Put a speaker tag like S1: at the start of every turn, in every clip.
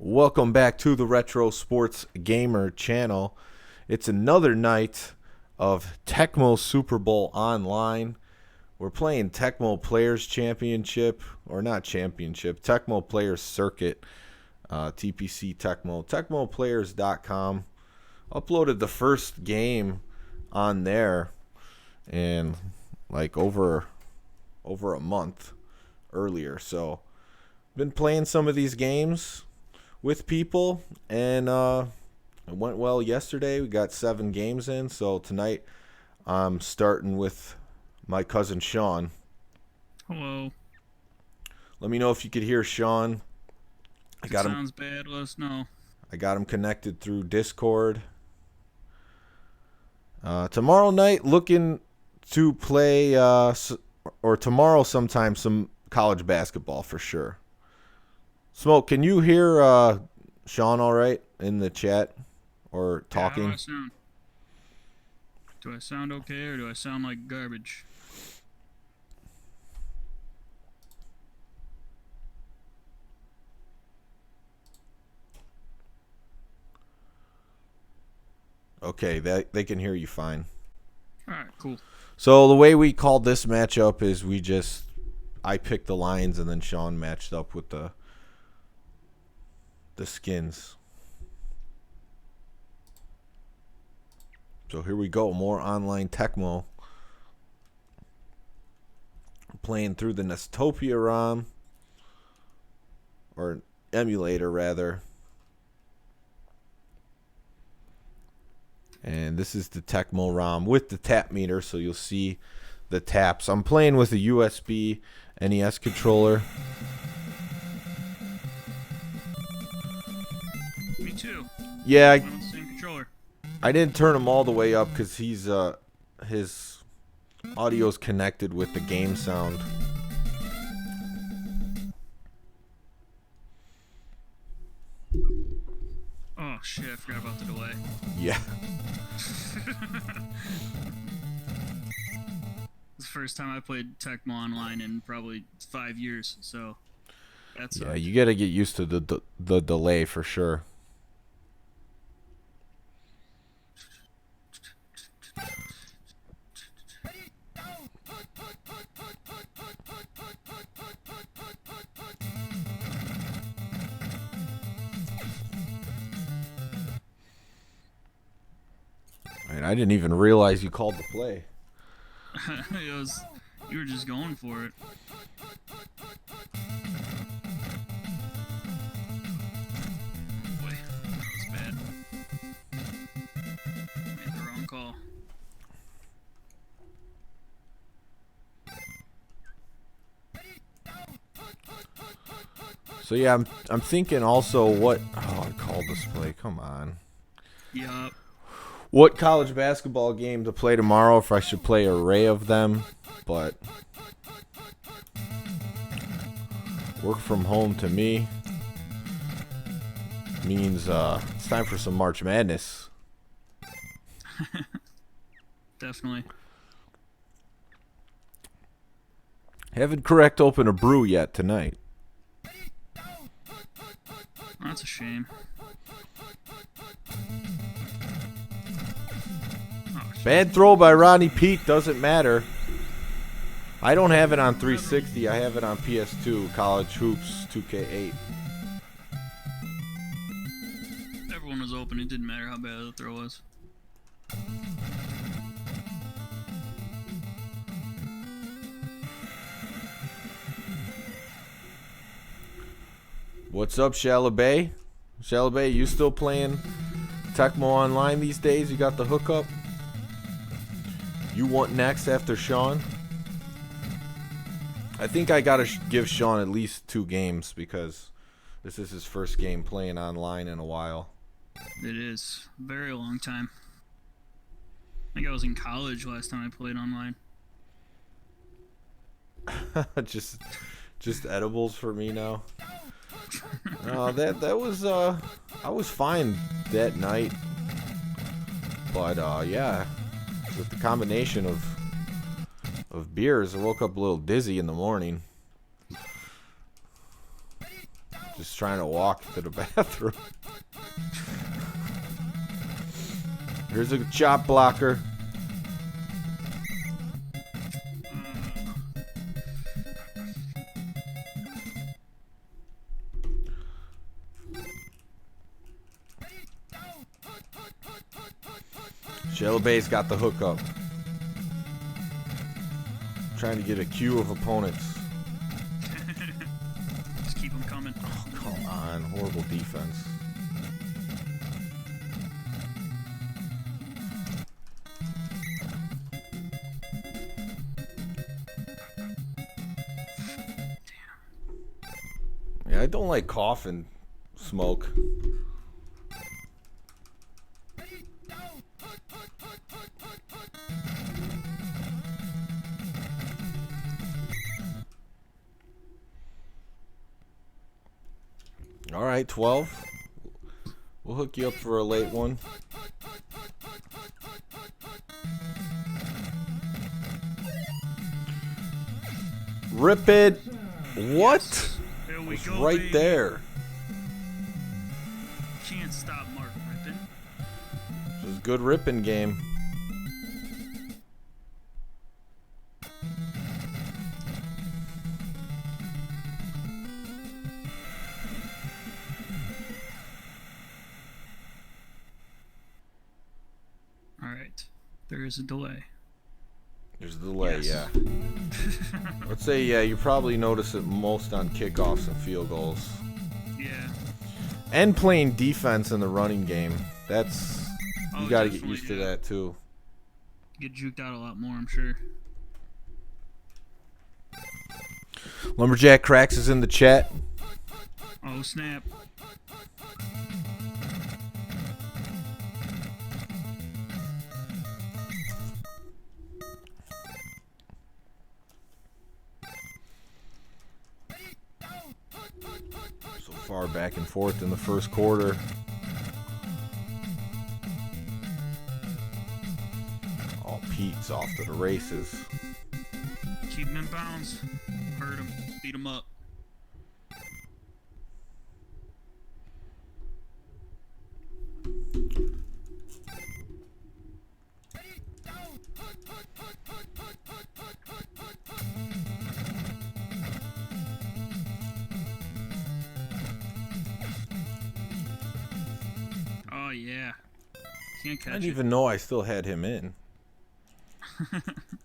S1: Welcome back to the Retro Sports Gamer channel. It's another night of Tecmo Super Bowl Online. We're playing Tecmo Players Championship, or not Championship, Tecmo Players Circuit, TPC Tecmo, TecmoPlayers.com. Uploaded the first game on there and like over a month earlier. So been playing some of these games with people, and it went well yesterday. We got 7 games in, so tonight I'm starting with my cousin Sean.
S2: Hello.
S1: Let me know if you could hear Sean.
S2: If it sounds bad, let us know.
S1: I got him connected through Discord. Tomorrow night, looking to play, or tomorrow sometime, some college basketball for sure. Smoke, can you hear Sean all right in the chat or talking?
S2: How do I sound? Do I sound okay, or do I sound like garbage?
S1: Okay, they can hear you fine.
S2: Alright, cool.
S1: So the way we called this matchup is I picked the lines and then Sean matched up with the skins. So here we go, more online Tecmo. Playing through the Nestopia ROM, or emulator rather. And this is the Tecmo ROM with the tap meter, so you'll see the taps. I'm playing with a USB NES controller.
S2: Me too.
S1: Yeah,
S2: I'm on the same controller.
S1: I didn't turn him all the way up because his audio's connected with the game sound.
S2: Oh shit, I forgot about the delay.
S1: Yeah.
S2: It's the first time I played Tecmo Online in probably 5 years, so that's
S1: Yeah, you gotta get used to the delay for sure. And I didn't even realize you called the play.
S2: You were just going for it. Boy, that was bad. Made the wrong call.
S1: So yeah, I'm thinking also what I called this play. Come on.
S2: Yup.
S1: What college basketball game to play tomorrow, if I should play an array of them, but work from home to me means it's time for some March Madness.
S2: Definitely.
S1: Haven't cracked open a brew yet tonight.
S2: That's a shame.
S1: Bad throw by Rodney Peak, doesn't matter. I don't have it on 360. I have it on PS2, College Hoops 2K8.
S2: Everyone was open. It didn't matter how bad the throw was.
S1: What's up, Shalabay? Shalabay, you still playing Tecmo Online these days? You got the hookup? You want next after Sean? I think I gotta give Sean at least 2 games because this is his first game playing online in a while.
S2: It is. A very long time. I think I was in college last time I played online.
S1: just edibles for me now. That was I was fine that night, but yeah, with the combination of beers, I woke up a little dizzy in the morning. Just trying to walk to the bathroom. Here's a chop blocker. Shellbay's got the hookup. Trying to get a queue of opponents.
S2: Just keep them coming.
S1: Oh, come on. Horrible defense. Yeah, I don't like coughing smoke. All right, 12. We'll hook you up for a late one. Rip it. What?
S2: Yes. There we
S1: It's
S2: go,
S1: right
S2: baby.
S1: there.
S2: Can't stop Mark ripping.
S1: It was a good ripping game.
S2: All right. There is a delay.
S1: There's a delay,
S2: Yes.
S1: yeah. Let's say, yeah, you probably notice it most on kickoffs and field goals.
S2: Yeah.
S1: And playing defense in the running game. That's, you
S2: Oh,
S1: got to get
S2: definitely,
S1: used to
S2: yeah.
S1: that too.
S2: Get juked out a lot more, I'm sure.
S1: Lumberjack Cracks is in the chat.
S2: Oh, snap.
S1: So far back and forth in the first quarter. Oh, Pete's off to the races.
S2: Keep him in bounds. Hurt him. Beat him up. Oh, yeah. Can't
S1: I
S2: catch
S1: didn't
S2: it.
S1: even know I still had him in.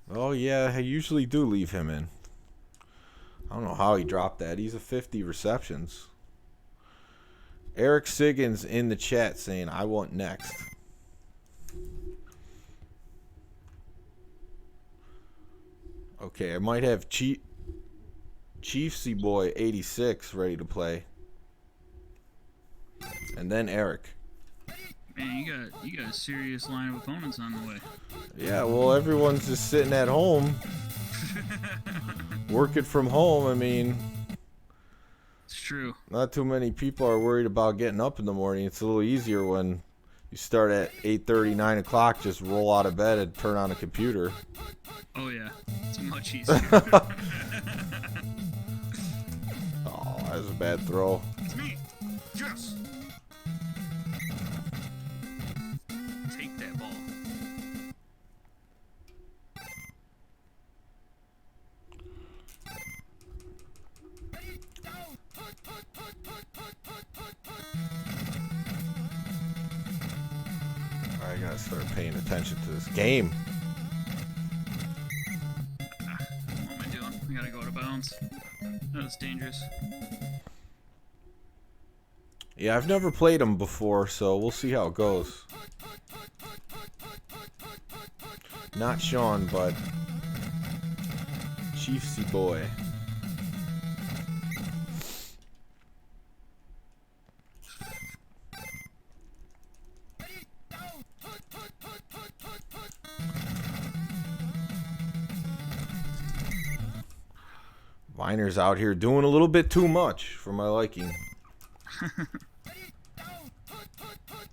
S1: Oh, yeah, I usually do leave him in. I don't know how he dropped that. He's a 50 receptions. Eric Siggins in the chat saying, I want next. Okay, I might have Cheefzboy86 ready to play. And then Eric.
S2: Man, you got a serious line of opponents on the way.
S1: Yeah, well, everyone's just sitting at home, working from home. I mean,
S2: It's true.
S1: not too many people are worried about getting up in the morning. It's a little easier when you start at 8:30, 9 o'clock, just roll out of bed and turn on a computer.
S2: Oh, yeah. It's much easier.
S1: Oh, that was a bad throw.
S2: It's me. Yes. Take that ball.
S1: I gotta start paying attention to this game.
S2: What am I doing? We gotta go out of bounds. That's dangerous.
S1: Yeah, I've never played him before, so we'll see how it goes. Not Sean, but Chiefsy boy. Viner's out here doing a little bit too much for my liking.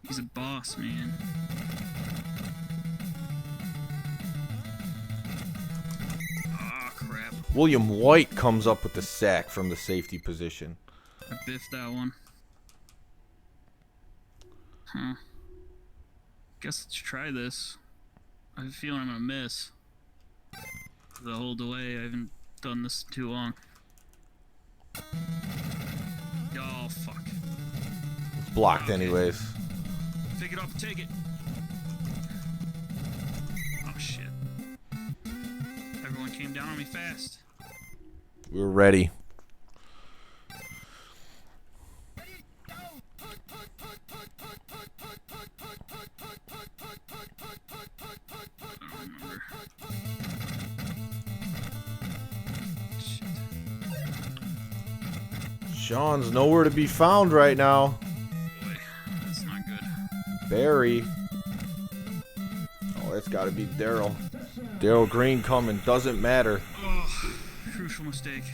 S2: He's a boss, man. Ah, crap.
S1: William White comes up with the sack from the safety position.
S2: I biffed that one. Huh. Guess let's try this. I have a feeling I'm gonna miss. The whole delay, I haven't done this too long. Oh, fuck.
S1: It's blocked
S2: Okay.
S1: anyways.
S2: Pick it up and take it. Oh, shit. Everyone came down on me fast.
S1: We were ready.
S2: I don't remember. Shit.
S1: Sean's nowhere to be found right now.
S2: Boy, that's not good.
S1: Barry. Oh, it's got to be Daryl. Daryl Green coming. Doesn't matter.
S2: Oh, crucial mistake.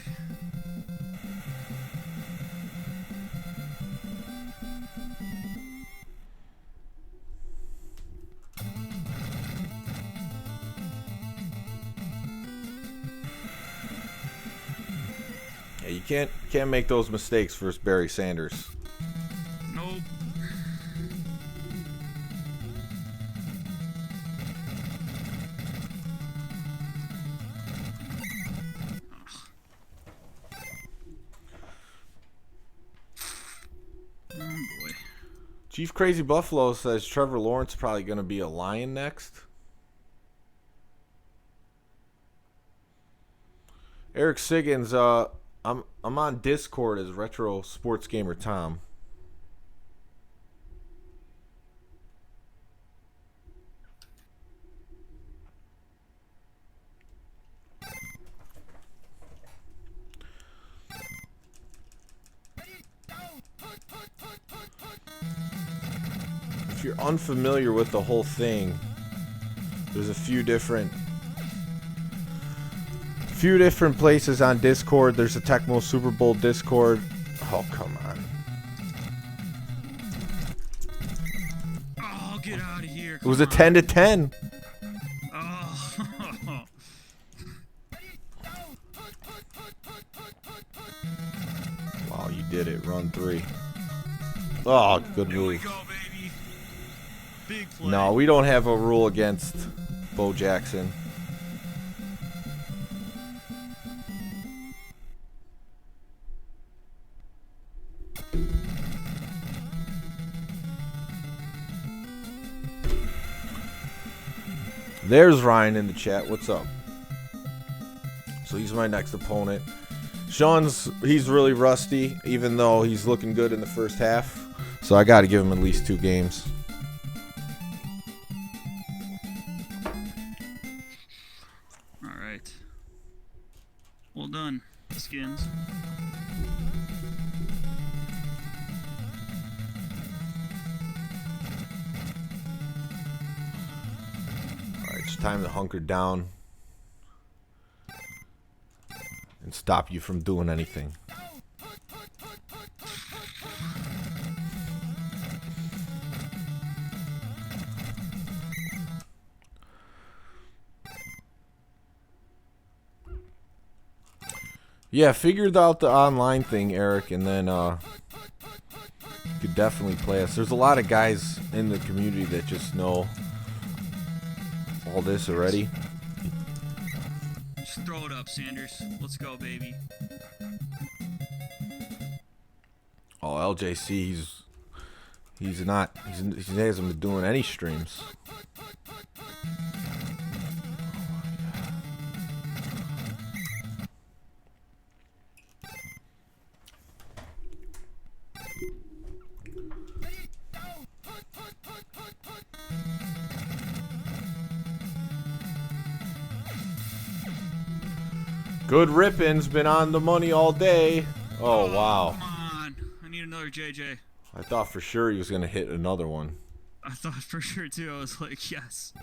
S1: Yeah, you can't make those mistakes versus Barry Sanders.
S2: Nope. Oh boy.
S1: Chief Crazy Buffalo says Trevor Lawrence probably going to be a Lion next. Eric Siggins, I'm on Discord as Retro Sports Gamer Tom. If you're unfamiliar with the whole thing, there's a few different places on Discord. There's a Tecmo Super Bowl Discord. Oh, come on.
S2: Oh, get out of here.
S1: It was a 10 to 10.
S2: Oh.
S1: Wow, you did it. Run 3. Oh, good
S2: Here we
S1: move.
S2: go, baby. Big play.
S1: No, we don't have a rule against Bo Jackson. There's Ryan in the chat. What's up? So he's my next opponent. He's really rusty, even though he's looking good in the first half. So I got to give him at least 2 games.
S2: All right. Well done, Skins.
S1: All right, it's time to hunker down and stop you from doing anything. Yeah, figured out the online thing, Eric, and then you could definitely play us. There's a lot of guys in the community that just know all this already.
S2: Just throw it up, Sanders. Let's go, baby.
S1: Oh, LJC, he hasn't been doing any streams. Good Rippin's been on the money all day. Oh, wow.
S2: Come on. I need another JJ.
S1: I thought for sure he was going to hit another one.
S2: I thought for sure, too. I was like, yes.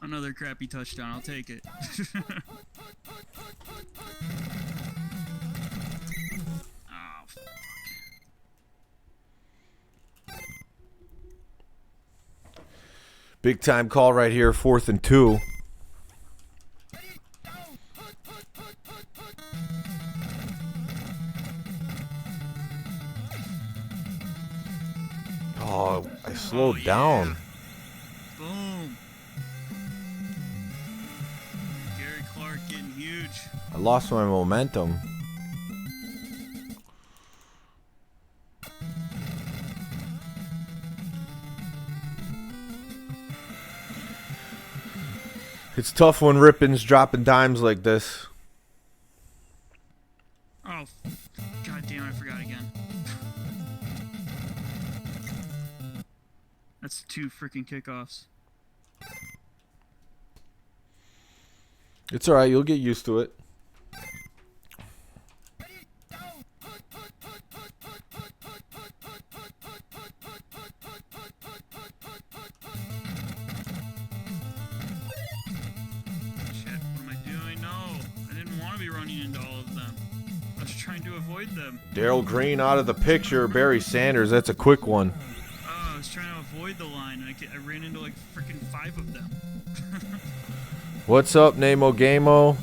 S2: Another crappy touchdown. I'll take it. Oh, fuck.
S1: Big time call right here, 4th and 2. Oh, I slowed down.
S2: Boom. Gary Clark getting huge.
S1: I lost my momentum. It's tough when Rippin's dropping dimes like this.
S2: Oh, god damn, I forgot again. That's 2 freaking kickoffs.
S1: It's alright, you'll get used to it.
S2: Running into all of them. I was trying to avoid them.
S1: Daryl Green out of the picture. Barry Sanders, that's a quick one.
S2: Oh, I was trying to avoid the line. I ran into like freaking 5 of them.
S1: What's up, Nemo Gamo?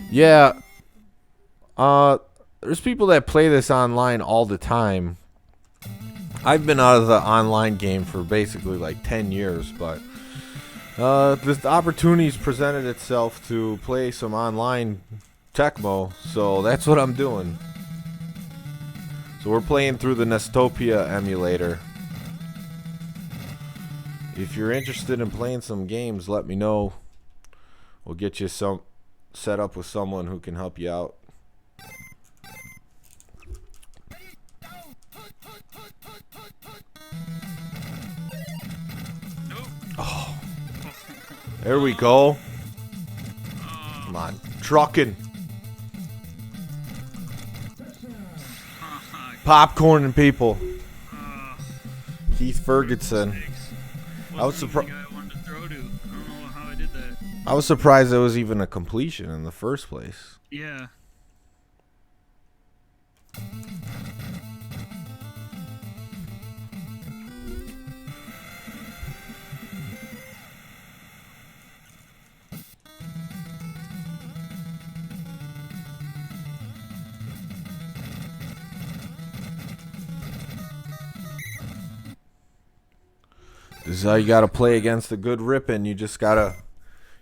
S1: Yeah. There's people that play this online all the time. I've been out of the online game for basically like 10 years, but this opportunity's presented itself to play some online Tecmo, so that's what I'm doing. So we're playing through the Nestopia emulator. If you're interested in playing some games, let me know. We'll get you some set up with someone who can help you out. Oh. There we go. Come on. Trucking. Popcorn and people. Keith Ferguson. I was surprised. I was surprised there was even a completion in the first place.
S2: Yeah.
S1: This is how you gotta play against a good Rippin'. You just gotta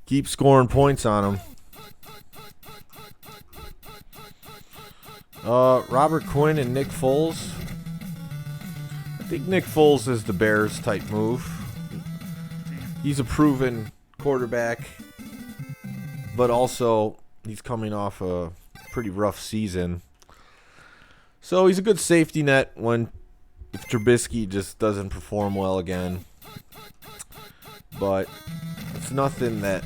S1: keep scoring points on them. Robert Quinn and Nick Foles. I think Nick Foles is the Bears type move. He's a proven quarterback, but also he's coming off a pretty rough season. So he's a good safety net when if Trubisky just doesn't perform well again. But it's nothing that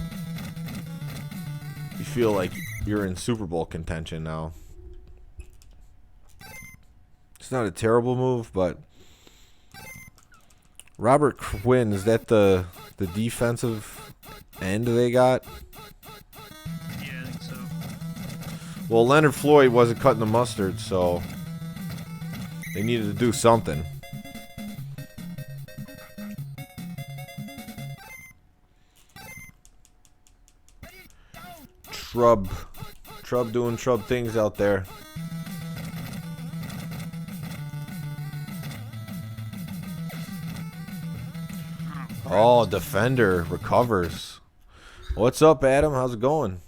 S1: you feel like you're in Super Bowl contention now. It's not a terrible move, but Robert Quinn, is that the defensive end they got?
S2: Yeah, I think so.
S1: Well, Leonard Floyd wasn't cutting the mustard, so they needed to do something. Trub doing Trub things out there. Oh, defender recovers. What's up, Adam? How's it going?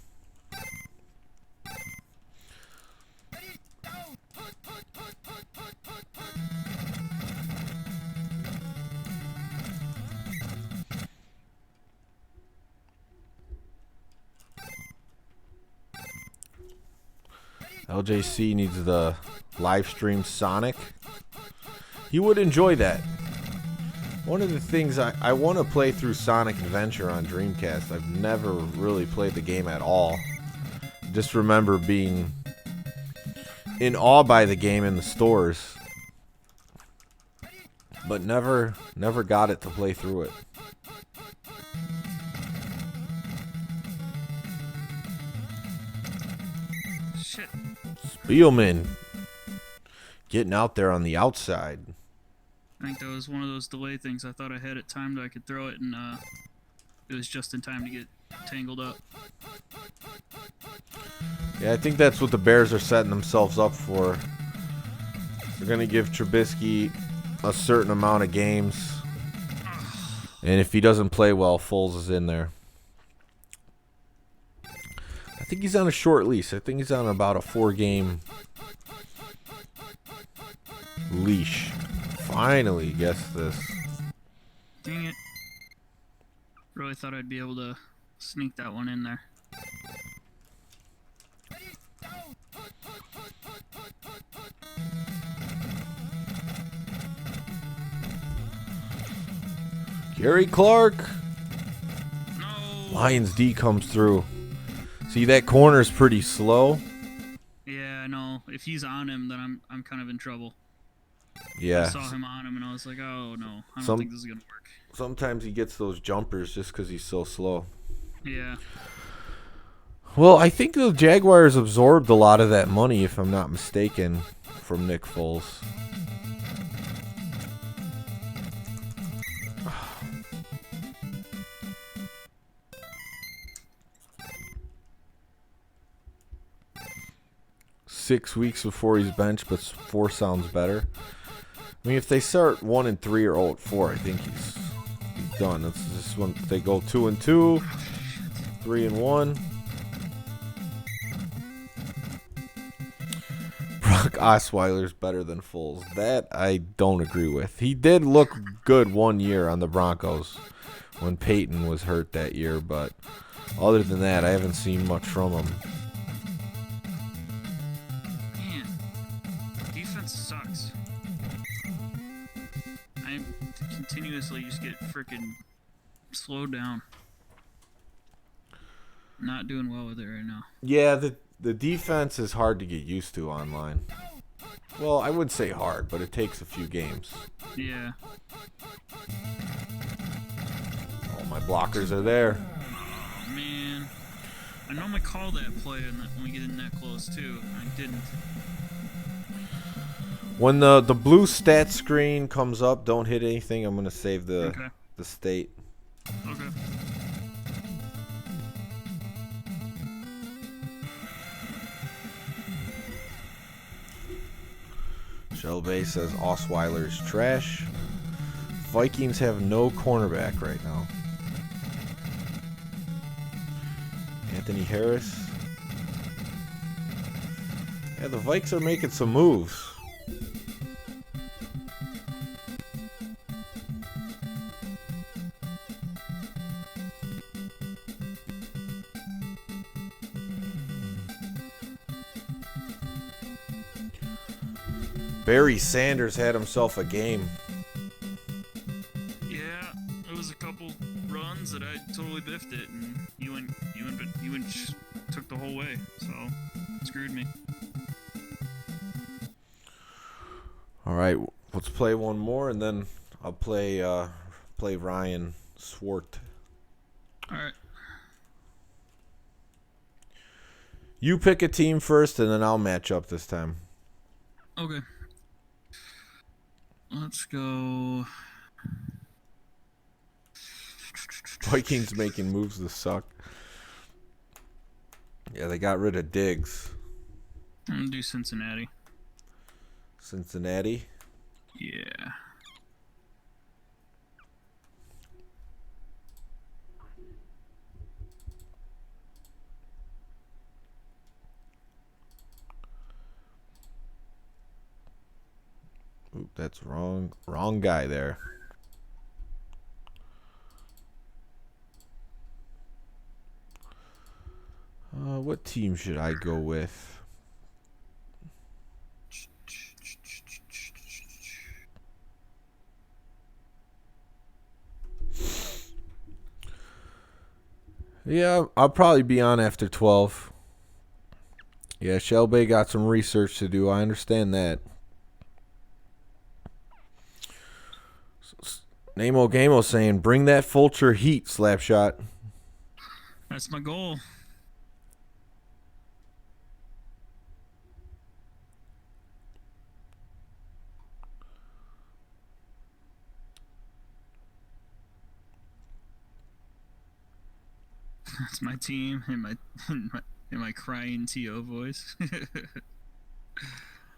S1: LJC needs the live stream Sonic. He would enjoy that. One of the things I want to play through Sonic Adventure on Dreamcast. I've never really played the game at all. Just remember being in awe by the game in the stores, but never got it to play through it.
S2: Shit.
S1: Spielman getting out there on the outside.
S2: I think that was one of those delay things. I thought I had it timed, I could throw it, and it was just in time to get tangled up.
S1: Yeah, I think that's what the Bears are setting themselves up for. They're going to give Trubisky a certain amount of games. And if he doesn't play well, Foles is in there. I think he's on a short leash. I think he's on about a 4-game leash. Finally, guess this.
S2: Dang it. Really thought I'd be able to sneak that one in there.
S1: Gary Clark.
S2: No.
S1: Lions D comes through. See, that corner's pretty slow.
S2: Yeah, I know. If he's on him, then I'm kind of in trouble.
S1: Yeah.
S2: I saw him on him, and I was like, oh no, I don't think this is gonna work.
S1: Sometimes he gets those jumpers just because he's so slow.
S2: Yeah.
S1: Well, I think the Jaguars absorbed a lot of that money, if I'm not mistaken, from Nick Foles. Six weeks before he's benched, but 4 sounds better. I mean, if they start 1-3 or 0-4, I think he's done. That's just when they go 2-2, 3-1. Brock Osweiler's better than Foles. That I don't agree with. He did look good 1 year on the Broncos when Peyton was hurt that year, but other than that, I haven't seen much from him.
S2: Man, defense sucks. I continuously just get freaking slowed down. Not doing well with it right now.
S1: Yeah, the defense is hard to get used to online. Well, I would say hard, but it takes a few games.
S2: Yeah.
S1: Oh, my blockers are there.
S2: Oh, man. I normally call that play when we get in that close, too. I didn't.
S1: When the blue stat screen comes up, don't hit anything. I'm going to save the state.
S2: Okay.
S1: Shelby says Osweiler's trash. Vikings have no cornerback right now. Anthony Harris. Yeah, the Vikes are making some moves. Barry Sanders had himself a game.
S2: Yeah, it was a couple runs that I totally biffed it, and he went took the whole way, so it screwed me.
S1: All right, let's play one more, and then I'll play Ryan Swart.
S2: All right.
S1: You pick a team first, and then I'll match up this time.
S2: Okay. Let's go.
S1: Vikings making moves to suck. Yeah, they got rid of Diggs.
S2: I'm gonna do Cincinnati.
S1: Cincinnati.
S2: Yeah.
S1: Oop, that's wrong. Wrong guy there. What team should I go with? Yeah, I'll probably be on after 12. Yeah, Shelby got some research to do. I understand that. Namo Gamo saying, bring that Fulcher heat, Slapshot.
S2: That's my goal. That's my team in my crying TO voice.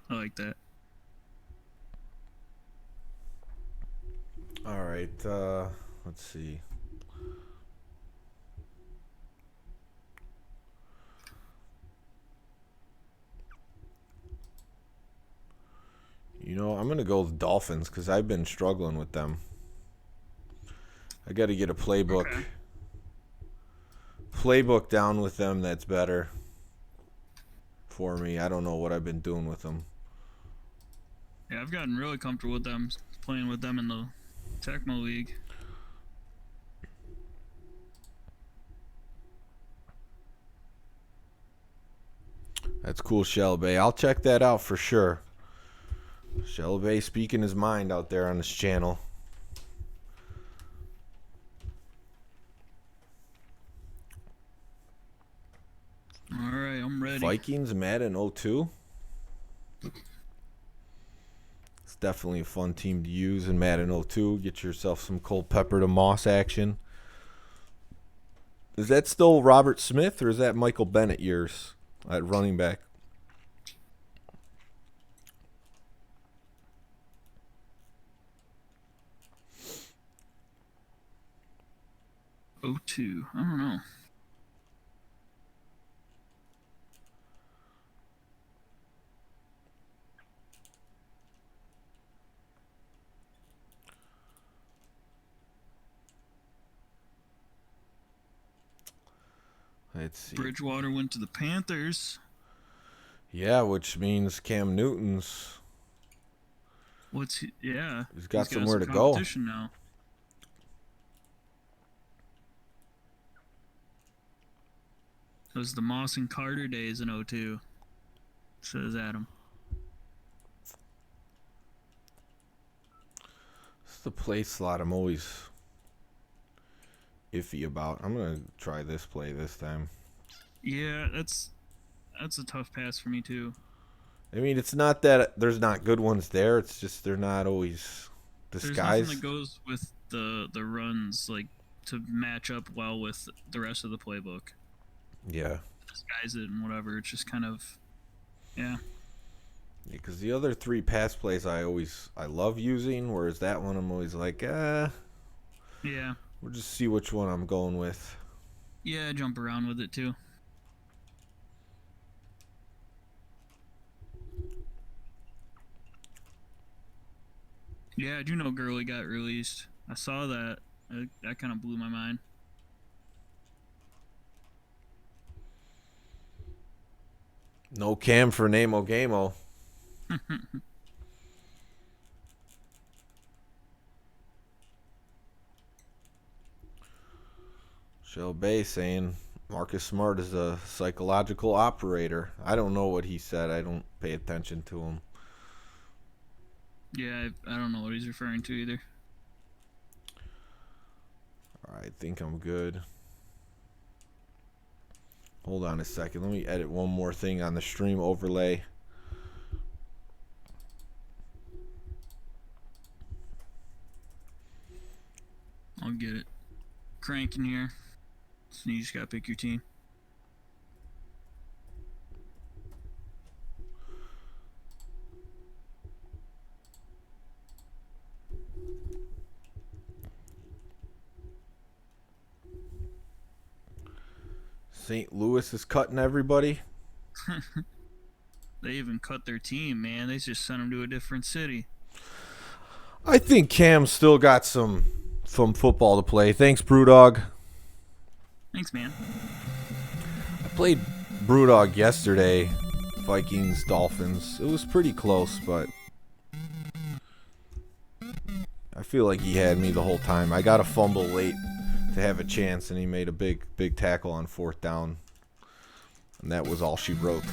S2: I like that.
S1: All right. Let's see. I'm gonna go with Dolphins because I've been struggling with them. I got to get a
S2: Okay.
S1: playbook down with them that's better for me. I don't know what I've been doing with them.
S2: Yeah, I've gotten really comfortable with them, playing with them in the Tecmo League.
S1: That's cool, Shelby. I'll check that out for sure. Shelby speaking his mind out there on this channel.
S2: All right, I'm ready.
S1: Vikings Madden 02. It's definitely a fun team to use in Madden 02. Get yourself some Culpepper to Moss action. Is that still Robert Smith or is that Michael Bennett years at running back?
S2: '02. I don't know.
S1: Let's see.
S2: Bridgewater went to the Panthers.
S1: Yeah, which means Cam Newton's.
S2: Yeah.
S1: He's got somewhere
S2: some
S1: to go.
S2: competition now. It was the Moss and Carter days in '02, says Adam.
S1: It's the play slot I'm always iffy about. I'm gonna try this play this time.
S2: Yeah, that's a tough pass for me too.
S1: I mean, it's not that there's not good ones there. It's just they're not always
S2: There's nothing
S1: disguised.
S2: that goes with the runs like to match up well with the rest of the playbook.
S1: Yeah.
S2: Disguise it and whatever. It's just kind of, yeah.
S1: Because the other three pass plays I love using, whereas that one I'm always like,
S2: Yeah.
S1: we'll just see which one I'm going with.
S2: Yeah, jump around with it too. Yeah, I do know Gurley got released. I saw that. That kind of blew my mind.
S1: No Cam for Namo Gamo. Shell Bay saying Marcus Smart is a psychological operator. I don't know what he said. I don't pay attention to him.
S2: Yeah, I don't know what he's referring to either.
S1: I think I'm good. Hold on a second. Let me edit one more thing on the stream overlay.
S2: I'll get it cranking here. So you just gotta pick your team.
S1: St. Louis is cutting everybody.
S2: They even cut their team, man. They just sent them to a different city.
S1: I think Cam's still got some football to play. Thanks, BrewDog.
S2: Thanks, man.
S1: I played BrewDog yesterday. Vikings, Dolphins. It was pretty close, but I feel like he had me the whole time. I got a fumble late to have a chance, and he made a big tackle on 4th down. And that was all she wrote.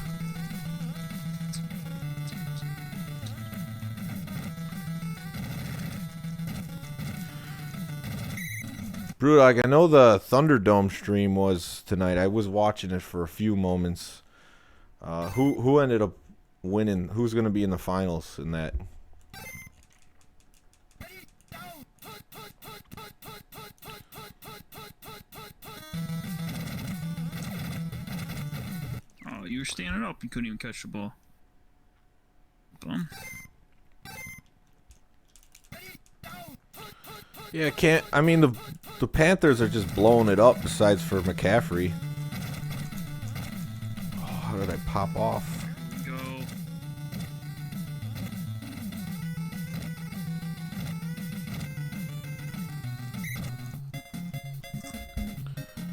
S1: BrewDog, I know the Thunderdome stream was tonight. I was watching it for a few moments. Who ended up winning? Who's going to be in the finals in that?
S2: Oh, you were standing up. You couldn't even catch the ball. Bum.
S1: Yeah, can't. I mean, the Panthers are just blowing it up. Besides for McCaffrey. Oh, how did I pop off?
S2: Go.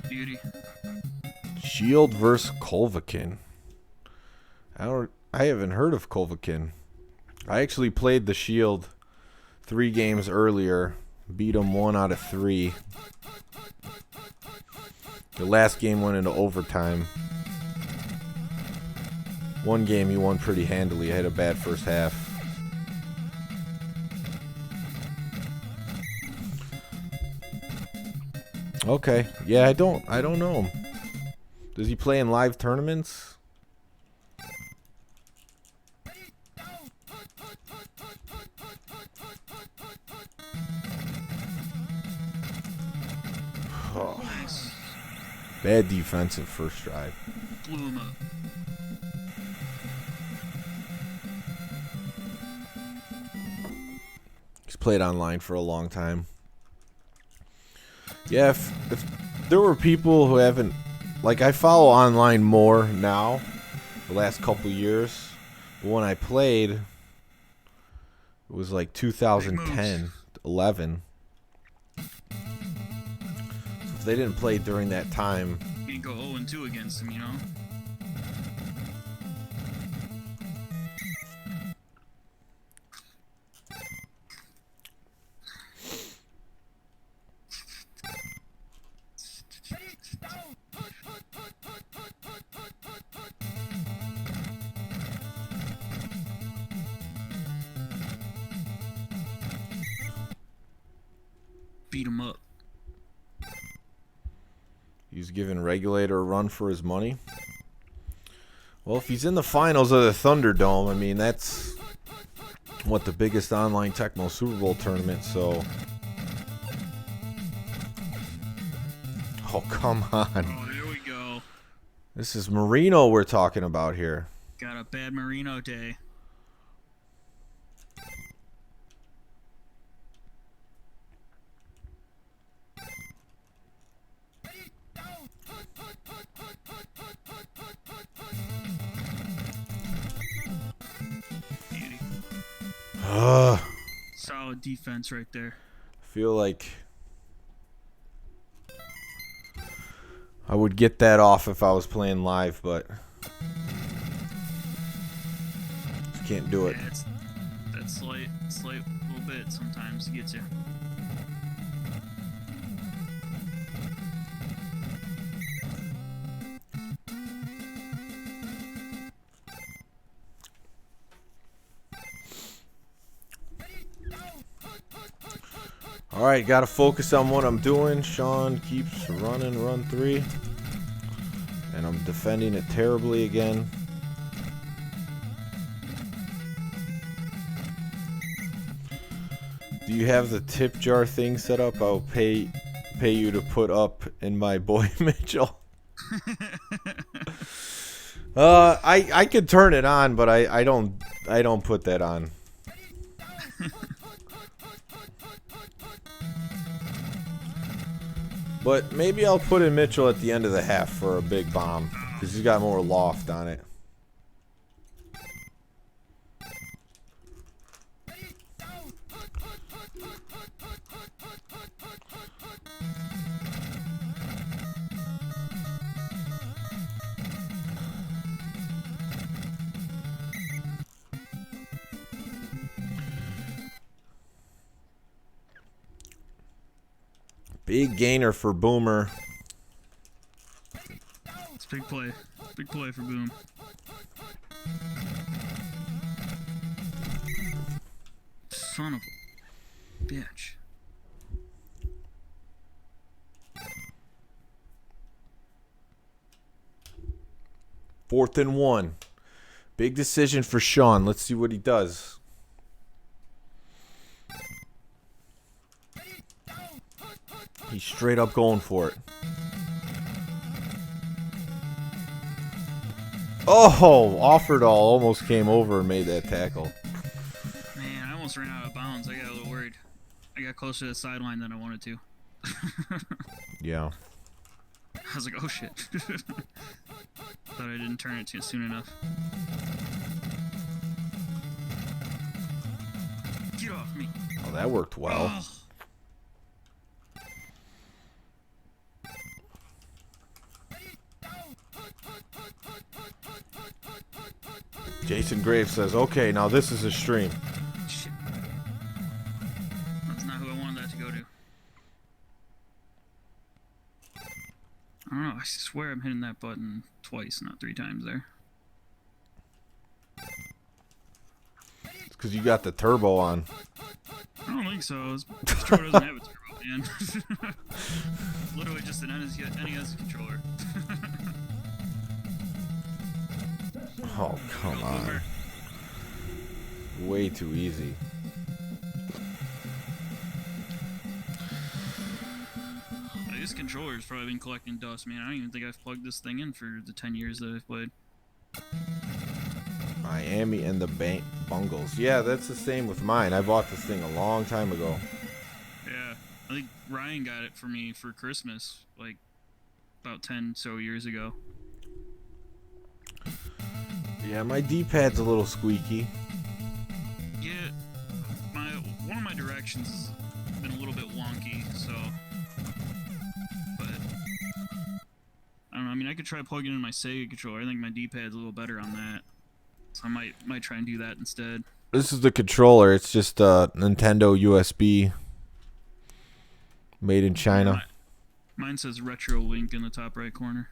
S2: Beauty.
S1: Shield versus Kolvakin. I haven't heard of Kolvakin. I actually played the Shield 3 games earlier. Beat him 1 out of 3. The last game went into overtime. One game he won pretty handily. I had a bad first half. Okay. Yeah, I don't know him. Does he play in live tournaments? Oh.
S2: Nice.
S1: Bad defensive first drive.
S2: Blew him up.
S1: He's played online for a long time. Yeah, if there were people who haven't... Like, I follow online more now, the last couple years. But when I played, it was like 2010, 11. So if they didn't play during that time...
S2: You can go 0-2 against him, you know? Beat him up.
S1: He's giving Regulator a run for his money. Well, if he's in the finals of the Thunderdome, I mean, that's what the biggest online Tecmo Super Bowl tournament, so... Oh, come on.
S2: Oh, here we go.
S1: This is Marino we're talking about here.
S2: Got a bad Marino day. Beauty. Solid defense right there.
S1: I feel like I would get that off if I was playing live, but just can't do it.
S2: Yeah, it's that slight little bit sometimes gets you.
S1: All right, got to focus on what I'm doing. Sean keeps running, run 3. And I'm defending it terribly again. Do you have the tip jar thing set up? I'll pay you to put up in my boy Mitchell. I could turn it on, but I don't put that on. But maybe I'll put in Mitchell at the end of the half for a big bomb, because he's got more loft on it. Big gainer for Boomer.
S2: It's big play. Big play for Boom. Son of a bitch.
S1: Fourth and 1. Big decision for Sean. Let's see what he does. He's straight up going for it. Oh, Offerdahl almost came over and made that tackle.
S2: Man, I almost ran out of bounds. I got a little worried. I got closer to the sideline than I wanted to.
S1: Yeah.
S2: I was like, oh shit. Thought I didn't turn it too soon enough. Get off me.
S1: Oh, that worked well.
S2: Oh.
S1: Jason Graves says, okay, now this is a stream.
S2: Shit. That's not who I wanted that to go to. I don't know, I swear I'm hitting that button twice, not 3 times there.
S1: It's because you got the turbo on.
S2: I don't think so. This controller doesn't have a turbo, man. Literally just an NES controller.
S1: Oh, come on. Way too easy.
S2: This controller's probably been collecting dust, man. I don't even think I've plugged this thing in for the 10 years that I've played.
S1: Miami and the Bungles. Yeah, that's the same with mine. I bought this thing a long time ago.
S2: Yeah, I think Ryan got it for me for Christmas, like about 10 so years ago.
S1: Yeah, my D-pad's a little squeaky.
S2: Yeah, one of my directions has been a little bit wonky, so. But I don't know. I mean, I could try plugging in my Sega controller. I think my D-pad's a little better on that, so I might try and do that instead.
S1: This is the controller. It's just a Nintendo USB made in China.
S2: Mine says Retro Link in the top right corner.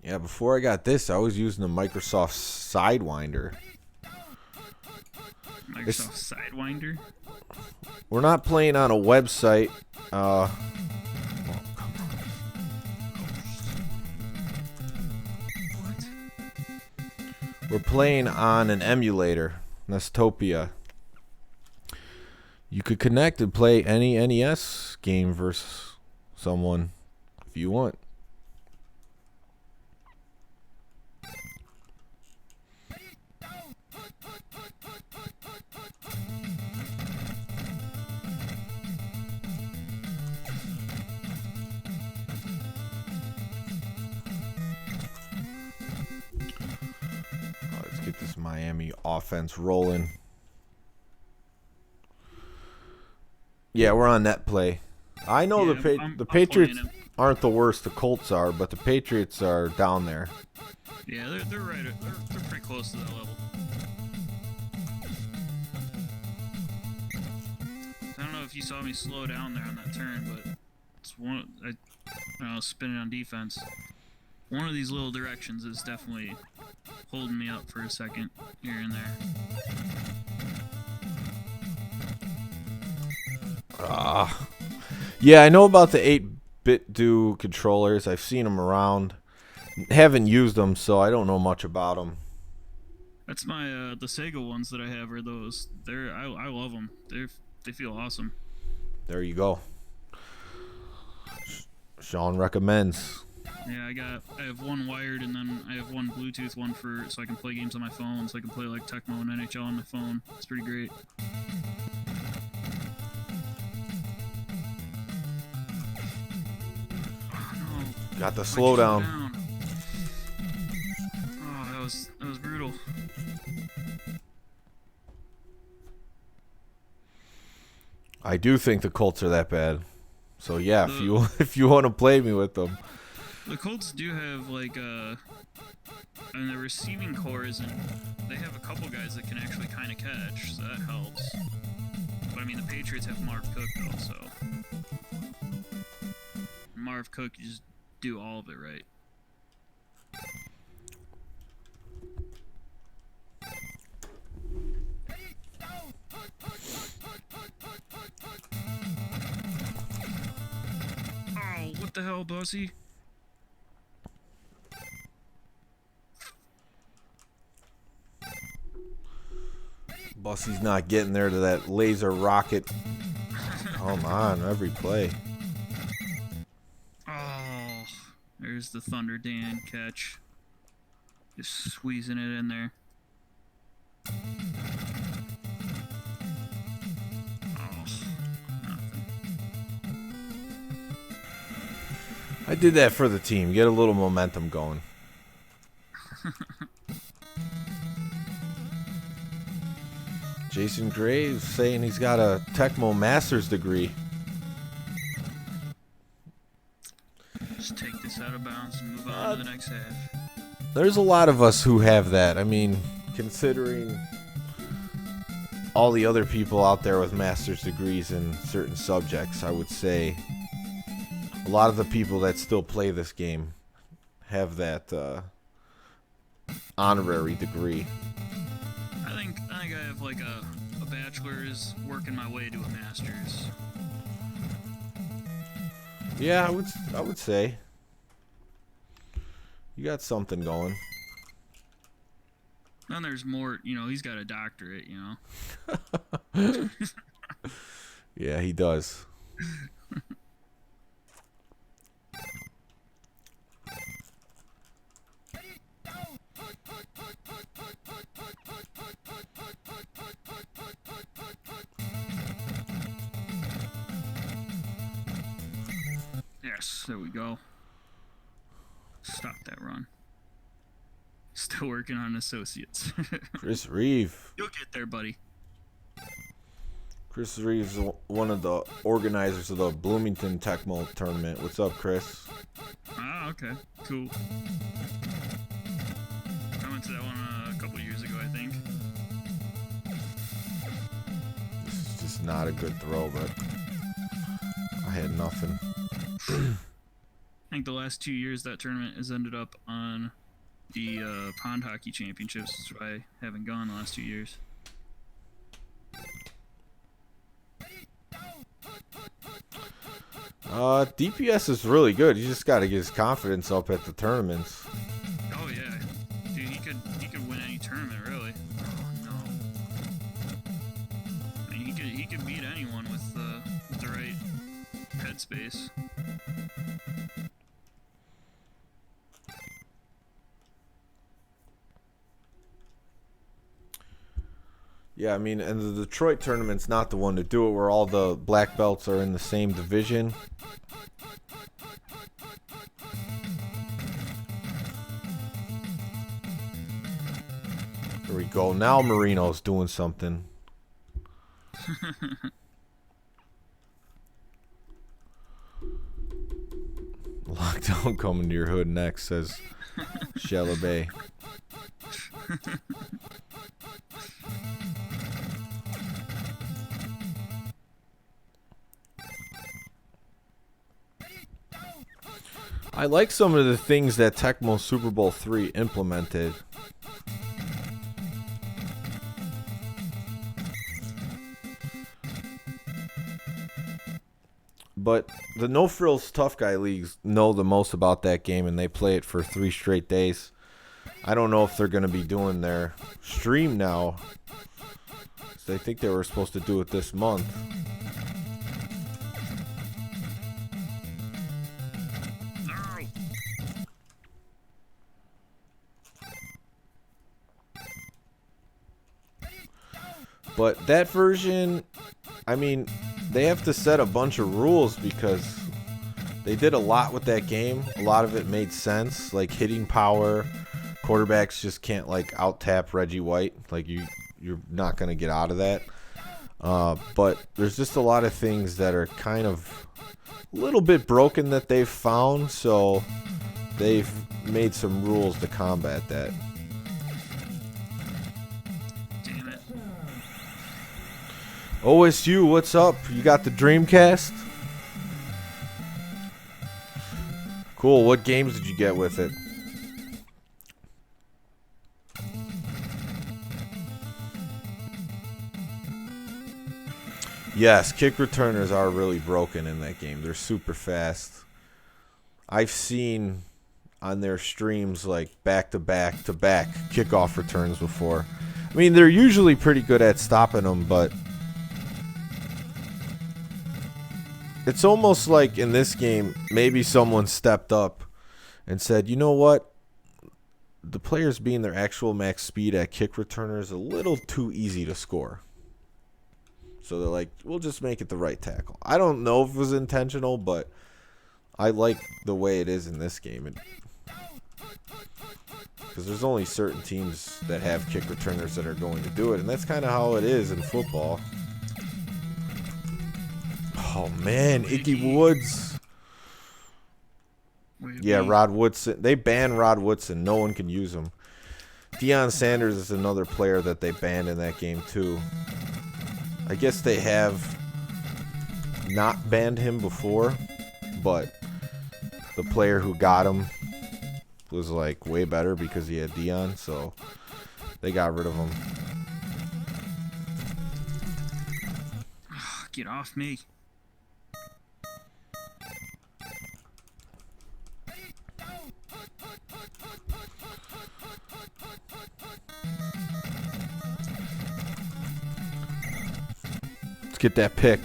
S1: Yeah, before I got this, I was using the Microsoft Sidewinder.
S2: Microsoft Sidewinder?
S1: We're not playing on a website.
S2: What?
S1: We're playing on an emulator, Nestopia. You could connect and play any NES game versus someone if you want. Let's get this Miami offense rolling. Yeah, we're on net play. I know
S2: Yeah,
S1: the
S2: I'm
S1: Patriots
S2: playing
S1: aren't the worst. The Colts are, but the Patriots are down there.
S2: Yeah, they're right. They're pretty close to that level. I don't know if you saw me slow down there on that turn, but it's I was spinning on defense. One of these little directions is definitely holding me up for a second here and there.
S1: Yeah, I know about the 8-bit do controllers. I've seen them around. Haven't used them, so I don't know much about them.
S2: That's my the Sega ones that I have are those. I love them. They feel awesome.
S1: There you go. Sean recommends.
S2: Yeah, I have one wired and then I have one Bluetooth one so I can play games on my phone, so I can play like Tecmo and NHL on my phone. It's pretty great. Oh, no.
S1: Got the slowdown.
S2: Oh, that was brutal.
S1: I do think the Colts are that bad. So yeah, if you want to play me with them.
S2: The Colts do have like the receiving cores, and they have a couple guys that can actually kind of catch, so that helps. But I mean, the Patriots have Marv Cook though, so Marv Cook, you just do all of it right. Oh, what the hell, Bussy?
S1: Bussy's not getting there to that laser rocket. Come on, every play.
S2: Oh, there's the Thunder Dan catch. Just squeezing it in there.
S1: I did that for the team. Get a little momentum going. Jason Graves saying he's got a Tecmo master's degree.
S2: Just take this out of bounds and move on to the next half.
S1: There's a lot of us who have that. I mean, considering all the other people out there with master's degrees in certain subjects, I would say a lot of the people that still play this game have that honorary degree.
S2: I think I have like a bachelor's, working my way to a master's.
S1: Yeah, I would say you got something going.
S2: Then there's more, he's got a doctorate,
S1: Yeah, he does.
S2: Yes, there we go. Stop that run. Still working on associates.
S1: Chris Reeve.
S2: You'll get there, buddy.
S1: Chris Reeves is one of the organizers of the Bloomington Tecmo tournament. What's up, Chris?
S2: Ah, okay. Cool. I went to that one a couple years ago, I think.
S1: This is just not a good throw, but I had nothing.
S2: I think the last 2 years that tournament has ended up on the pond hockey championships. That's why I haven't gone the last 2 years.
S1: DPS is really good. You just got to get his confidence up at the tournaments.
S2: Oh yeah, dude, he could win any tournament really. Oh no. I mean, he could beat anyone with the right headspace.
S1: Yeah, I mean, and the Detroit tournament's not the one to do it where all the black belts are in the same division. There we go. Now Marino's doing something. Lockdown coming to your hood next, says Shalabay. I like some of the things that Tecmo Super Bowl 3 implemented. But the No Frills Tough Guy Leagues know the most about that game, and they play it for 3 straight days. I don't know if they're going to be doing their stream now. They think they were supposed to do it this month. But that version, I mean, they have to set a bunch of rules because they did a lot with that game. A lot of it made sense, like hitting power. Quarterbacks just can't like out tap Reggie White. Like you're not gonna get out of that. But there's just a lot of things that are kind of a little bit broken that they've found. So they've made some rules to combat that. OSU, what's up? You got the Dreamcast? Cool. What games did you get with it? Yes, kick returners are really broken in that game. They're super fast. I've seen on their streams like back-to-back kickoff returns before. I mean, they're usually pretty good at stopping them, but it's almost like in this game, maybe someone stepped up and said, you know what? The players being their actual max speed at kick returner is a little too easy to score. So they're like, we'll just make it the right tackle. I don't know if it was intentional, but I like the way it is in this game. Because there's only certain teams that have kick returners that are going to do it. And that's kind of how it is in football. Oh, man. Icky Woods. Yeah, Rod Woodson. They banned Rod Woodson. No one can use him. Deion Sanders is another player that they banned in that game, too. I guess they have not banned him before, but the player who got him was like way better because he had Deion, so they got rid of him.
S2: Get off me.
S1: Let's get that pick.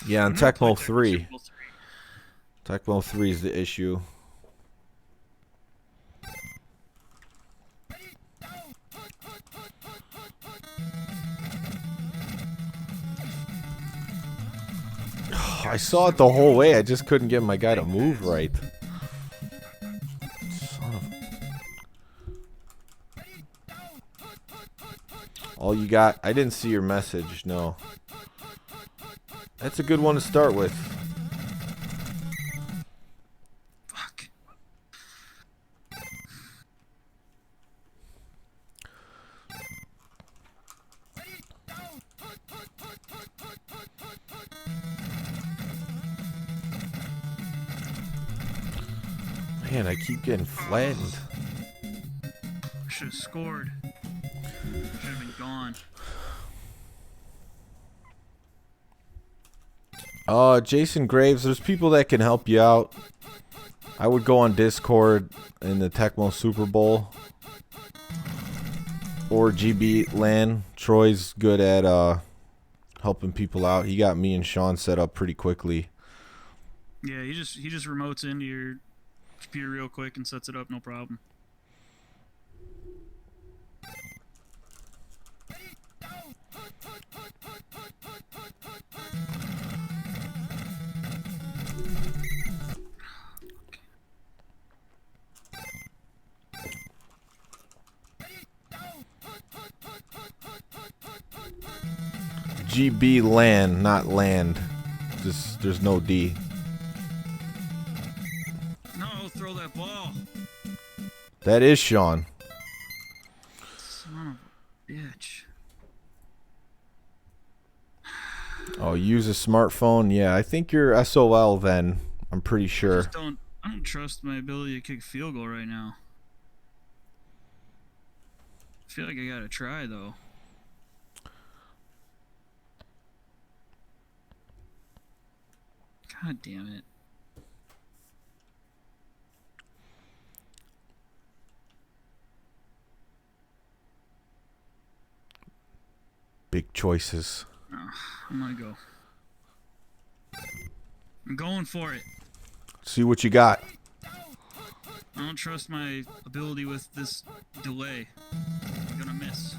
S1: Yeah, on Tecmo 3. Tecmo 3 is the issue. I saw it the whole way. I just couldn't get my guy to move right. Son of... All you got... I didn't see your message, no. That's a good one to start with.
S2: Fuck.
S1: Man, I keep getting flattened.
S2: I should have scored. Should have been gone.
S1: Jason Graves, there's people that can help you out. I would go on Discord in the Tecmo Super Bowl. Or GB LAN. Troy's good at helping people out. He got me and Sean set up pretty quickly.
S2: Yeah, he just remotes into your computer real quick and sets it up, no problem.
S1: GB LAN, not land. Just there's no D.
S2: No, throw that ball.
S1: That is Sean.
S2: Son of a bitch.
S1: Oh, use a smartphone? Yeah, I think you're SOL then. I'm pretty sure.
S2: I don't trust my ability to kick a field goal right now. I feel like I gotta try though. God damn it.
S1: Big choices.
S2: Oh, I'm gonna go. I'm going for it.
S1: See what you got.
S2: I don't trust my ability with this delay. I'm gonna miss.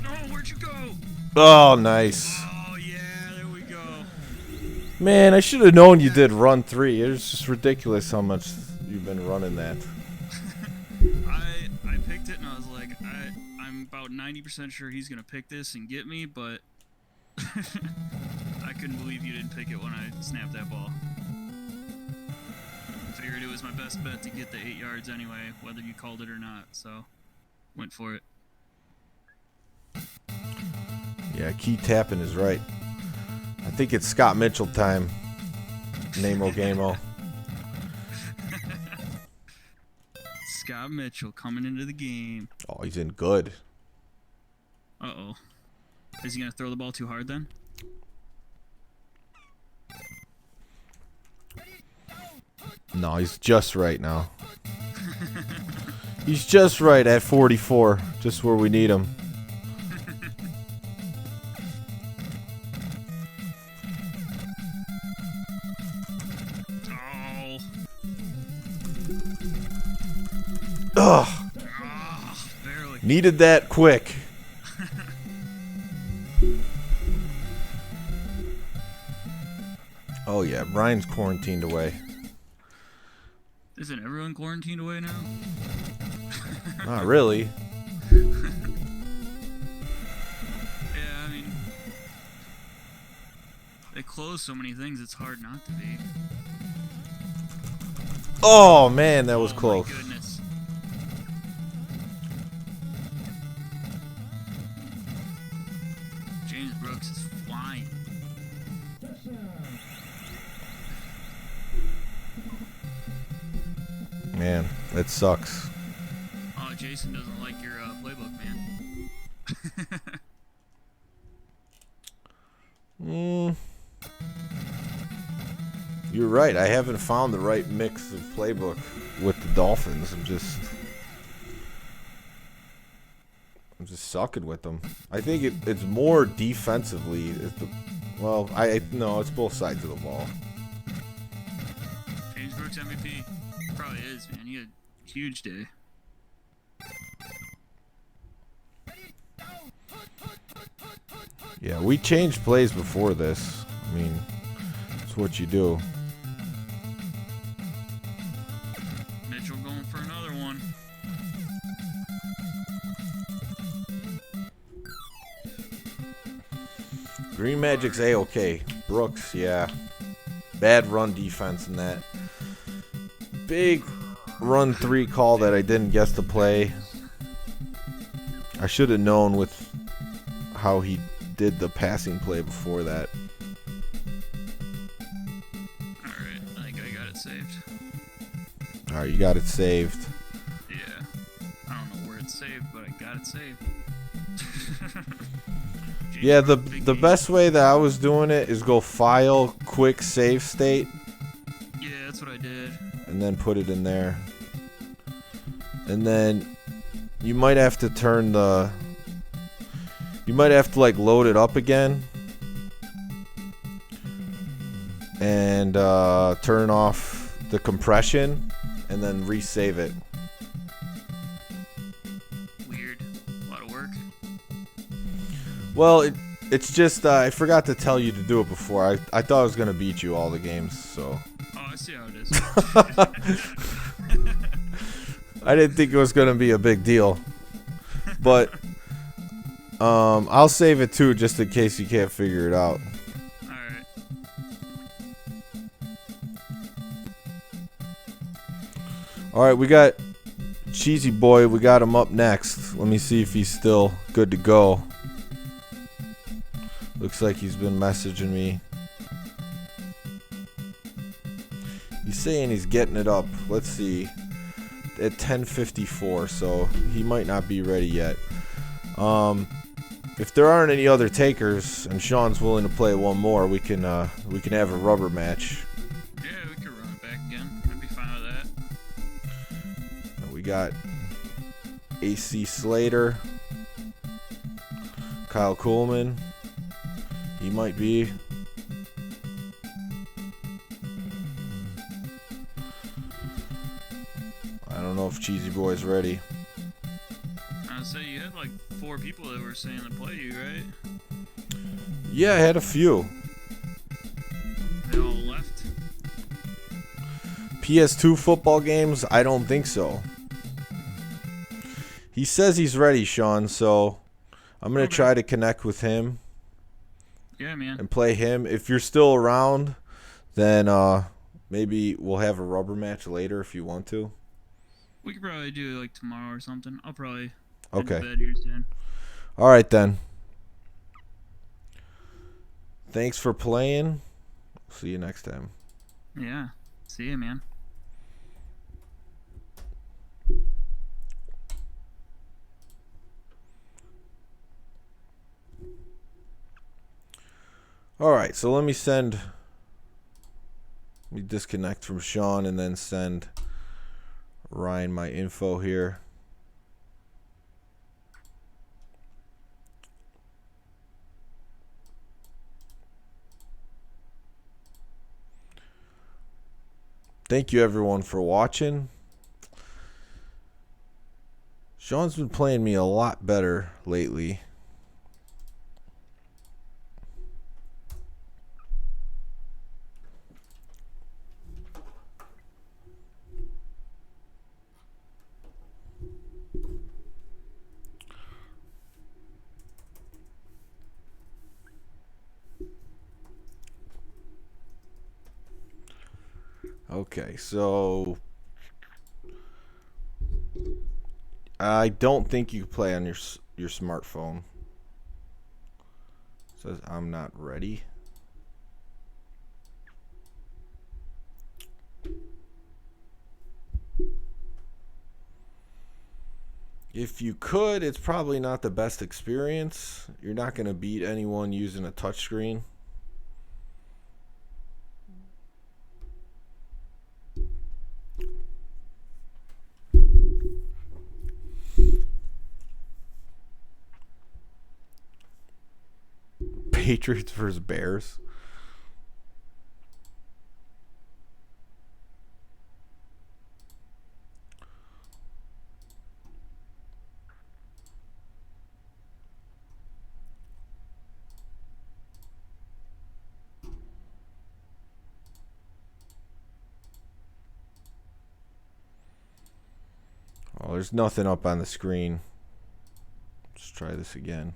S2: No, where'd you go?
S1: Oh, nice.
S2: Oh, yeah, there we go.
S1: Man, I should have known you did run 3. It's just ridiculous how much you've been running that.
S2: I picked it and I was like, I'm about 90% sure he's gonna pick this and get me, but I couldn't believe you didn't pick it when I snapped that ball. I figured it was my best bet to get the 8 yards anyway, whether you called it or not, so went for it.
S1: Yeah, key tapping is right. I think it's Scott Mitchell time. Namo Gamo.
S2: Scott Mitchell coming into the game.
S1: Oh, he's in good.
S2: Uh-oh. Is he going to throw the ball too hard then?
S1: No, he's just right now. He's just right at 44. Just where we need him.
S2: Oh.
S1: Ugh.
S2: Oh, barely.
S1: Needed that quick. Oh yeah, Brian's quarantined away.
S2: Isn't everyone quarantined away now?
S1: Not really.
S2: Yeah, I mean, they close so many things, it's hard not to be.
S1: Oh man, that was close.
S2: My goodness. James Brooks is flying.
S1: Man, that sucks.
S2: Oh, Jason doesn't like your playbook, man.
S1: You're right. I haven't found the right mix of playbook with the Dolphins. I'm just sucking with them. I think it's more defensively. No, it's both sides of the ball.
S2: James Brooks MVP. Probably is, man. He had a huge day.
S1: Yeah, we changed plays before this. I mean, it's what you do.
S2: Mitchell going for another one.
S1: Green Magic's A-OK. Brooks, yeah. Bad run defense in that. Big run 3 call that I didn't guess the play. I should have known with how he did the passing play before that.
S2: Alright, I think I got it saved.
S1: Alright, you got it saved.
S2: Yeah. I don't know where it's saved, but I got it saved.
S1: Yeah, the best way that I was doing it is go file, quick save state.
S2: Yeah, that's what I did.
S1: And then put it in there. And then you might have to turn the... You might have to like load it up again. And turn off the compression. And then resave it.
S2: Weird. A lot of work.
S1: Well, it's just I forgot to tell you to do it before. I thought I was going to beat you all the games, so...
S2: Oh, I see how it is.
S1: I didn't think it was going to be a big deal. But I'll save it too, just in case you can't figure it out.
S2: Alright.
S1: Alright, we got Cheesy Boy. We got him up next. Let me see if he's still good to go. Looks like he's been messaging me. He's saying he's getting it up. Let's see. At 10:54, so he might not be ready yet. If there aren't any other takers and Sean's willing to play one more, we can have a rubber match.
S2: Yeah, we could run it back again. I'd be fine with that.
S1: We got AC Slater, Kyle Coolman. He might be. I don't know if Cheesy Boy's ready.
S2: I'd say you had like 4 people that were saying to play you, right?
S1: Yeah, I had a few.
S2: They all left?
S1: PS2 football games? I don't think so. He says he's ready, Sean, so I'm going to try to connect with him.
S2: Yeah, man.
S1: And play him. If you're still around, then maybe we'll have a rubber match later if you want to.
S2: We could probably do it like tomorrow or something. I'll probably
S1: Okay.
S2: head to bed here soon.
S1: All right then. Thanks for playing. See you next time.
S2: Yeah. See ya, man.
S1: All right, so let me disconnect from Sean and then send Ryan my info here. Thank you everyone for watching. Sean's been playing me a lot better lately. Okay, so I don't think you can play on your smartphone. It says I'm not ready. If you could, it's probably not the best experience. You're not going to beat anyone using a touchscreen. Patriots versus Bears. Oh, there's nothing up on the screen. Let's try this again.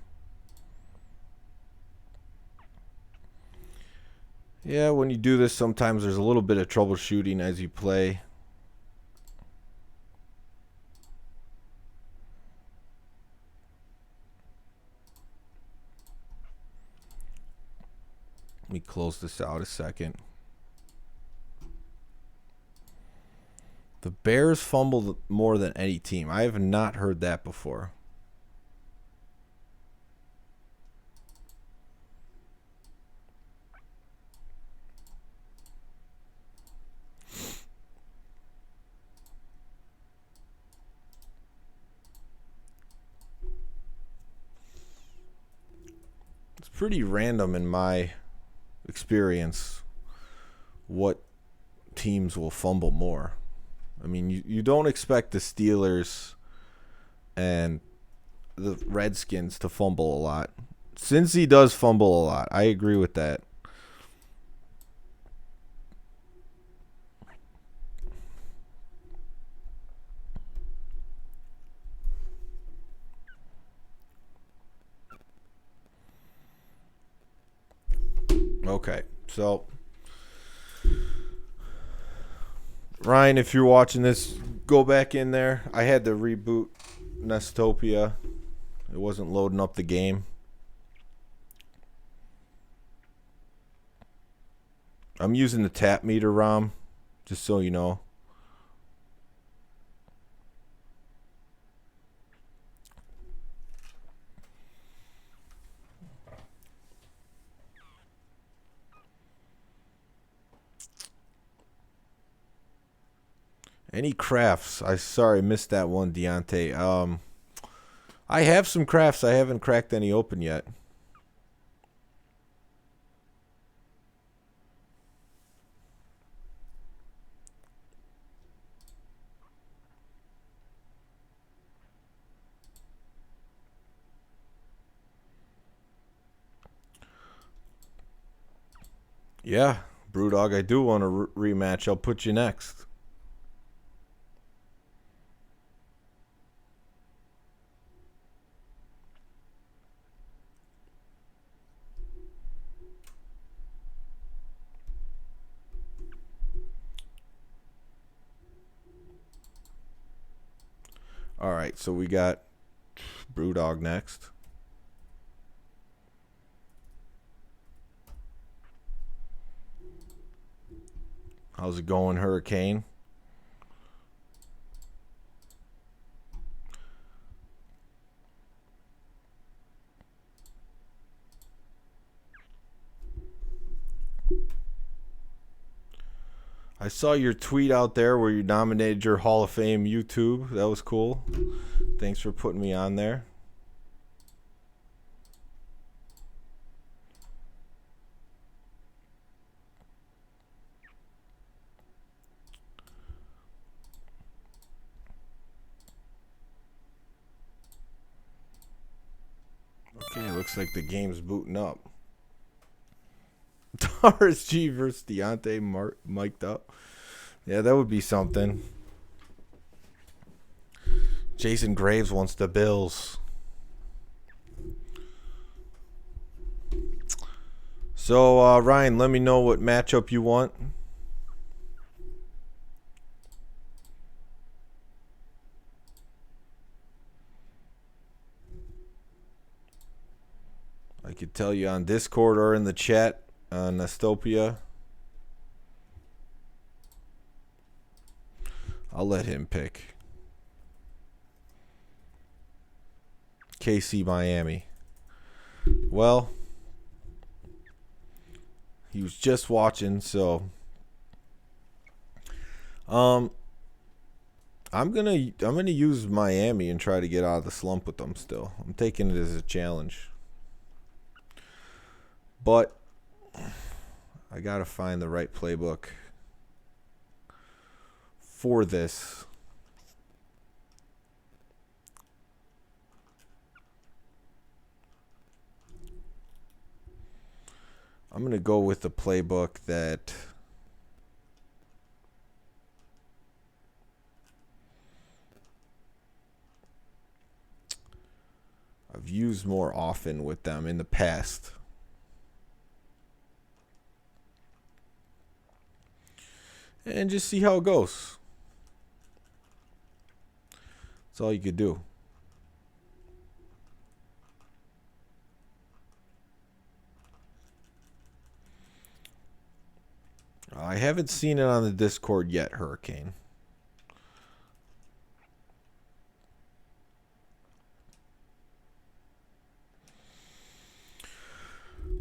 S1: Yeah, when you do this, sometimes there's a little bit of troubleshooting as you play. Let me close this out a second. The Bears fumbled more than any team. I have not heard that before. It's pretty random in my experience what teams will fumble more. I mean, you don't expect the Steelers and the Redskins to fumble a lot. Cincy does fumble a lot. I agree with that. Okay, so Ryan, if you're watching this, go back in there. I had to reboot Nestopia. It wasn't loading up the game. I'm using the tap meter ROM, just so you know. Any crafts? Sorry, missed that one, Deontay. I have some crafts. I haven't cracked any open yet. Yeah, BrewDog, I do want a rematch. I'll put you next. All right, so we got BrewDog next. How's it going, Hurricane? I saw your tweet out there where you nominated your Hall of Fame YouTube. That was cool. Thanks for putting me on there. Okay, looks like the game's booting up. Taurus G versus Deontay mic'd up. Yeah, that would be something. Jason Graves wants the Bills. So, Ryan, let me know what matchup you want. could tell you on Discord or in the chat on Nestopia. I'll let him pick. KC Miami. Well, he was just watching, so I'm gonna use Miami and try to get out of the slump with them still. I'm taking it as a challenge. But I gotta find the right playbook for this. I'm gonna go with the playbook that I've used more often with them in the past. And just see how it goes. That's all you could do. I haven't seen it on the Discord yet, Hurricane.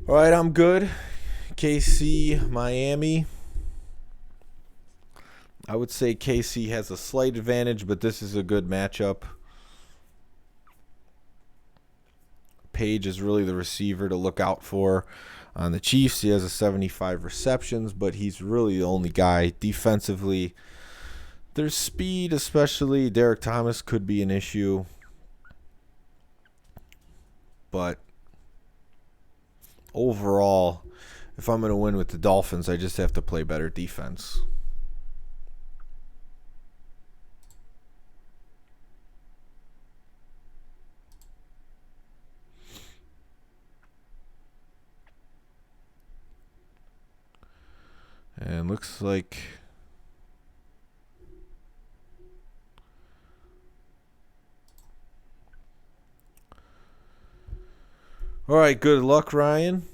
S1: All right, I'm good. KC, Miami. I would say KC has a slight advantage, but this is a good matchup. Page is really the receiver to look out for. On the Chiefs, he has a 75 receptions, but he's really the only guy defensively. Their speed, especially Derek Thomas, could be an issue. But overall, if I'm going to win with the Dolphins, I just have to play better defense. And looks like all right, good luck, Ryan.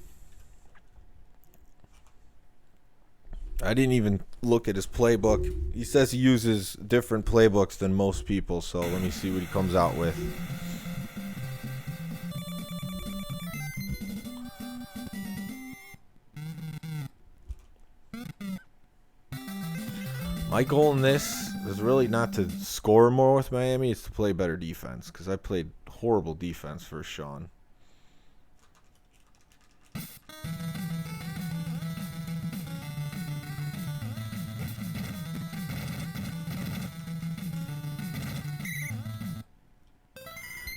S1: I didn't even look at his playbook. He says he uses different playbooks than most people, so let me see what he comes out with. My goal in this is really not to score more with Miami. It's to play better defense, because I played horrible defense for Sean.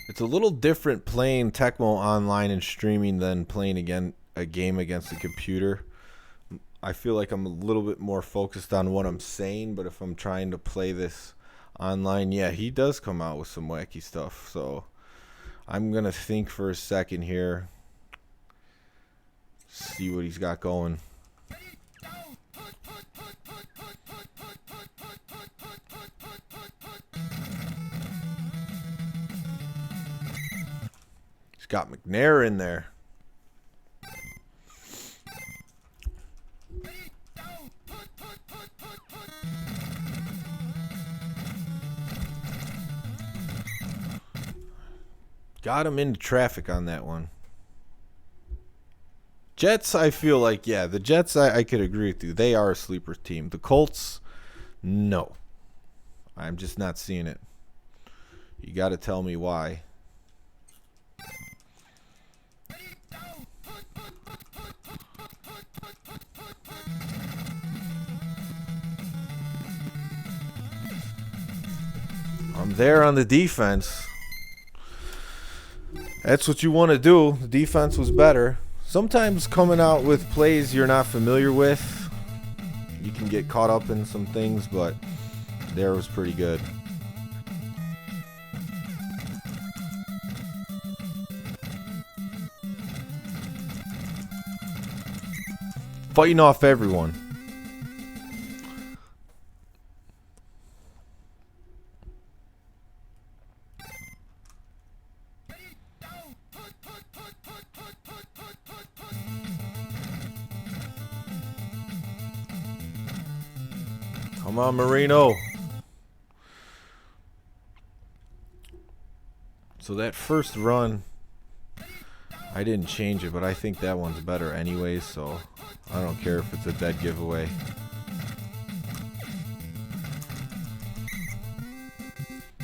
S1: It's a little different playing Tecmo online and streaming than playing again a game against a computer. I feel like I'm a little bit more focused on what I'm saying, but if I'm trying to play this online, yeah, he does come out with some wacky stuff. So I'm going to think for a second here, see what he's got going. He's got McNair in there. Got him into traffic on that one. Jets, I feel like, yeah, the Jets, I could agree with you. They are a sleeper team. The Colts, no. I'm just not seeing it. You got to tell me why. I'm there on the defense. That's what you want to do. The defense was better. Sometimes coming out with plays you're not familiar with, you can get caught up in some things, but there was pretty good. Fighting off everyone. Come on, Marino. So that first run, I didn't change it, but I think that one's better anyways, so I don't care if it's a dead giveaway.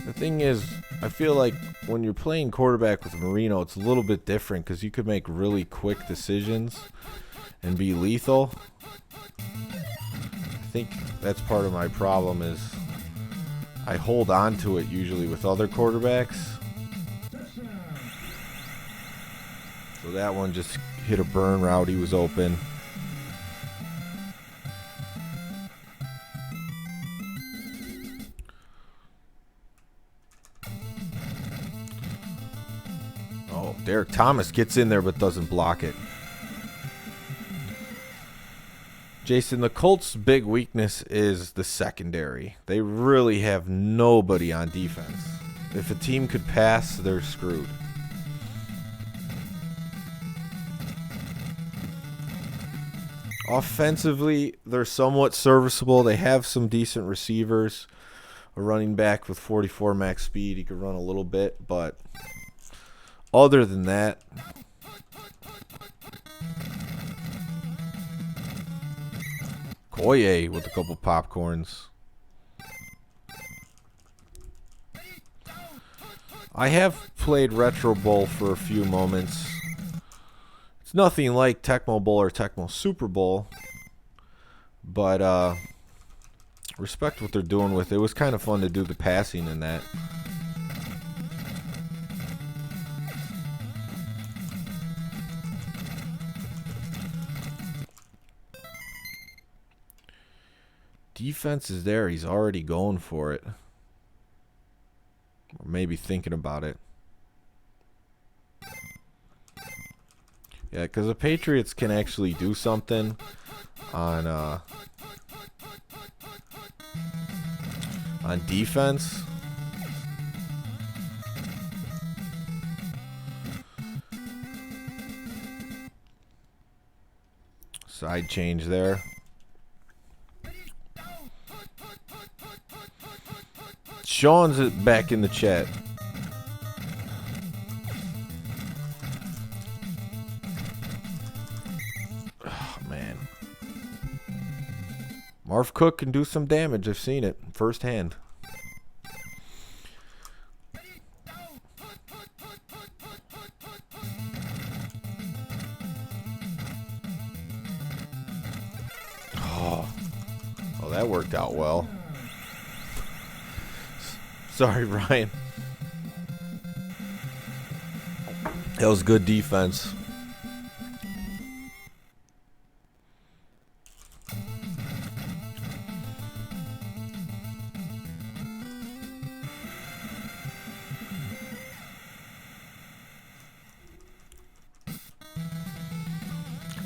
S1: The thing is, I feel like when you're playing quarterback with Marino, it's a little bit different because you could make really quick decisions and be lethal. I think that's part of my problem is I hold on to it usually with other quarterbacks. So that one just hit a burn route. He was open. Oh, Derek Thomas gets in there but doesn't block it. Jason, the Colts' big weakness is the secondary. They really have nobody on defense. If a team could pass, they're screwed. Offensively, they're somewhat serviceable. They have some decent receivers. A running back with 44 max speed. He could run a little bit, but other than that, Koye with a couple popcorns. I have played Retro Bowl for a few moments. It's nothing like Tecmo Bowl or Tecmo Super Bowl, but respect what they're doing with it. It was kind of fun to do the passing in that. Defense is there. He's already going for it. Or maybe thinking about it. Yeah, because the Patriots can actually do something on defense. Side change there. Sean's back in the chat. Oh, man. Marv Cook can do some damage. I've seen it firsthand. Oh, that worked out well. Sorry, Ryan. That was good defense.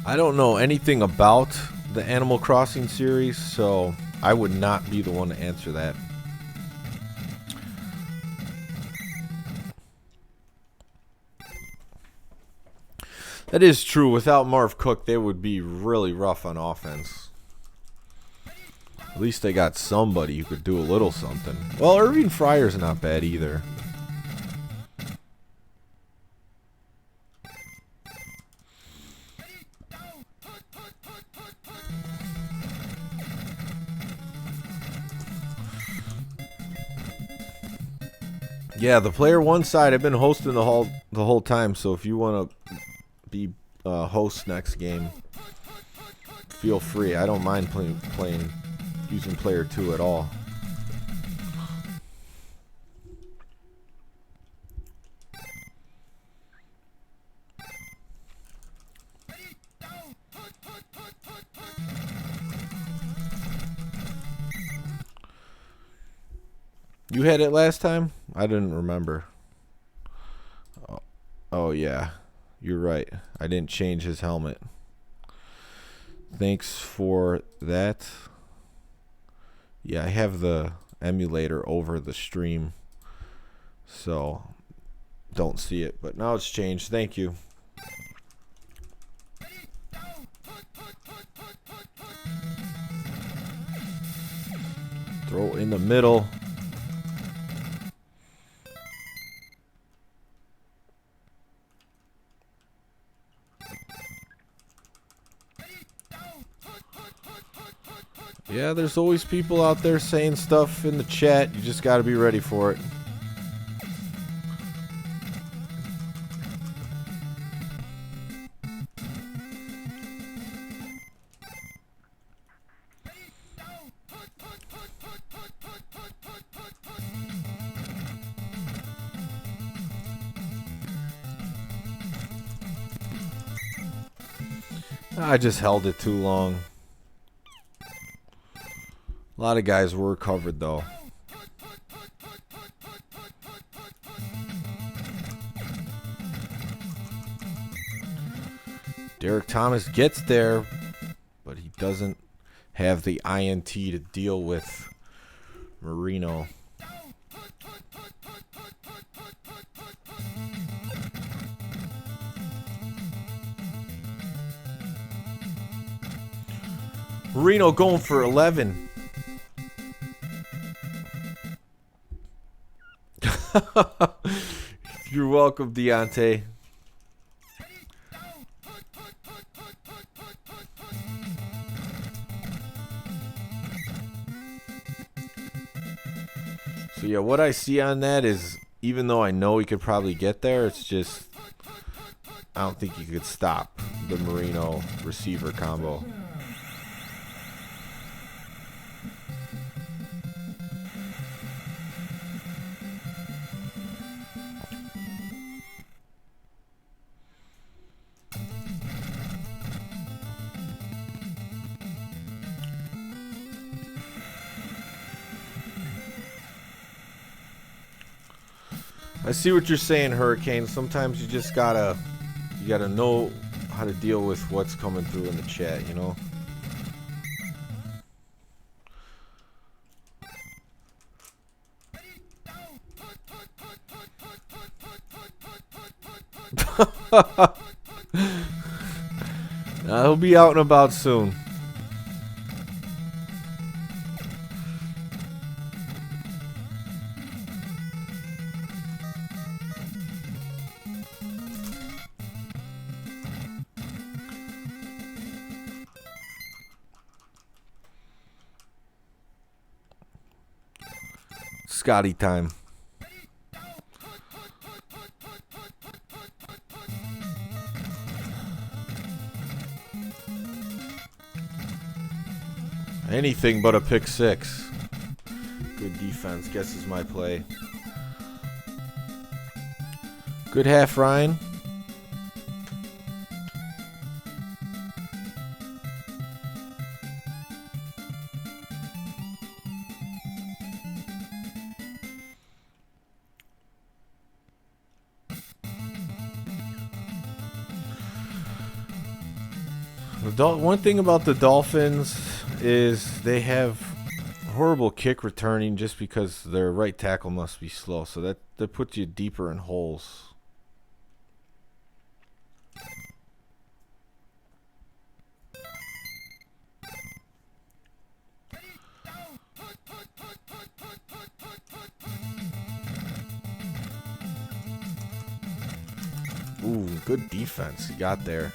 S1: I don't know anything about the Animal Crossing series, so I would not be the one to answer that. That is true. Without Marv Cook, they would be really rough on offense. At least they got somebody who could do a little something. Well, Irving Fryer's not bad either. Yeah, the player one side, I've been hosting the whole time, so if you want to be host next game, feel free. I don't mind playing using player 2 at all. You had it last time? I didn't remember. Oh yeah. You're right. I didn't change his helmet. Thanks for that. Yeah, I have the emulator over the stream, so don't see it. But now it's changed. Thank you. Throw in the middle. Yeah, there's always people out there saying stuff in the chat. You just got to be ready for it. I just held it too long. A lot of guys were covered though. Derek Thomas gets there, but he doesn't have the INT to deal with Marino. Marino going for 11. You're welcome, Deontay. So yeah, what I see on that is, even though I know he could probably get there, it's just I don't think he could stop the Marino receiver combo. I see what you're saying, Hurricane. Sometimes you just gotta know how to deal with what's coming through in the chat, you know? He'll be out and about soon. Scotty time. Anything but a pick six. Good defense. Guess is my play. Good half, Ryan. One thing about the Dolphins is they have horrible kick returning just because their right tackle must be slow. So that puts you deeper in holes. Ooh, good defense. He got there.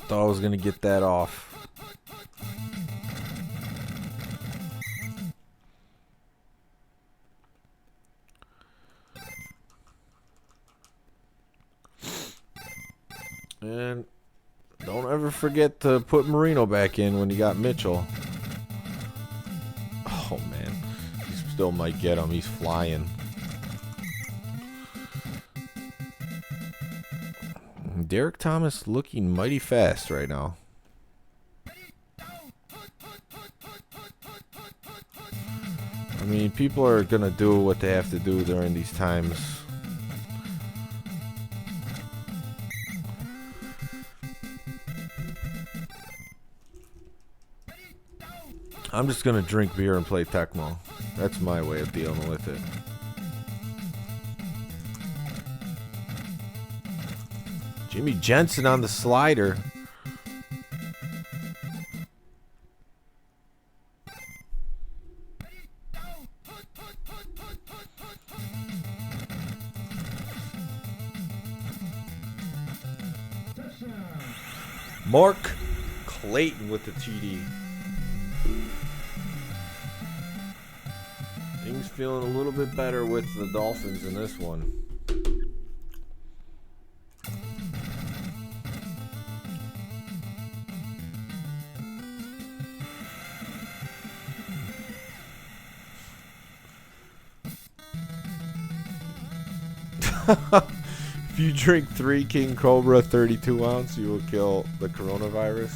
S1: Thought I was going to get that off. And don't ever forget to put Marino back in when you got Mitchell. Oh, man. He still might get him. He's flying. Derek Thomas looking mighty fast right now. I mean, people are going to do what they have to do during these times. I'm just going to drink beer and play Tecmo. That's my way of dealing with it. Jimmy Jensen on the slider. Mark Clayton with the TD. Things feeling a little bit better with the Dolphins in this one. If you drink 3 King Cobra 32 ounce, you will kill the coronavirus.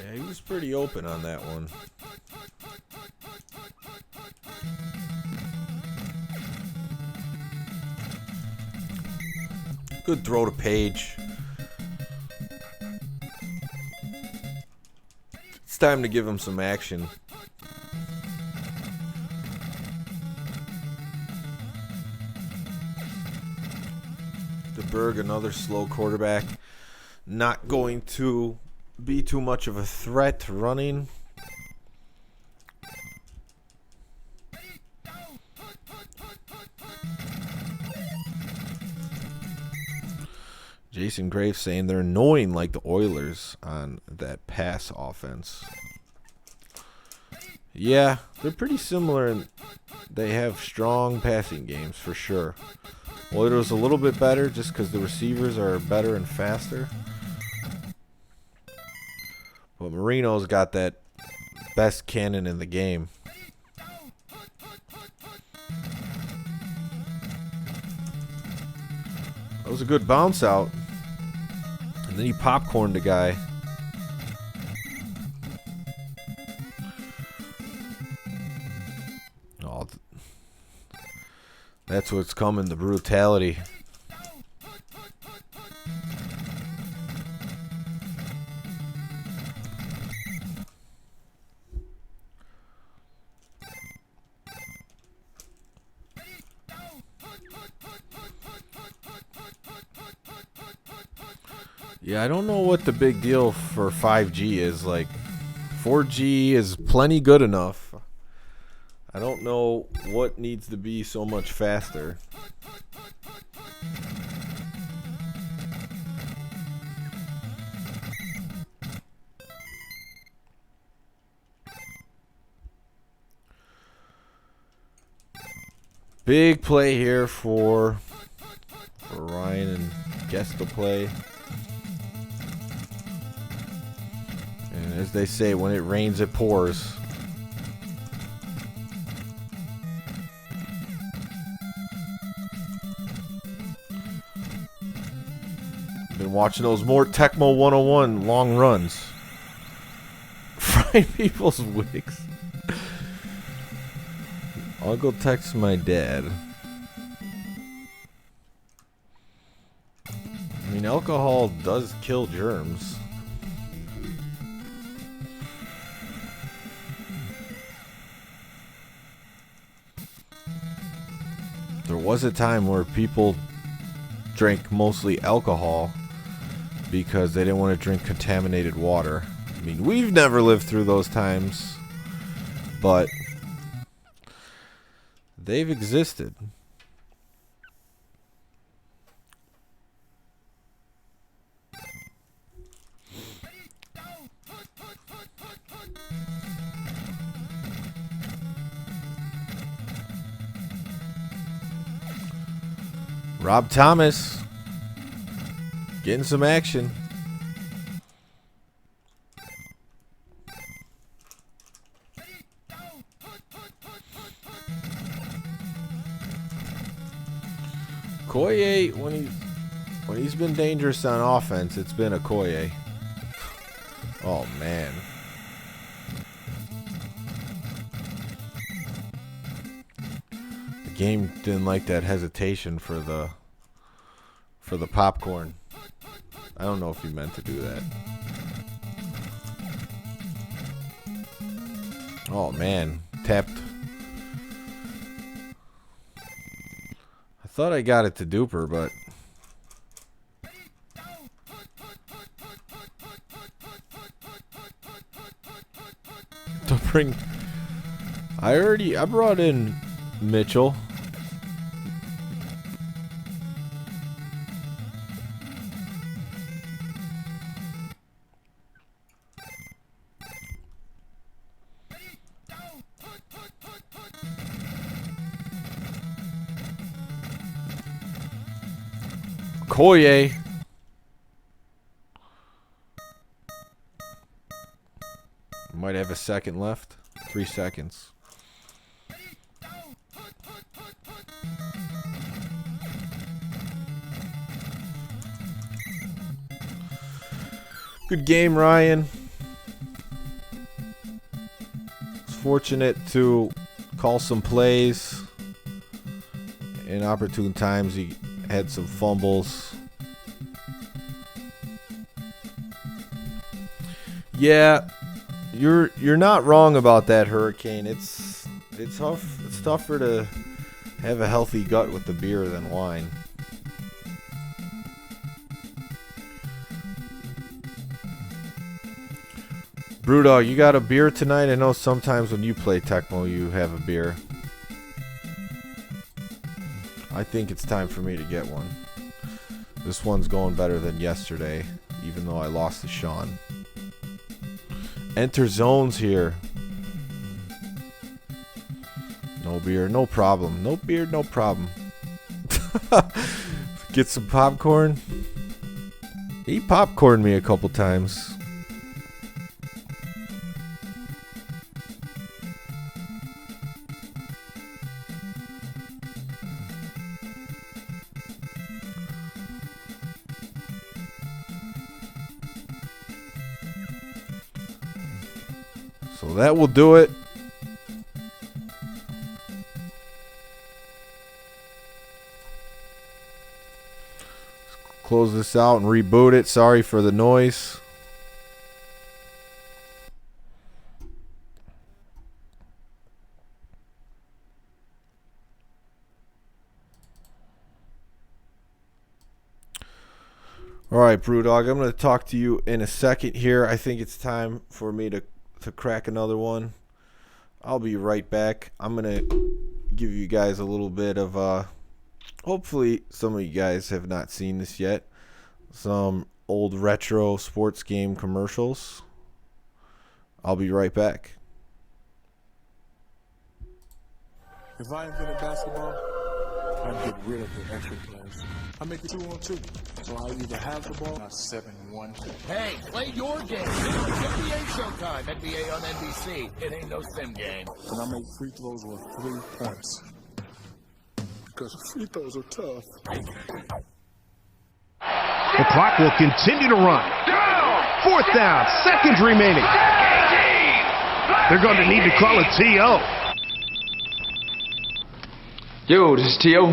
S1: Yeah, he was pretty open on that one. Good throw to Page. It's time to give him some action. DeBerg, another slow quarterback. Not going to be too much of a threat running. Jason Graves saying they're annoying like the Oilers on that pass offense. Yeah, they're pretty similar, and they have strong passing games for sure. Oilers a little bit better just because the receivers are better and faster. But Marino's got that best cannon in the game. That was a good bounce out. And then he popcorned the guy. Oh, that's what's coming, the brutality. Yeah, I don't know what the big deal for 5G is. Like, 4G is plenty good enough. I don't know what needs to be so much faster. Big play here for Ryan and Guest to play. And as they say, when it rains, it pours. Been watching those more Tecmo 101 long runs. Frying people's wigs. I'll go text my dad. I mean, alcohol does kill germs. There was a time where people drank mostly alcohol because they didn't want to drink contaminated water. I mean, we've never lived through those times, but they've existed. Rob Thomas getting some action. Koye, when he's been dangerous on offense, it's been a Koye. Oh man. The game didn't like that hesitation for the popcorn. I don't know if he meant to do that. Oh man, tapped. I thought I got it to Duper, but bring... I brought in Mitchell. Koye. Might have a second left. 3 seconds. Good game, Ryan. Was fortunate to call some plays. In opportune times, he had some fumbles. Yeah, you're not wrong about that, Hurricane. It's tough. It's tougher to have a healthy gut with the beer than wine. BrewDog, you got a beer tonight? I know sometimes when you play Tecmo, you have a beer. I think it's time for me to get one. This one's going better than yesterday, even though I lost to Sean. Enter zones here. No beer, no problem. No beer, no problem. Get some popcorn. He popcorned me a couple times. So that will do it. Close this out and reboot it. Sorry for the noise. All right, BrewDog, I'm going to talk to you in a second here. I think it's time for me to crack another one. I'll be right back. I'm going to give you guys a little bit of, hopefully some of you guys have not seen this yet, some old retro sports game commercials. I'll be right back.
S3: If I invented basketball, I'd get rid of the extra players. I make it 2-on-2, so I either have the ball or 7-1.
S4: Hey, play your game. It's NBA Showtime. NBA on NBC. It ain't no sim game.
S3: And I make free throws with 3 points. Because free throws are tough.
S5: The clock will continue to run. 4th down, seconds remaining. They're going to need to call a TO.
S6: Yo, this is T.O.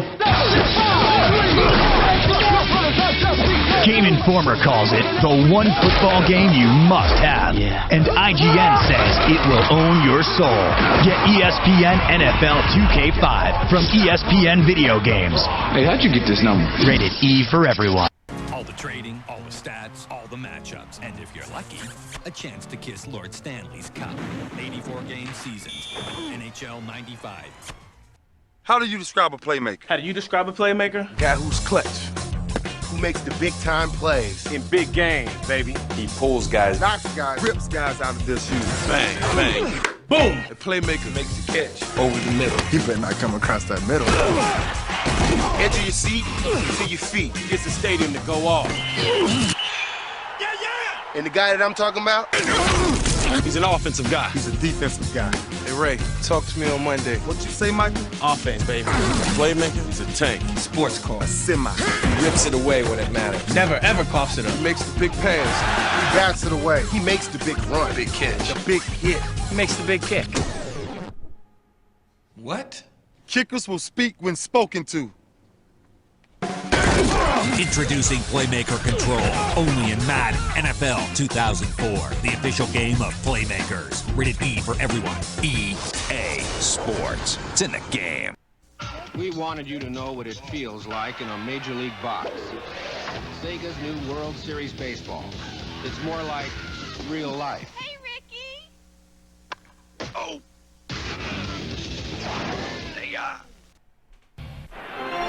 S7: Game Informer calls it the one football game you must have. Yeah. And IGN says it will own your soul. Get ESPN NFL 2K5 from ESPN Video Games.
S6: Hey, how'd you get this number?
S7: Rated E for everyone.
S8: All the trading, all the stats, all the matchups, and if you're lucky, a chance to kiss Lord Stanley's cup. 84-game seasons. NHL 95.
S9: How do you describe a playmaker?
S10: How do you describe a playmaker?
S9: Guy who's clutch.
S10: Who makes the big-time plays. In big games, baby.
S9: He pulls guys,
S10: Knocks guys.
S9: rips guys out of their shoes. Bang, bang.
S10: Boom!
S9: The playmaker makes the catch over the middle.
S3: He better not come across that middle.
S10: Edge of your seat to your feet. Gets the stadium to go off. Yeah, yeah! And the guy that I'm talking about? He's an offensive guy.
S3: He's a defensive guy.
S9: Hey, Ray, talk to me on Monday.
S3: What you say, Michael?
S10: Offense, baby.
S9: Playmaker, he's a tank.
S10: Sports car.
S3: A semi.
S9: He rips it away when it matters.
S10: Never, ever coughs it up.
S9: He makes the big pass.
S3: He bats it away. He makes the big run.
S9: Big catch.
S3: The big hit.
S10: He makes the big kick.
S9: What?
S3: Kickers will speak when spoken to.
S8: Introducing Playmaker Control, only in Madden NFL 2004, the official game of Playmakers. Rated E for everyone. EA Sports. It's in the game.
S11: We wanted you to know what it feels like in a Major League box. Sega's new World Series Baseball. It's more like real life.
S12: Hey, Ricky!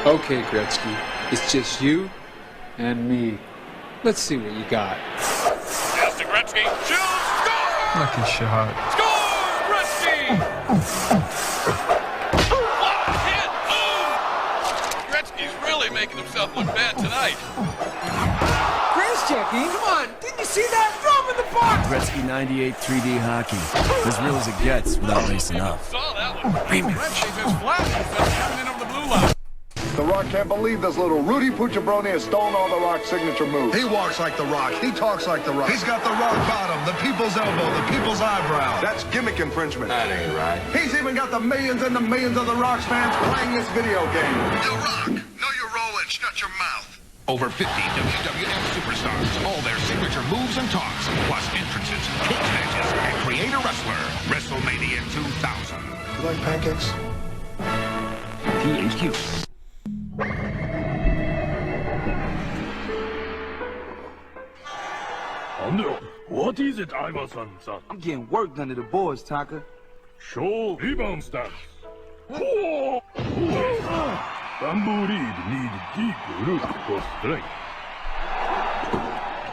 S12: Okay, Gretzky, it's just you and me. Let's see what you got.
S13: Pass to Gretzky. Shoots. Score!
S12: Lucky shot.
S13: Score! Gretzky! Blocked, hit, boom! Gretzky's really making himself look bad tonight.
S14: Grace checking. Come on, didn't you see that? Throw him in the box.
S15: Gretzky 98 3D hockey. As real as it gets without lacing up.
S13: Saw that one. Gretzky just flattened himself coming in over the blue line.
S16: The Rock can't believe this little Rudy Pucciabroni has stolen all The Rock's signature moves.
S17: He walks like The Rock. He talks like The Rock. He's got the rock bottom, the people's elbow, the people's eyebrow.
S16: That's gimmick infringement.
S17: That ain't right.
S16: He's even got the millions and the millions of The Rock's fans playing this video game.
S17: The Rock, know your role and shut your mouth. Over 50 WWF superstars, all their signature moves and talks, plus entrances, cage matches, and create a wrestler. WrestleMania 2000.
S16: You like pancakes?
S17: THQ.
S18: What is it, Iverson-san?
S19: I'm getting work done to the boys, Taka.
S18: Show rebound stance. Bamboo reed need deep root for strength.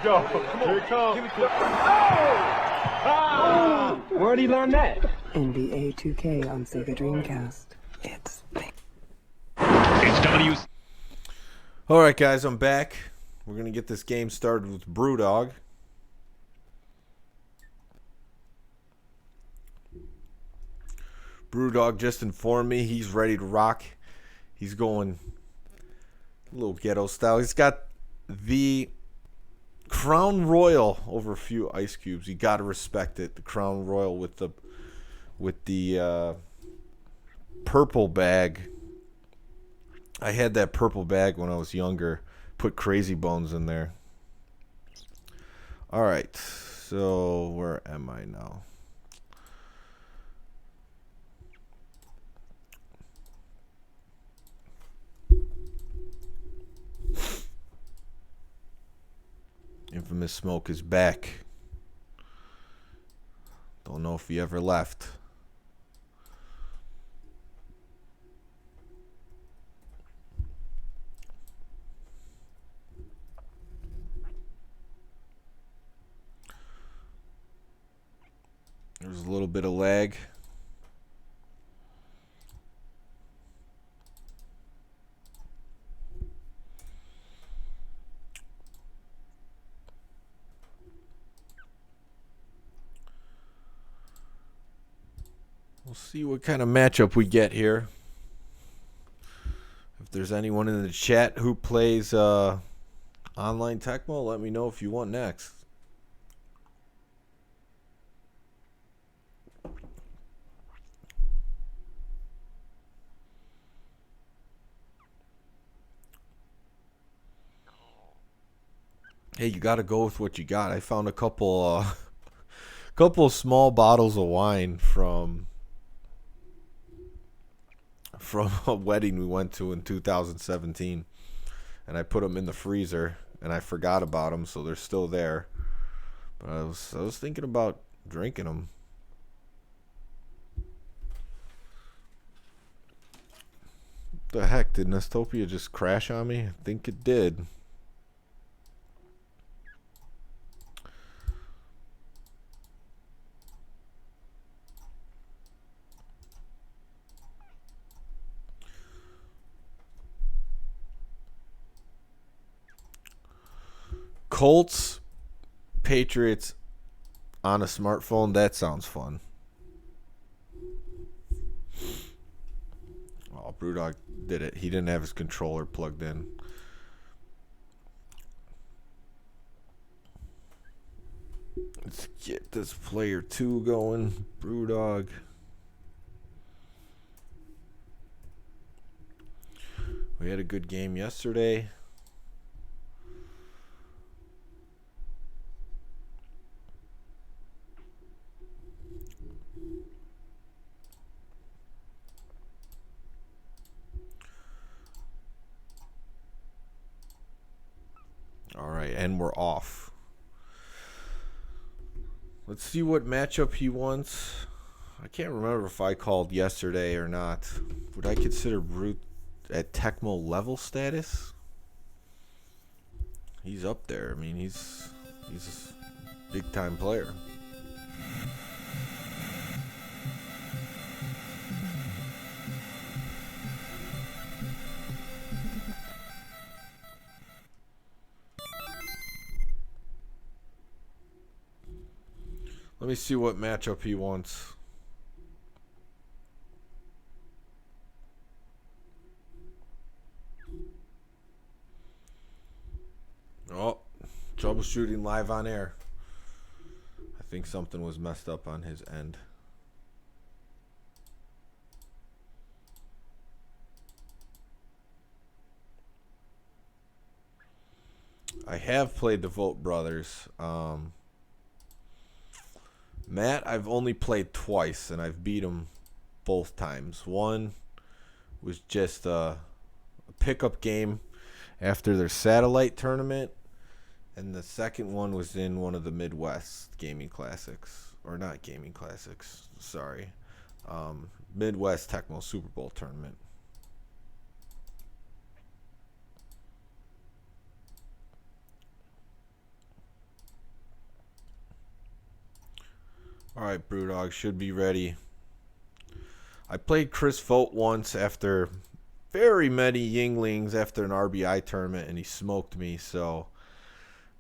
S18: Go, here it comes.
S20: Where'd he learn that?
S21: NBA 2K on Sega Dreamcast. It's
S7: W.
S1: All right, guys, I'm back. We're going to get this game started with BrewDog. BrewDog just informed me he's ready to rock. He's going a little ghetto style. He's got the Crown Royal over a few ice cubes. You got to respect it. The Crown Royal with the purple bag. I had that purple bag when I was younger. Put Crazy Bones in there. All right. So where am I now? Infamous Smoke is back. Don't know if he ever left. There's a little bit of lag. We'll see what kind of matchup we get here. If there's anyone in the chat who plays online Tecmo, let me know if you want next. Hey, you got to go with what you got. I found a couple small bottles of wine from a wedding we went to in 2017, and I put them in the freezer, and I forgot about them, so they're still there. But I was thinking about drinking them. What the heck, did Nestopia just crash on me? I think it did. Colts, Patriots on a smartphone. That sounds fun. Oh, BrewDog did it. He didn't have his controller plugged in. Let's get this player 2 going. BrewDog. We had a good game yesterday. And we're off. Let's see what matchup he wants. I can't remember if I called yesterday or not. Would I consider at Tecmo level status. He's up there. I mean, he's a big time player. Let me see what matchup he wants. Oh, troubleshooting live on air. I think something was messed up on his end. I have played the Vote Brothers. Matt, I've only played twice, and I've beat him both times. One was just a pickup game after their satellite tournament, and the second one was in one of the Midwest gaming classics, or not gaming classics, sorry, Midwest Tecmo Super Bowl tournament. Alright, BrewDog should be ready. I played Chris Vogt once after very many Yinglings after an RBI tournament, and he smoked me, so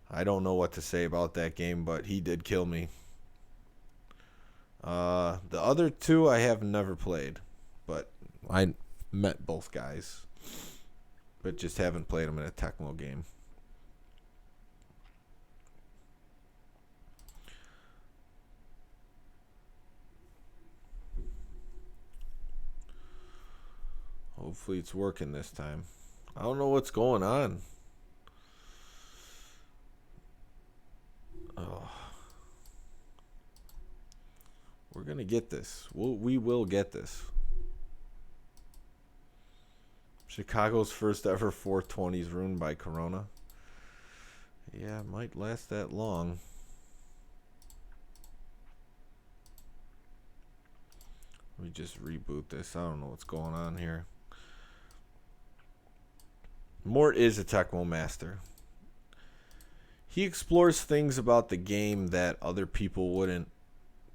S1: I don't know what to say about that game, but he did kill me. The other two I have never played, but I met both guys, but just haven't played them in a Tecmo game. Hopefully it's working this time. I don't know what's going on. Oh. We're going to get this. We will get this. Chicago's first ever 420s ruined by Corona. Yeah, it might last that long. Let me just reboot this. I don't know what's going on here. Mort is a Tecmo master. He explores things about the game that other people wouldn't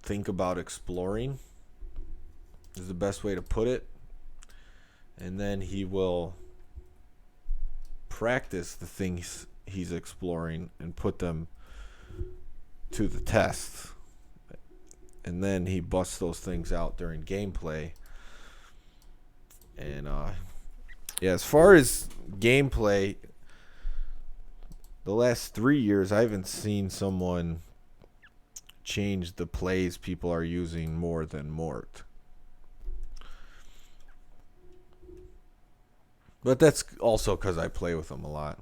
S1: think about exploring, is the best way to put it. And then he will practice the things he's exploring and put them to the test. And then he busts those things out during gameplay. And yeah, as far as gameplay, the last 3 years I haven't seen someone change the plays people are using more than Mort. But that's also because I play with him a lot.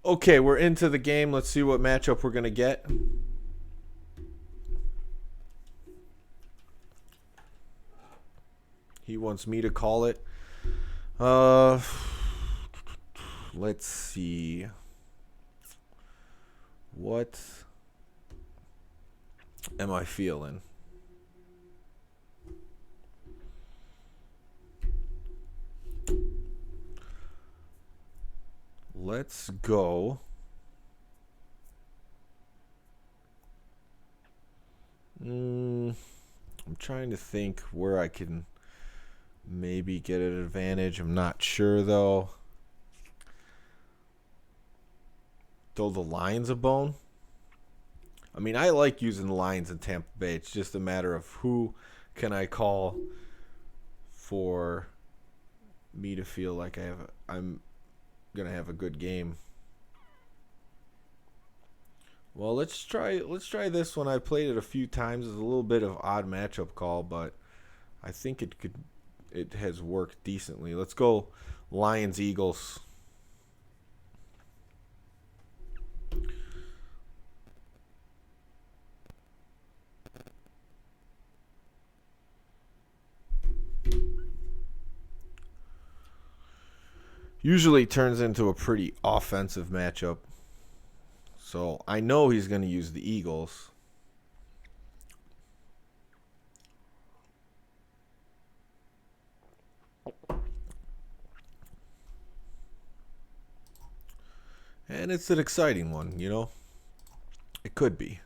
S1: Okay, we're into the game. Let's see what matchup we're going to get. He wants me to call it. Let's see. What am I feeling? Let's go. I'm trying to think where I can maybe get an advantage. I'm not sure though. Throw the Lions a bone. I mean, I like using the Lions in Tampa Bay. It's just a matter of who can I call for me to feel like I'm gonna have a good game. Well, let's try this one. I played it a few times. It's a little bit of odd matchup call, but I think it has worked decently. Let's go Lions Eagles. Usually turns into a pretty offensive matchup. So I know he's going to use the Eagles. And it's an exciting one, you know? It could be.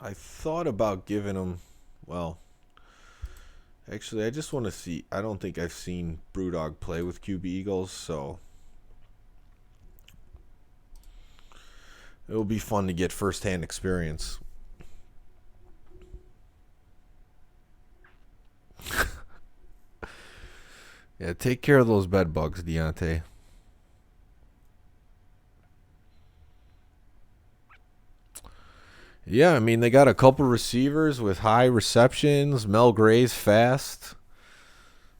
S1: I thought about giving him, well, actually, I just want to see. I don't think I've seen BrewDog play with QB Eagles, so it'll be fun to get first-hand experience. Yeah, take care of those bed bugs, Deontay. Yeah, I mean, they got a couple receivers with high receptions. Mel Gray's fast.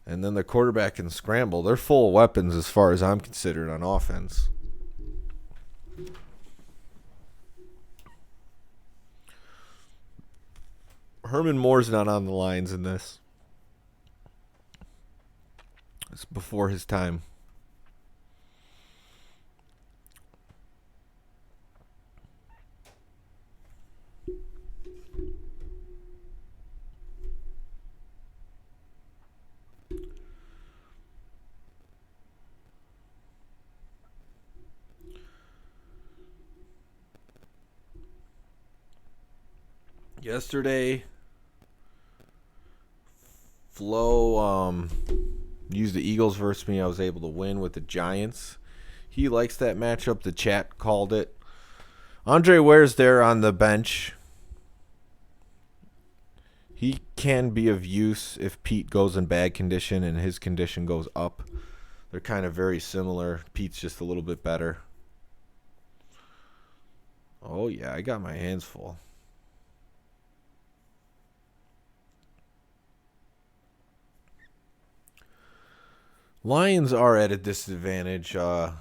S1: And then the quarterback can scramble. They're full of weapons as far as I'm considered on offense. Herman Moore's not on the lines in this. It's before his time. Yesterday, Flo used the Eagles versus me. I was able to win with the Giants. He likes that matchup. The chat called it. Andre Ware's there on the bench. He can be of use if Pete goes in bad condition and his condition goes up. They're kind of very similar. Pete's just a little bit better. Oh, yeah, I got my hands full. Lions are at a disadvantage. The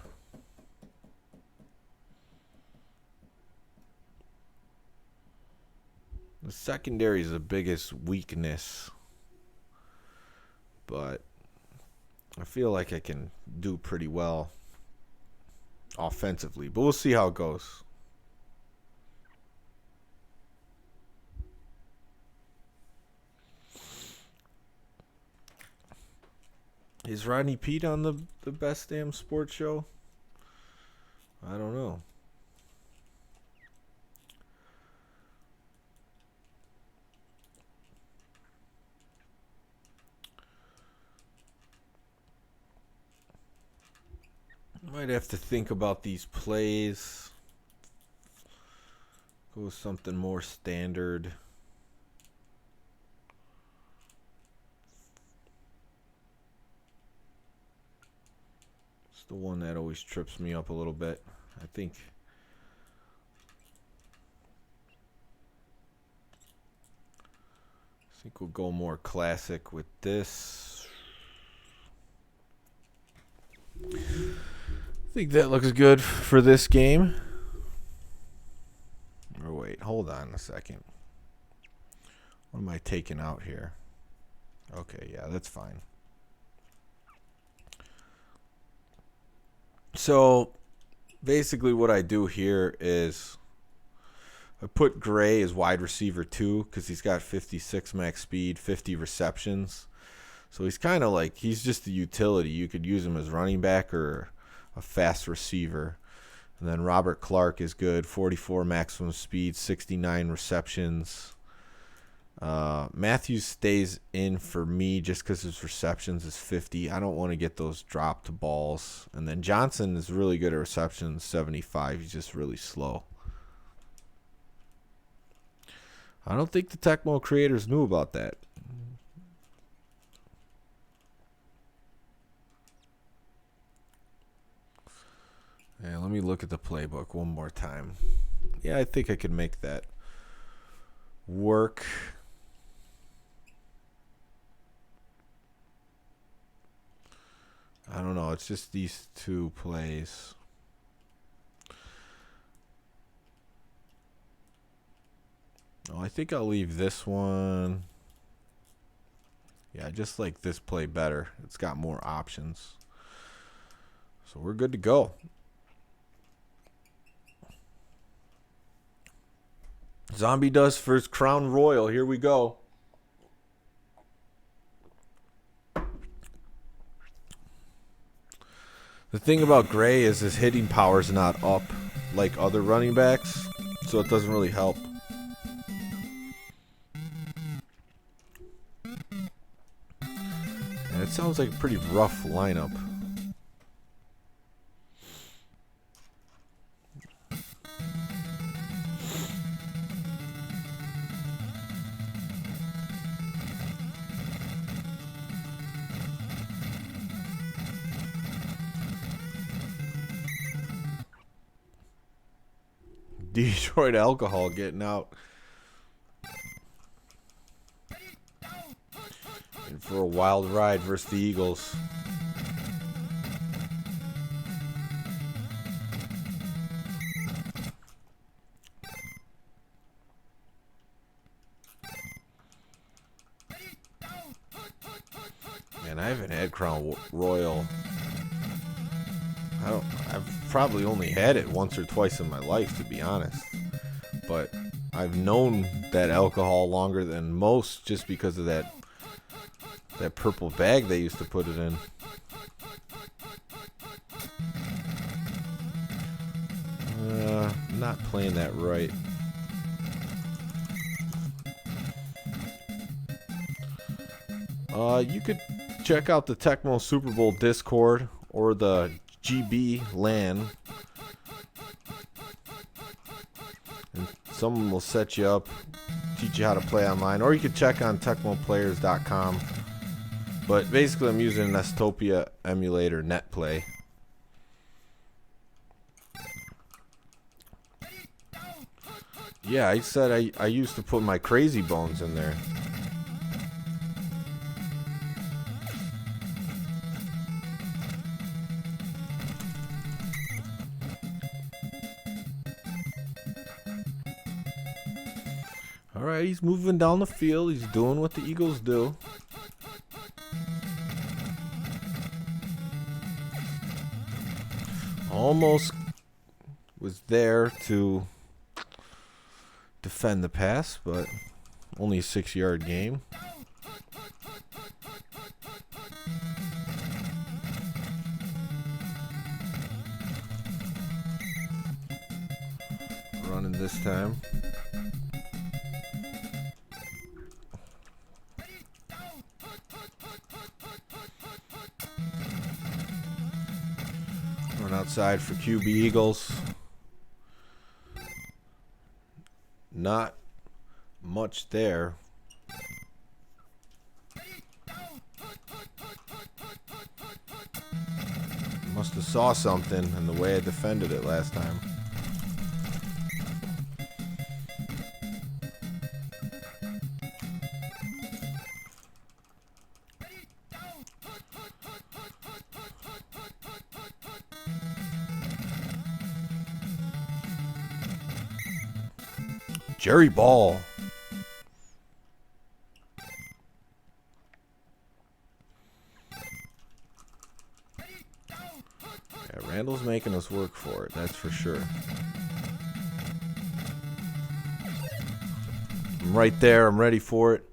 S1: secondary is the biggest weakness. But I feel like I can do pretty well offensively. But we'll see how it goes. Is Rodney Pete on the best damn sports show? I don't know. Might have to think about these plays. Go with something more standard. The one that always trips me up a little bit. I think we'll go more classic with this. I think that looks good for this game. Or wait, hold on a second. What am I taking out here? Okay, yeah, that's fine. So basically what I do here is I put Gray as wide receiver 2 because he's got 56 max speed, 50 receptions. So he's kind of like, he's just a utility. You could use him as running back or a fast receiver. And then Robert Clark is good, 44 maximum speed, 69 receptions. Matthews stays in for me just because his receptions is 50. I don't want to get those dropped balls. And then Johnson is really good at receptions, 75. He's just really slow. I don't think the Tecmo creators knew about that. Yeah, let me look at the playbook one more time. Yeah, I think I could make that work. I don't know. It's just these two plays. Oh, I think I'll leave this one. Yeah, I just like this play better. It's got more options. So we're good to go. Zombie does first Crown Royal. Here we go. The thing about Gray is his hitting power is not up like other running backs, so it doesn't really help. And it sounds like a pretty rough lineup. Detroit Alcohol getting out. And for a wild ride versus the Eagles. Man, I haven't had Crown Royal. I've probably only had it once or twice in my life, to be honest. But I've known that alcohol longer than most just because of that purple bag they used to put it in. Not playing that right. You could check out the Tecmo Super Bowl Discord or the GB LAN. And someone will set you up, teach you how to play online, or you could check on TecmoPlayers.com. But basically, I'm using an Nestopia emulator NetPlay. Yeah, I said I used to put my Crazy Bones in there. Alright, he's moving down the field. He's doing what the Eagles do. Almost was there to defend the pass, but only a 6-yard game. Running this time. Run outside for QB Eagles. Not much there. Must have saw something in the way I defended it last time. Jerry Ball. Yeah, Randall's making us work for it, that's for sure. I'm right there, I'm ready for it.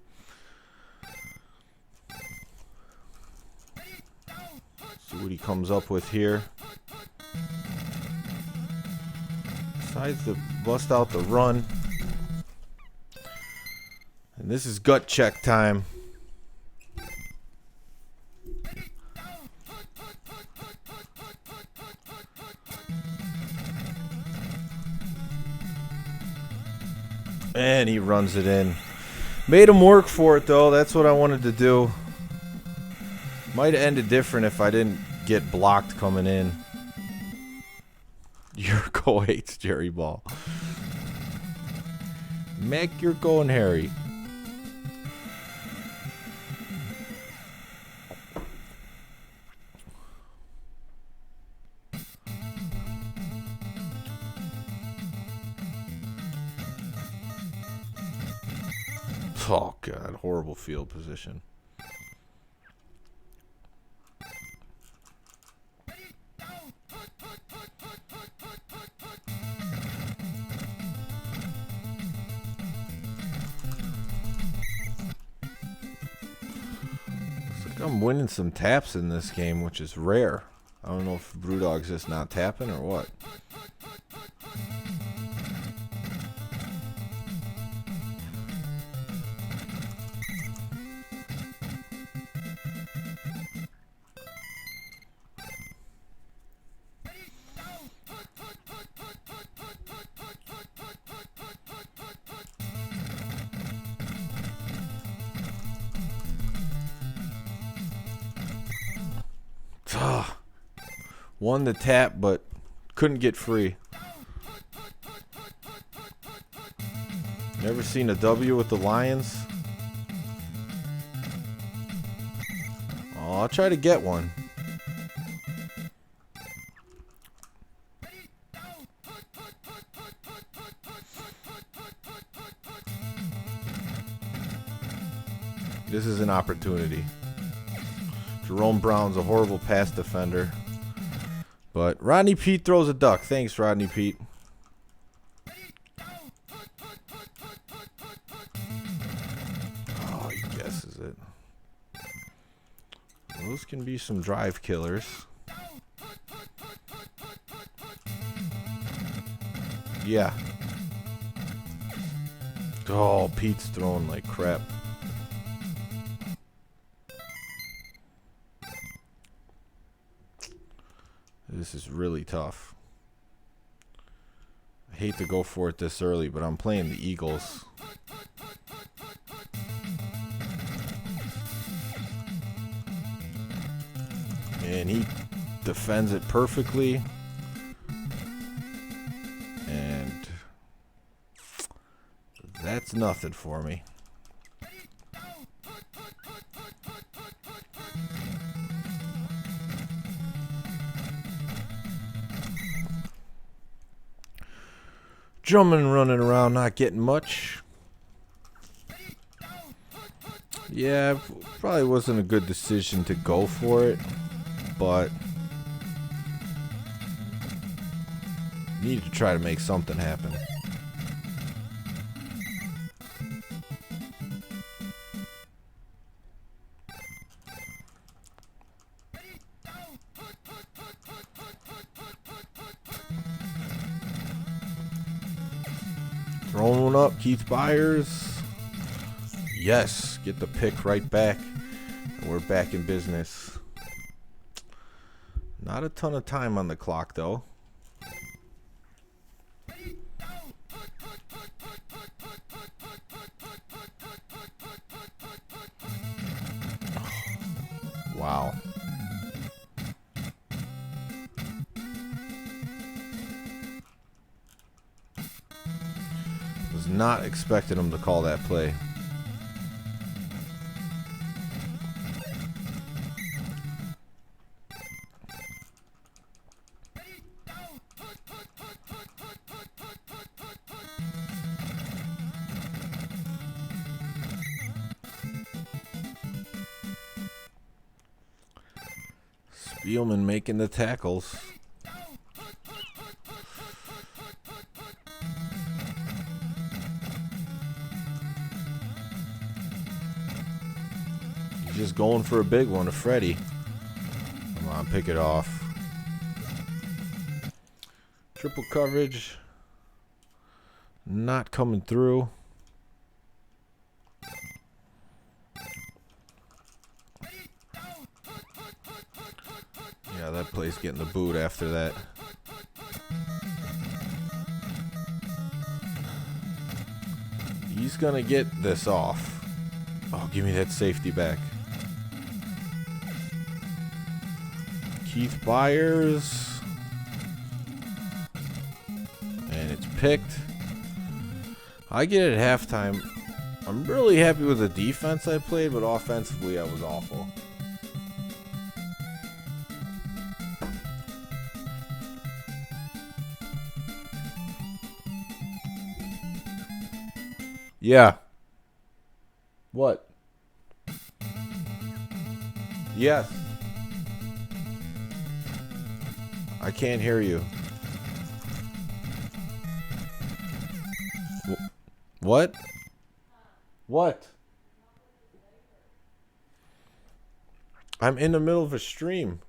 S1: See what he comes up with here. Decides to bust out the run. And this is gut check time. And he runs it in. Made him work for it, though. That's what I wanted to do. Might have ended different if I didn't get blocked coming in. Yurko hates Jerry Ball. Mac, you're going Harry. Oh, God. Horrible field position. I'm winning some taps in this game, which is rare. I don't know if BrewDog's just not tapping or what. Won the tap, but couldn't get free. Never seen a W with the Lions? Oh, I'll try to get one. This is an opportunity. Jerome Brown's a horrible pass defender. But Rodney Pete throws a duck. Thanks, Rodney Pete. Oh, he guesses it. Those can be some drive killers. Yeah. Oh, Pete's throwing like crap. This is really tough. I hate to go for it this early, but I'm playing the Eagles. And he defends it perfectly. And that's nothing for me. Drumming and running around, not getting much. Yeah, probably wasn't a good decision to go for it, but need to try to make something happen. Throwing one up, Keith Byers. Yes, get the pick right back. And we're back in business. Not a ton of time on the clock, though. Wow. Was not expecting him to call that play. Spielman making the tackles. He's just going for a big one to Freddie. Come on, pick it off. Triple coverage. Not coming through. Yeah, that play's getting the boot after that. He's gonna get this off. Oh, give me that safety back. Keith Byers. And it's picked. I get it at halftime. I'm really happy with the defense I played, but offensively I was awful. Yeah. What? Yes. I can't hear you. What? What? I'm in the middle of a stream.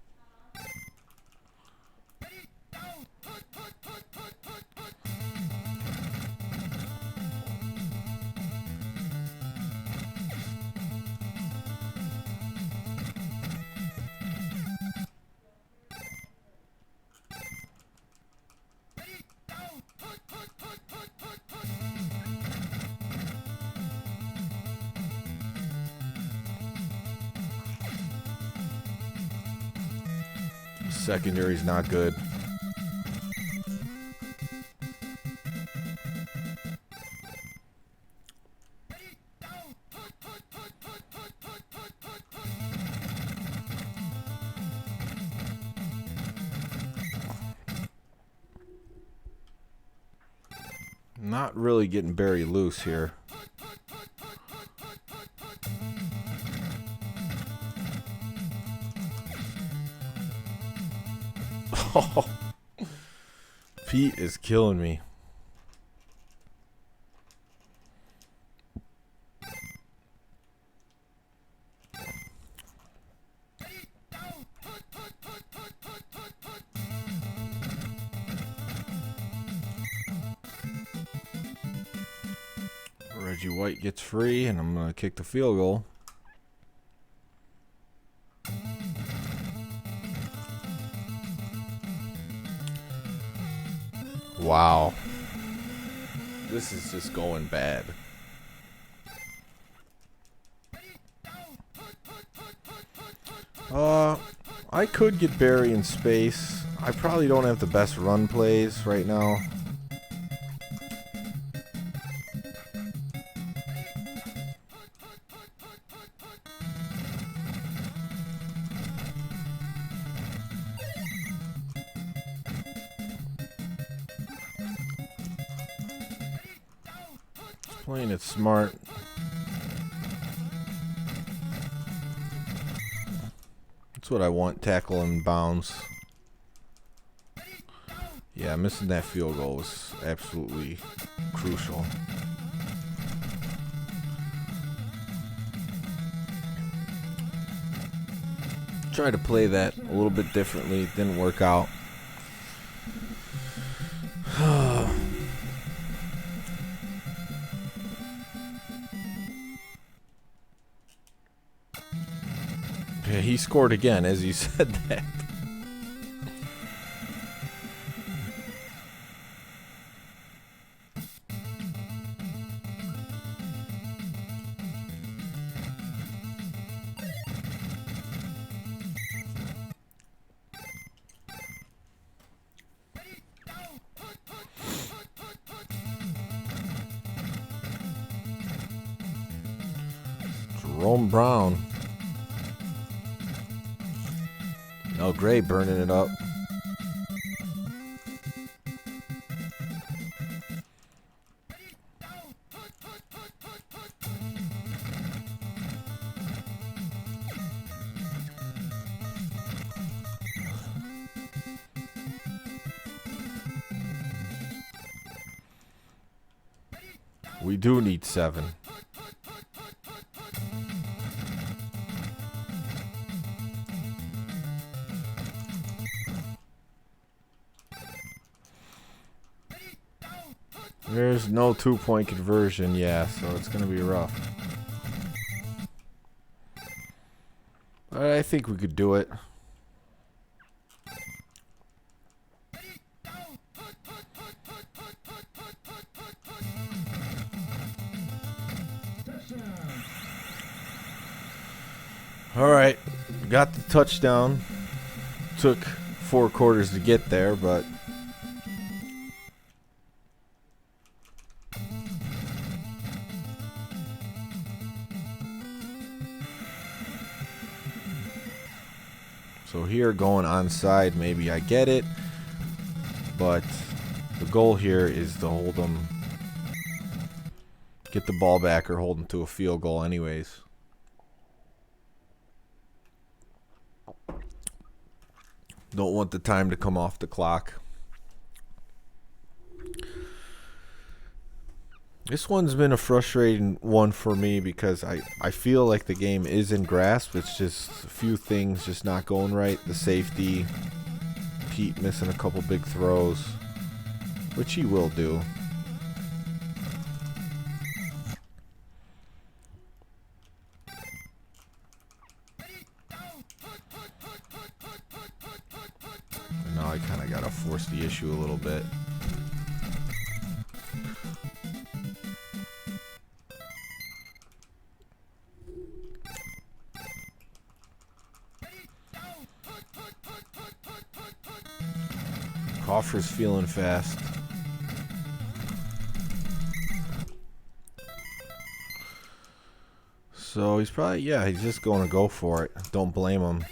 S1: Secondary's not good. Not really getting very loose here. Oh, Pete is killing me. Reggie White gets free, and I'm going to kick the field goal. Wow. This is just going bad. I could get Barry in space. I probably don't have the best run plays right now. Playing it smart. That's what I want. Tackle in bounds. Yeah, missing that field goal was absolutely crucial. Tried to play that a little bit differently. It didn't work out. Yeah, he scored again as you said that. Jerome Brown. Oh, Gray burning it up. We do need 7. There's no 2-point conversion, yeah, so it's going to be rough. But I think we could do it. All right, got the touchdown. Took 4 quarters to get there, but so here going onside, maybe I get it, but the goal here is to hold them, get the ball back or hold them to a field goal anyways. Don't want the time to come off the clock. This one's been a frustrating one for me because I feel like the game is in grasp. It's just a few things just not going right. The safety, Pete missing a couple big throws, which he will do. And now I kind of got to force the issue a little bit. Coffer's feeling fast. So he's probably, yeah, he's just going to go for it. Don't blame him.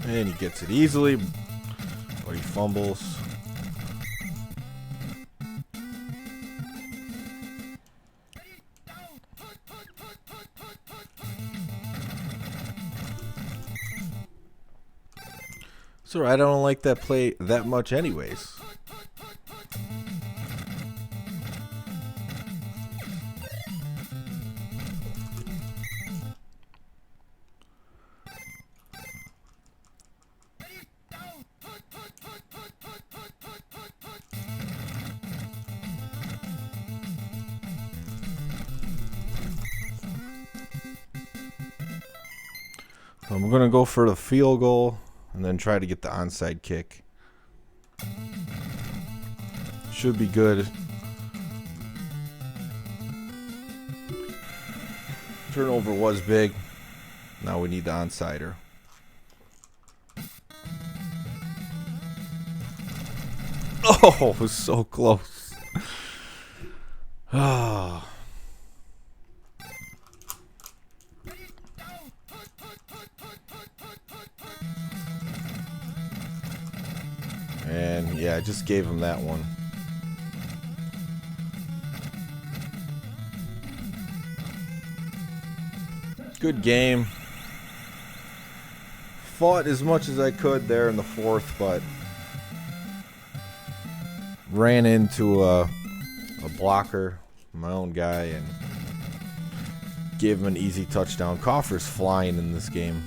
S1: And he gets it easily, but he fumbles. So I don't like that play that much anyways. I'm going to go for the field goal and then try to get the onside kick. Should be good. Turnover was big. Now we need the onsider. Oh, it was so close. Ah. And yeah, I just gave him that one. Good game. Fought as much as I could there in the fourth, but ran into a blocker, my own guy, and gave him an easy touchdown. Coffer's flying in this game.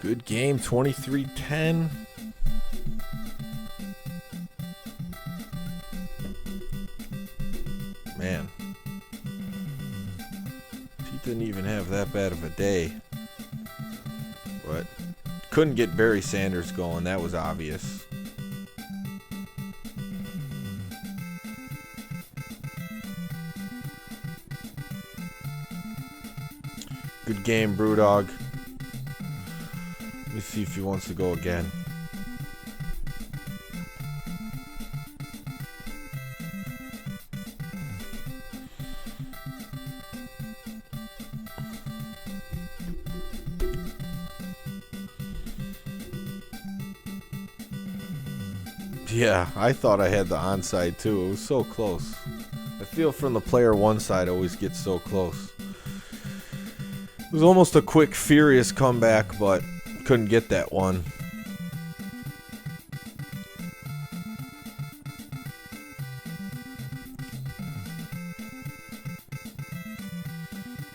S1: Good game, 23-10. Man. He didn't even have that bad of a day. But couldn't get Barry Sanders going, that was obvious. Good game, BrewDog. Let me see if he wants to go again. Yeah, I thought I had the onside too. It was so close. I feel from the player one side always gets so close. It was almost a quick, furious comeback, but couldn't get that one.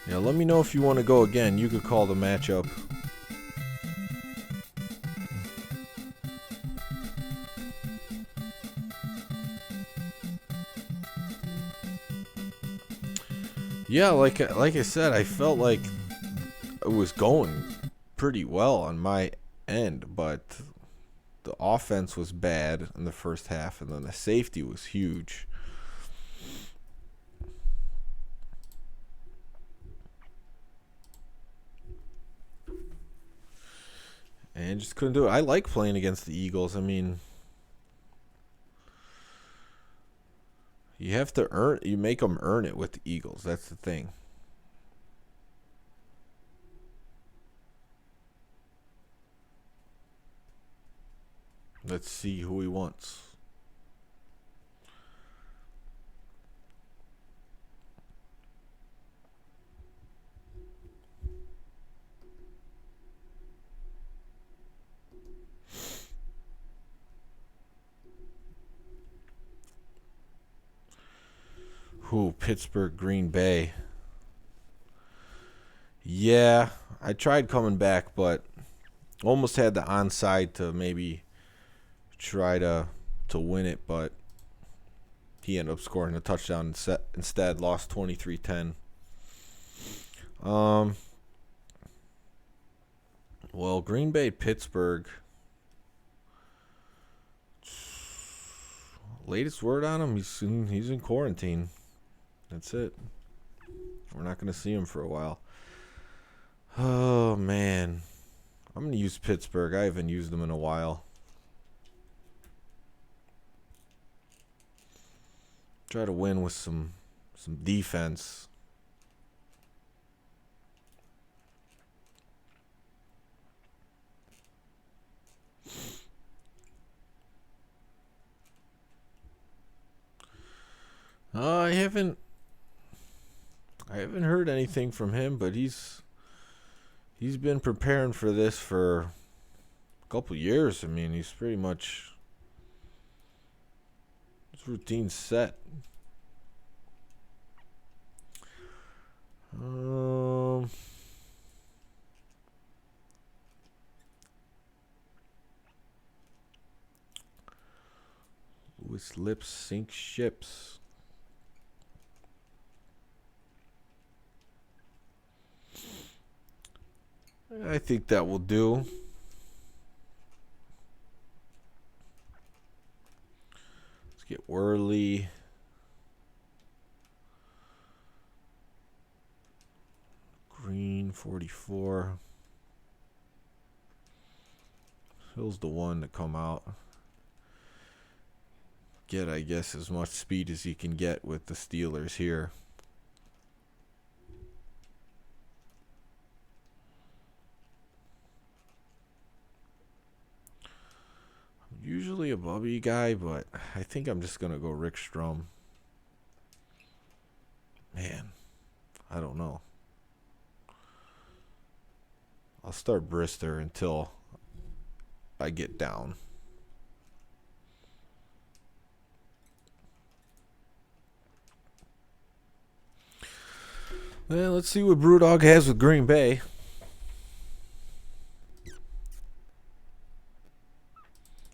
S1: Yeah, let me know if you want to go again. You could call the matchup. Yeah, like I said, I felt like it was going pretty well on my end, but the offense was bad in the first half, and then the safety was huge. And just couldn't do it. I like playing against the Eagles. I mean, You have to earn. You make them earn it with the Eagles. That's the thing. Let's see who he wants. Who? Pittsburgh, Green Bay. Yeah, I tried coming back, but almost had the onside to maybe try to win it, but he ended up scoring a touchdown instead. Lost 23-10. Well, Green Bay, Pittsburgh. Latest word on him, he's in quarantine. That's it. We're not going to see him for a while. Oh, man. I'm going to use Pittsburgh. I haven't used them in a while. Try to win with some defense. I haven't heard anything from him, but he's been preparing for this for a couple years. I mean, he's pretty much his routine's set. Louis Lips sink ships. I think that will do. Let's get Worley. Green 44. Hill's the one to come out. Get, I guess, as much speed as he can get with the Steelers here. Usually a Bubby guy, but I think I'm just going to go Rick Strum. Man, I don't know. I'll start Brister until I get down. Well, let's see what BrewDog has with Green Bay.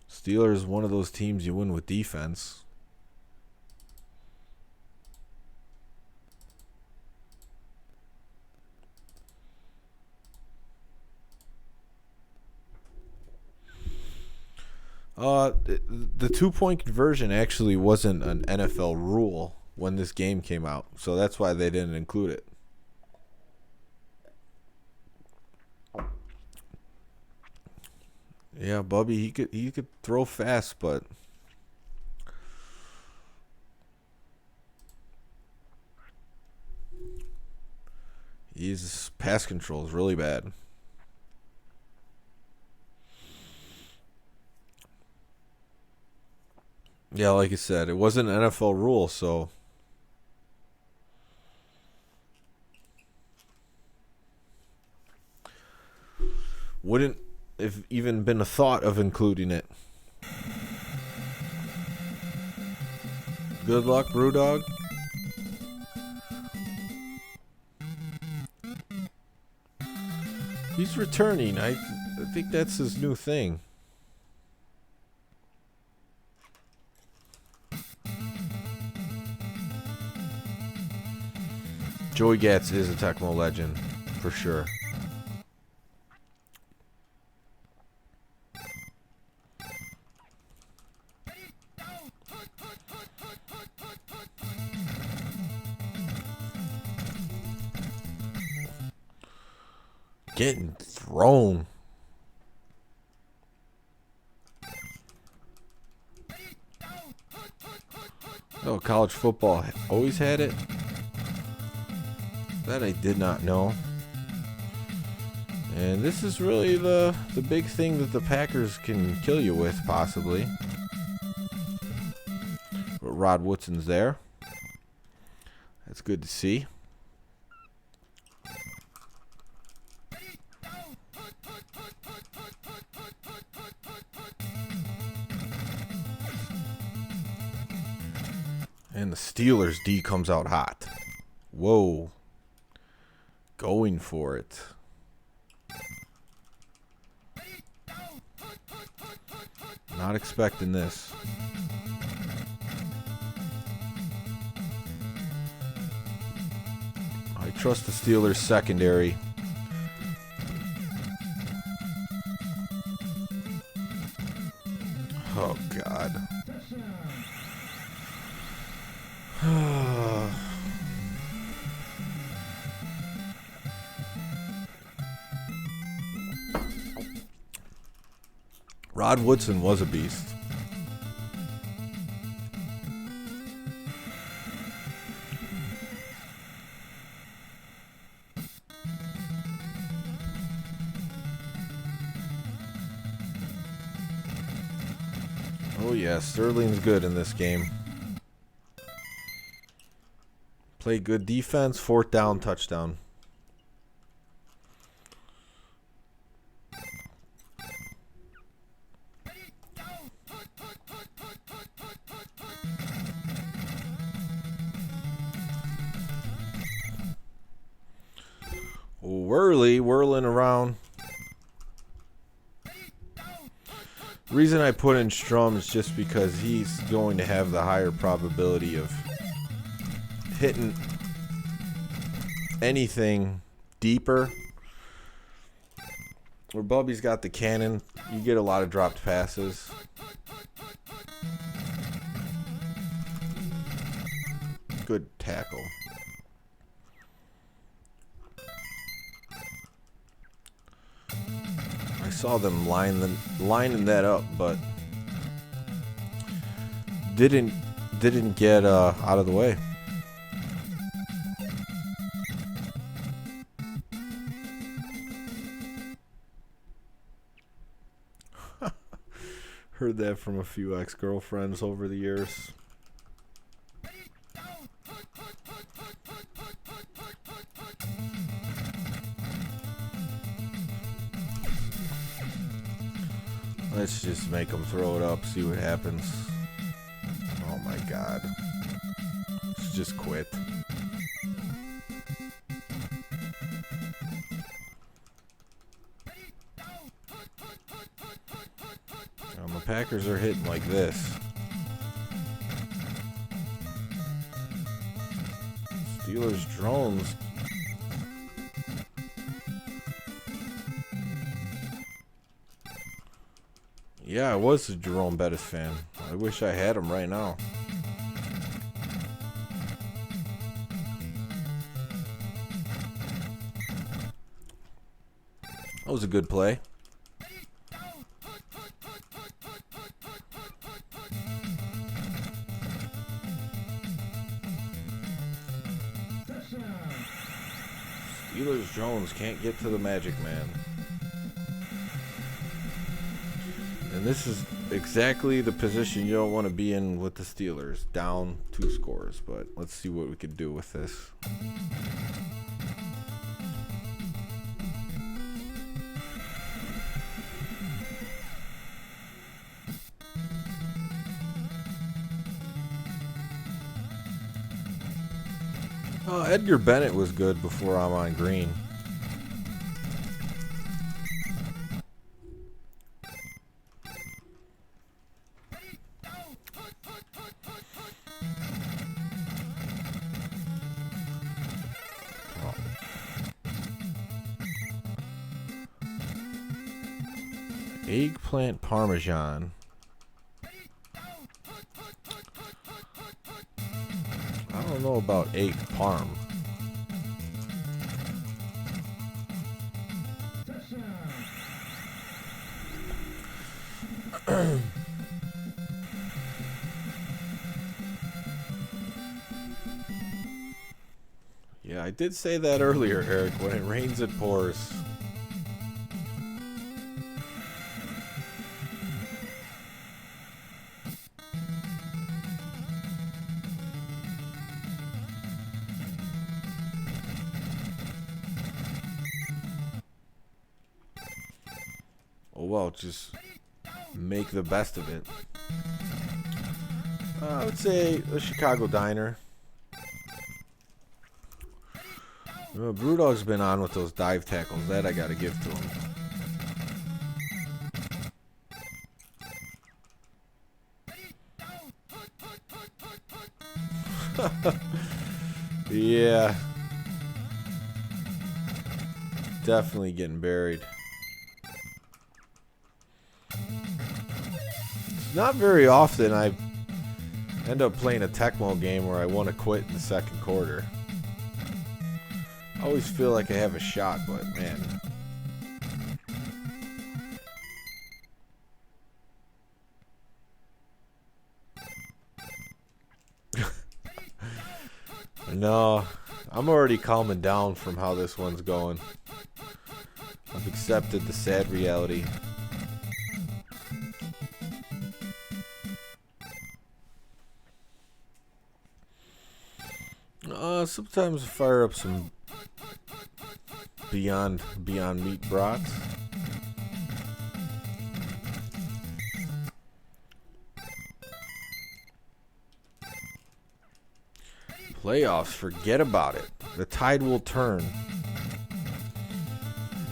S1: Steelers, one of those teams you win with defense. The 2-point conversion actually wasn't an NFL rule when this game came out, so that's why they didn't include it. Yeah, Bubby, he could throw fast, but his pass control is really bad. Yeah, like I said, it wasn't an NFL rule, so wouldn't have even been a thought of including it. Good luck, BrewDog. He's returning. I think that's his new thing. Joey Gatz is a Tecmo legend, for sure. Getting thrown. Oh, college football always had it? That I did not know. And this is really the big thing that the Packers can kill you with, possibly. But Rod Woodson's there. That's good to see. And the Steelers D comes out hot. Whoa. Going for it. Not expecting this. I trust the Steelers secondary. Oh, God. Rod Woodson was a beast. Oh yeah, Sterling's good in this game. Play good defense, 4th down, touchdown. Worley whirling around. The reason I put in Strum is just because he's going to have the higher probability of hitting anything deeper. Where Bubby's got the cannon, you get a lot of dropped passes. Good tackle. I saw them lining that up, but didn't get out of the way. Heard that from a few ex-girlfriends over the years. Let's just make them throw it up, see what happens. Oh my God. Let's just quit. The Packers are hitting like this. Steelers drones. Yeah, I was a Jerome Bettis fan. I wish I had him right now. That was a good play. Steelers Jones can't get to the Magic Man. And this is exactly the position you don't want to be in with the Steelers. Down 2 scores, but let's see what we can do with this. Oh, Edgar Bennett was good before I'm on green. Eggplant Parmesan. I don't know about egg parm. I did say that earlier, Eric. When it rains, it pours. Oh well, just make the best of it. I would say a Chicago diner. BrewDog's been on with those dive tackles. That I gotta give to him. Yeah. Definitely getting buried. It's not very often I end up playing a Tecmo game where I want to quit in the second quarter. I always feel like I have a shot, but man. No, I'm already calming down from how this one's going. I've accepted the sad reality. Sometimes I fire up some Beyond Meat brats. Playoffs, forget about it. The tide will turn.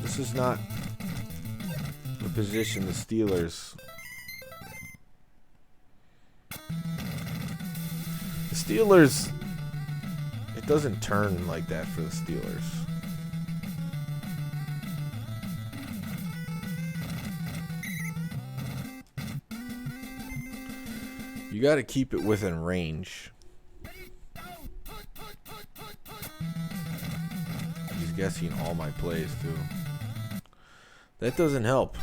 S1: This is not the position the Steelers. The Steelers, it doesn't turn like that for the Steelers. You got to keep it within range. He's guessing all my plays too. That doesn't help.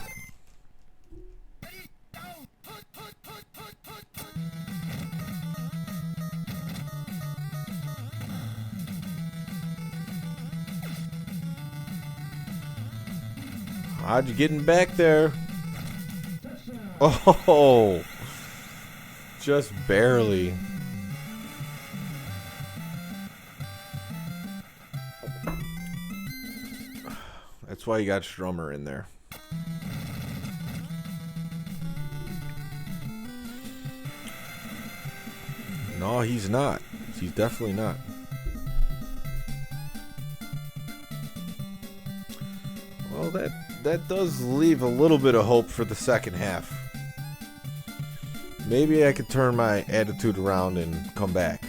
S1: How'd you getting back there? Oh, just barely. That's why you got Strummer in there. No, he's not. He's definitely not. Well, that does leave a little bit of hope for the second half. Maybe I could turn my attitude around and come back.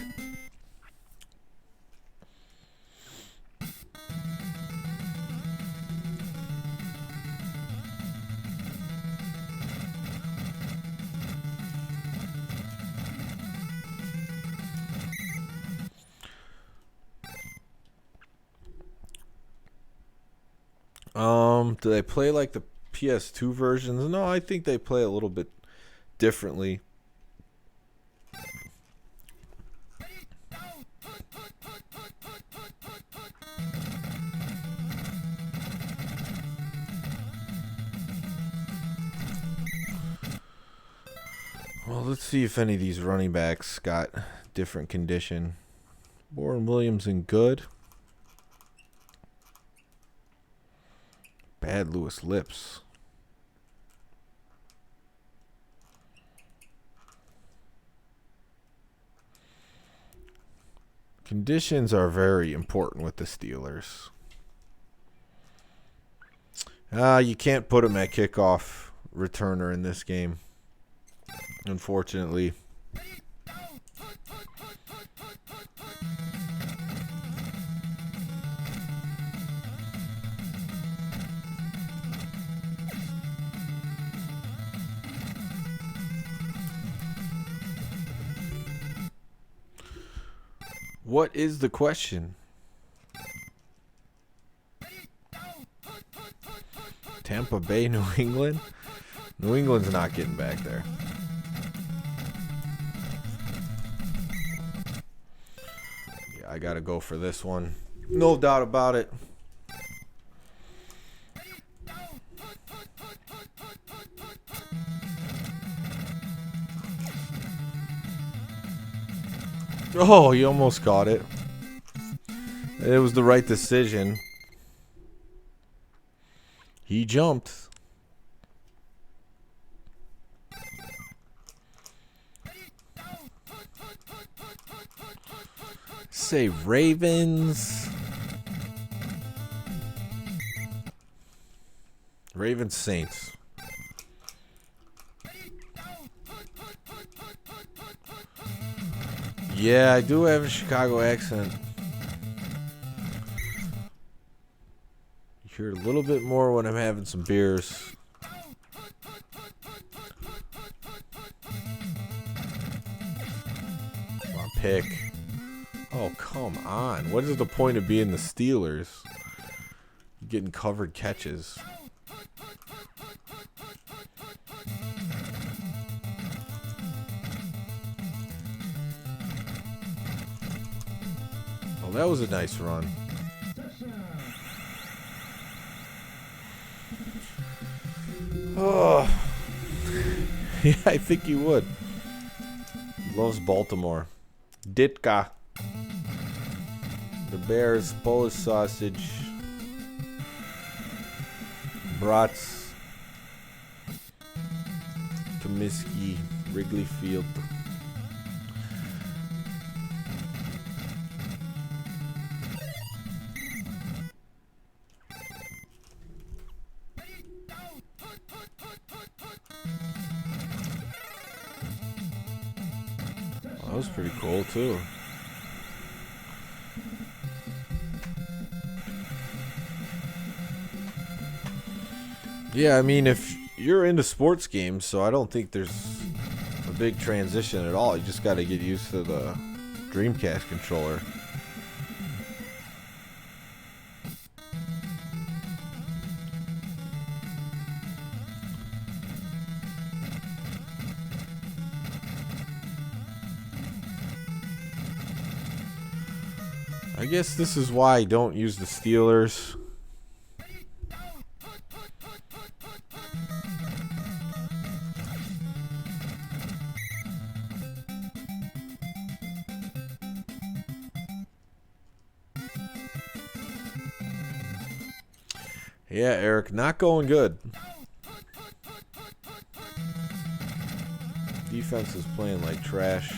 S1: Do they play like the PS2 versions? No, I think they play a little bit differently. Well, let's see if any of these running backs got different condition. Warren Williams in good. Bad Lewis Lips. Conditions are very important with the Steelers. You can't put him at kickoff returner in this game, unfortunately. What is the question? Tampa Bay, New England? New England's not getting back there. Yeah, I gotta go for this one. No doubt about it. Oh, he almost caught it. It was the right decision. He jumped. Say Ravens. Ravens Saints. Yeah, I do have a Chicago accent. You hear it a little bit more when I'm having some beers. Come on, pick. Oh, come on. What is the point of being the Steelers? You're getting covered catches. Oh, that was a nice run. Oh. Yeah, I think he would. He loves Baltimore. Ditka. The Bears, Polish sausage. Brats. Comiskey, Wrigley Field. That was pretty cool too. Yeah, I mean, if you're into sports games, so I don't think there's a big transition at all. You just got to get used to the Dreamcast controller. I guess this is why I don't use the Steelers. Yeah, Eric, not going good. Defense is playing like trash.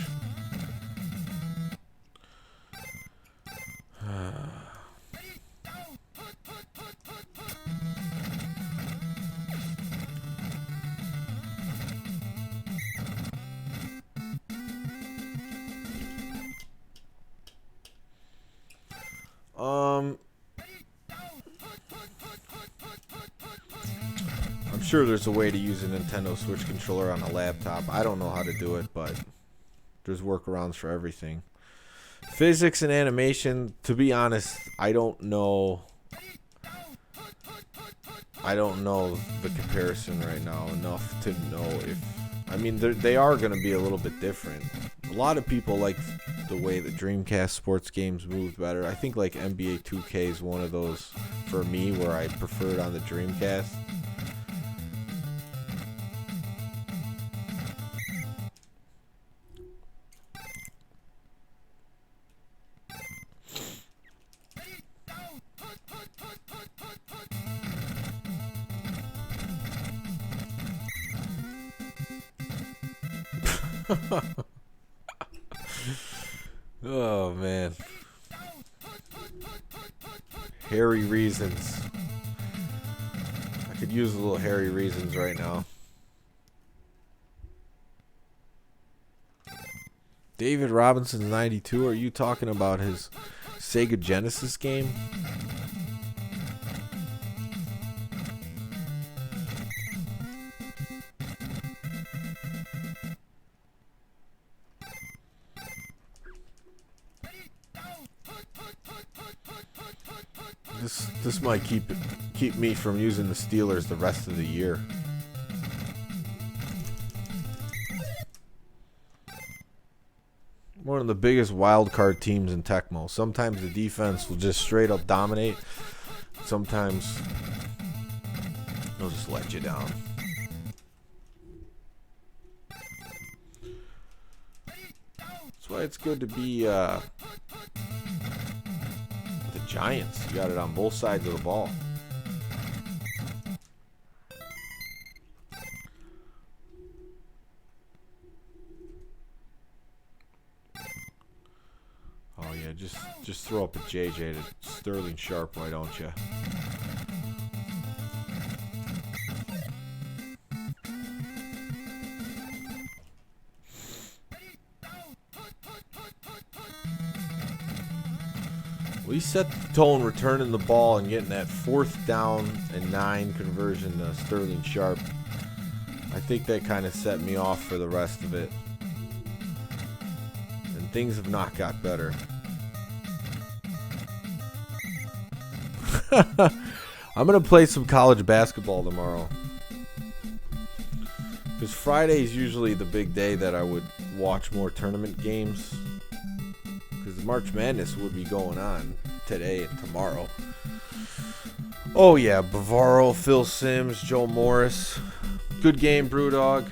S1: I'm sure there's a way to use a Nintendo Switch controller on a laptop. I don't know how to do it, but there's workarounds for everything. Physics and animation, to be honest, I don't know the comparison right now enough to know if... I mean, they are going to be a little bit different. A lot of people like the way the Dreamcast sports games moved better. I think like NBA 2K is one of those for me where I prefer it on the Dreamcast. Oh man, Harry Reasons. I could use a little Harry Reasons right now. David Robinson's 92. Are you talking about his Sega Genesis game? This might keep me from using the Steelers the rest of the year. one of the biggest wild card teams in Tecmo. Sometimes the defense will just straight up dominate. Sometimes they'll just let you down. That's why it's good to be the Giants. You got it on both sides of the ball. Oh yeah, just throw up a JJ to Sterling Sharp, why don't you? Well, he set the tone returning the ball and getting that 4th down and 9 conversion to Sterling Sharp. I think that kind of set me off for the rest of it. And things have not got better. I'm going to play some college basketball tomorrow. Because Friday is usually the big day that I would watch more tournament games. Because March Madness would be going on today and tomorrow. Oh yeah, Bavaro, Phil Simms, Joe Morris. Good game, BrewDog.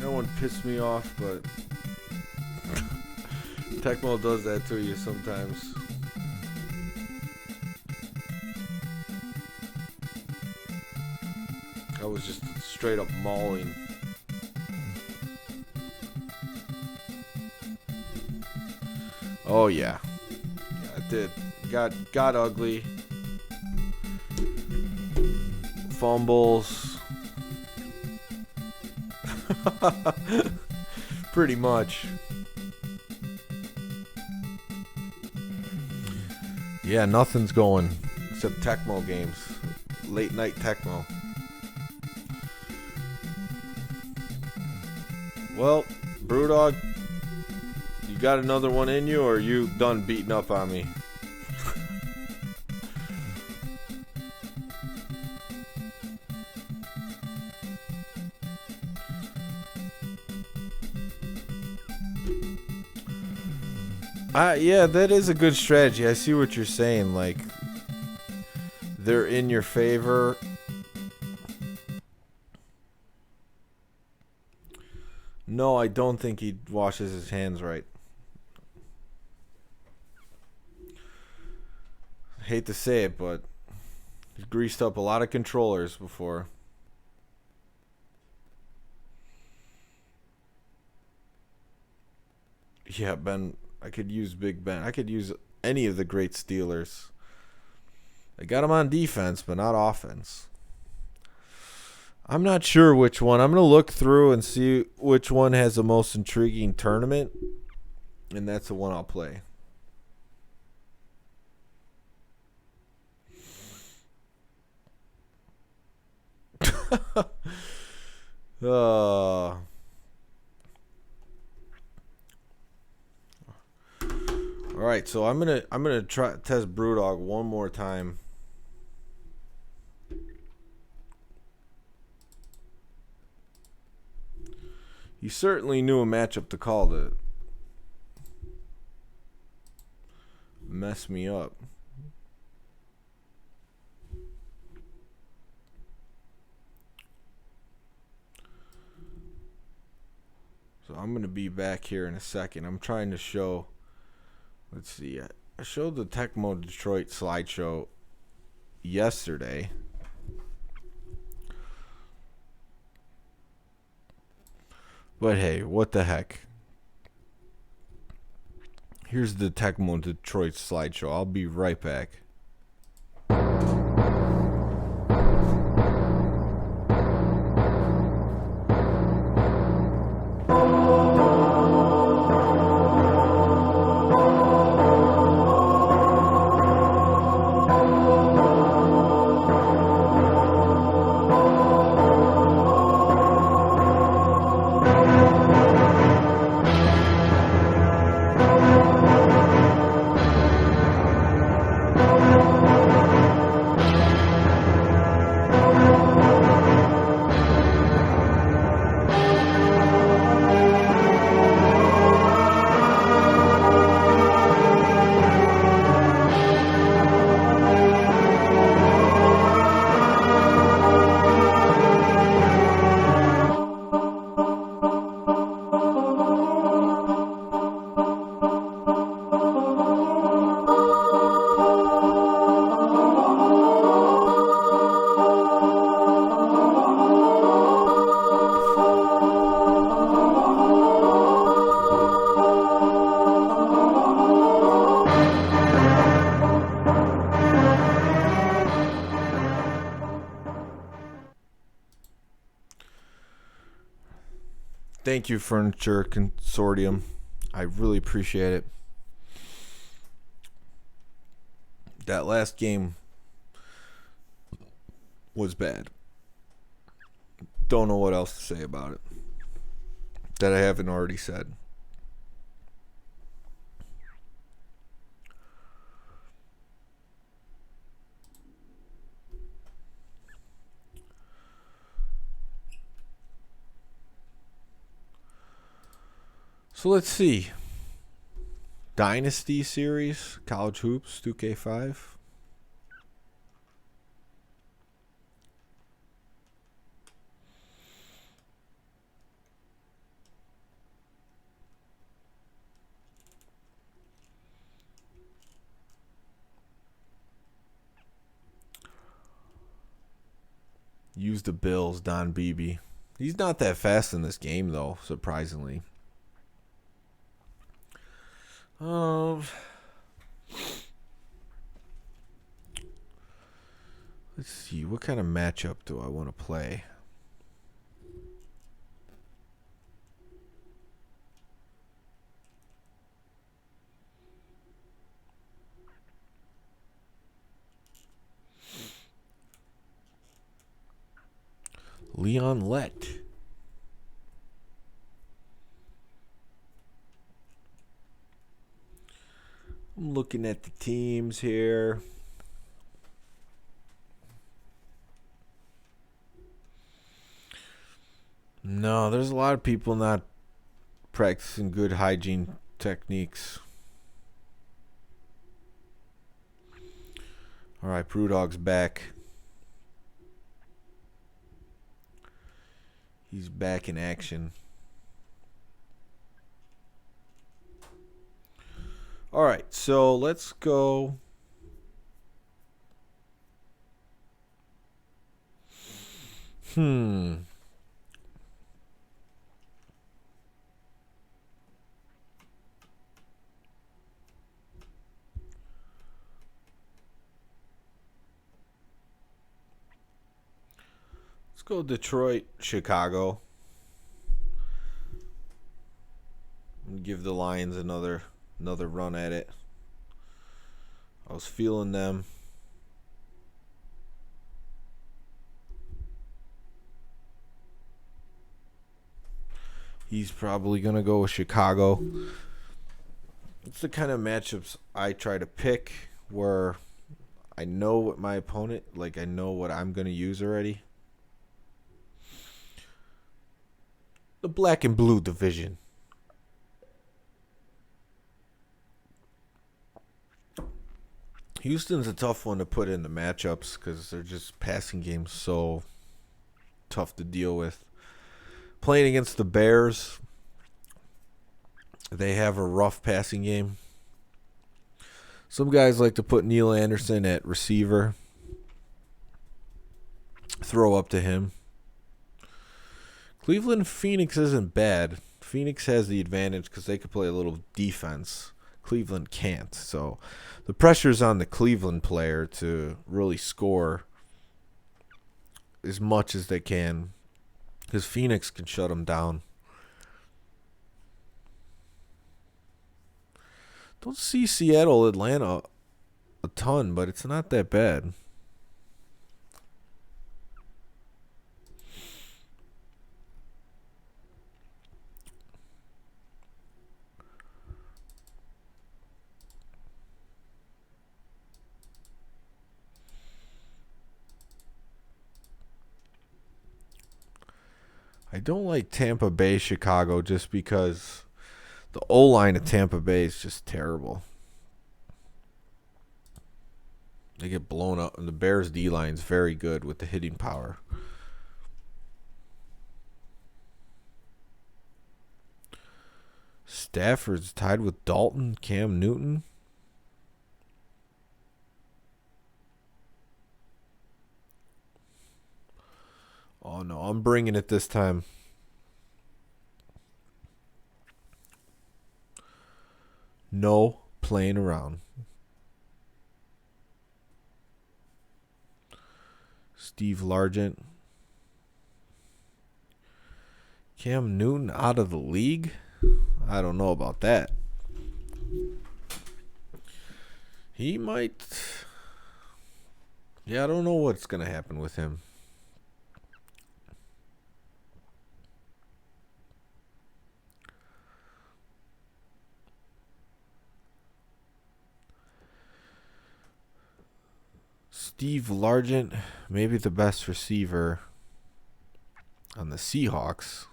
S1: No one pissed me off, but Tecmo does that to you sometimes. I was just straight up mauling. Oh yeah. Yeah, it did. Got ugly. Fumbles. Pretty much. Yeah, nothing's going except Tecmo games. Late night Tecmo. Well, BrewDog, you got another one in you, or are you done beating up on me? Yeah, that is a good strategy. I see what you're saying. Like, they're in your favor. No, I don't think he washes his hands right. Hate to say it, but he's greased up a lot of controllers before. Yeah, Ben. I could use Big Ben. I could use any of the great Steelers. I got him on defense, but not offense. I'm not sure which one. I'm going to look through and see which one has the most intriguing tournament, and that's the one I'll play. All right, so I'm gonna try test BrewDog one more time. He certainly knew a matchup to call to mess me up. So I'm gonna be back here in a second. I'm trying to show. Let's see. I showed the Tecmo Detroit slideshow yesterday. But hey, what the heck? Here's the Tecmo Detroit slideshow. I'll be right back. Thank you, Furniture Consortium. I really appreciate it. That last game was bad. Don't know what else to say about it that I haven't already said. So let's see. Dynasty series, College Hoops, 2K5. Use the Bills, Don Beebe. He's not that fast in this game, though, surprisingly. Let's see. What kind of matchup do I want to play? Leon Lett. I'm looking at the teams here. No, there's a lot of people not practicing good hygiene techniques. All right, BrewDog's back. He's back in action. All right, so let's go. Let's go Detroit, Chicago. And give the Lions another run at it. I was feeling them. He's probably going to go with Chicago. It's the kind of matchups I try to pick where I know what my opponent, like I know what I'm going to use already. The black and blue division. Houston's a tough one to put in the matchups because they're just passing games so tough to deal with. Playing against the Bears, they have a rough passing game. Some guys like to put Neil Anderson at receiver. Throw up to him. Cleveland Phoenix isn't bad. Phoenix has the advantage because they could play a little defense. Cleveland can't. So the pressure's on the Cleveland player to really score as much as they can because Phoenix can shut them down. Don't see Seattle, Atlanta a ton, but it's not that bad. I don't like Tampa Bay, Chicago, just because the O-line of Tampa Bay is just terrible. They get blown up, and the Bears' D-line is very good with the hitting power. Stafford's tied with Dalton, Cam Newton. Oh, no, I'm bringing it this time. No playing around. Steve Largent. Cam Newton out of the league? I don't know about that. He might... Yeah, I don't know what's going to happen with him. Steve Largent, maybe the best receiver on the Seahawks.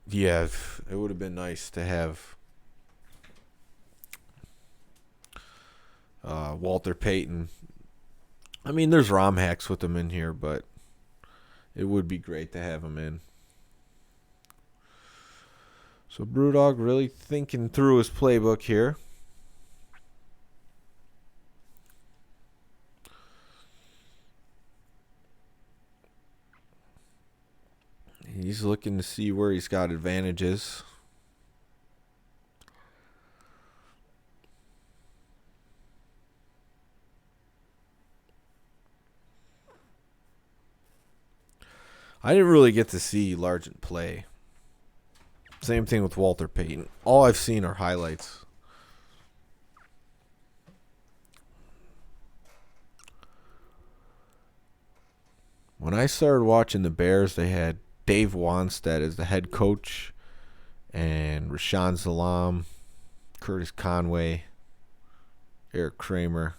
S1: Yeah, it would have been nice to have Walter Payton. I mean, there's ROM hacks with him in here, but it would be great to have him in. So BrewDog really thinking through his playbook here. He's looking to see where he's got advantages. I didn't really get to see Largent play. Same thing with Walter Payton. All I've seen are highlights. When I started watching the Bears, they had Dave Wanstead as the head coach, and Rashaan Salam, Curtis Conway, Eric Kramer.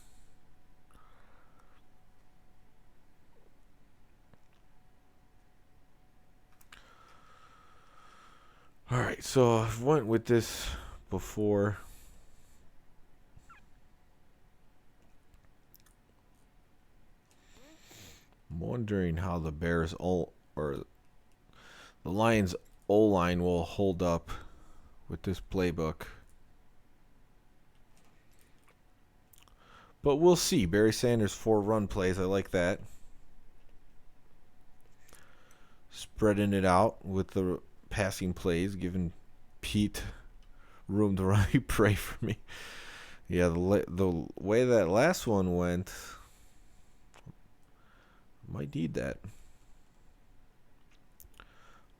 S1: All right, so I've went with this before. I'm wondering how the Bears or the Lions O-line will hold up with this playbook. But we'll see. Barry Sanders 4 run plays. I like that. Spreading it out with the passing plays, giving Pete room to run. Pray for me. Yeah, the way that last one went, might need that.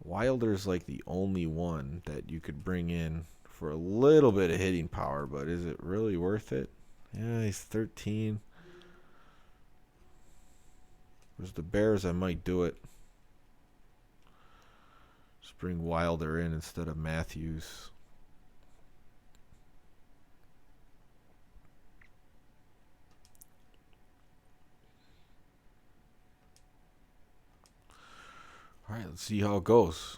S1: Wilder's like the only one that you could bring in for a little bit of hitting power, but is it really worth it? Yeah, he's 13. Whereas the Bears, I might do it. Just bring Wilder in instead of Matthews. All right, let's see how it goes.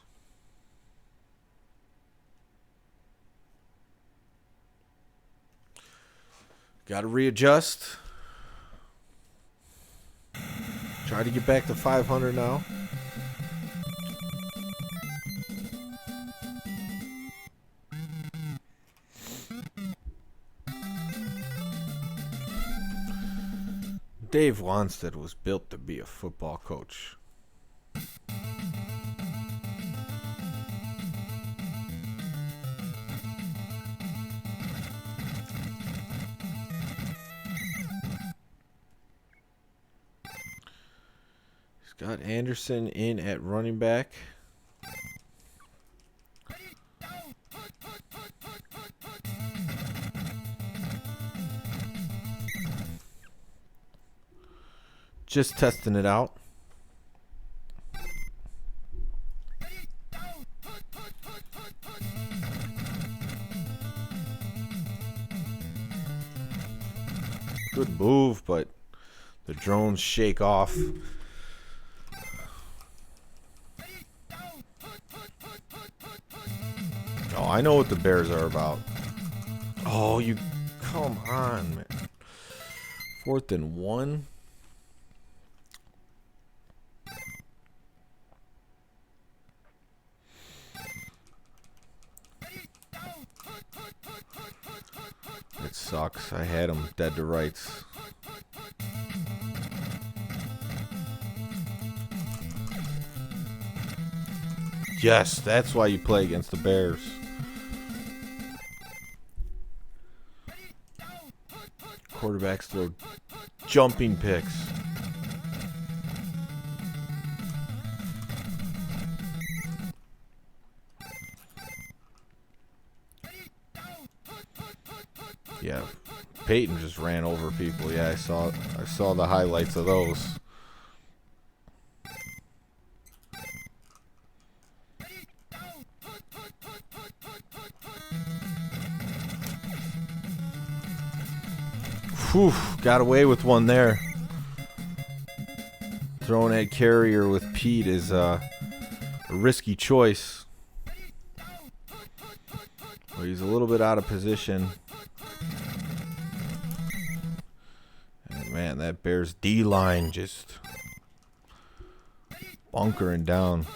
S1: Got to readjust. Try to get back to 500 now. Dave Wanstead was built to be a football coach. Got Anderson in at running back. Just testing it out. Good move, but the drones shake off. Oh, I know what the Bears are about. Oh, you come on, man. 4th and 1. It sucks. I had him dead to rights. Yes, that's why you play against the Bears. Quarterbacks throw jumping picks. Yeah, Peyton just ran over people. Yeah, I saw the highlights of those. Whew, got away with one there. Throwing at carrier with Pete is a risky choice. Well, he's a little bit out of position. And man, that Bears D-line just bunkering down.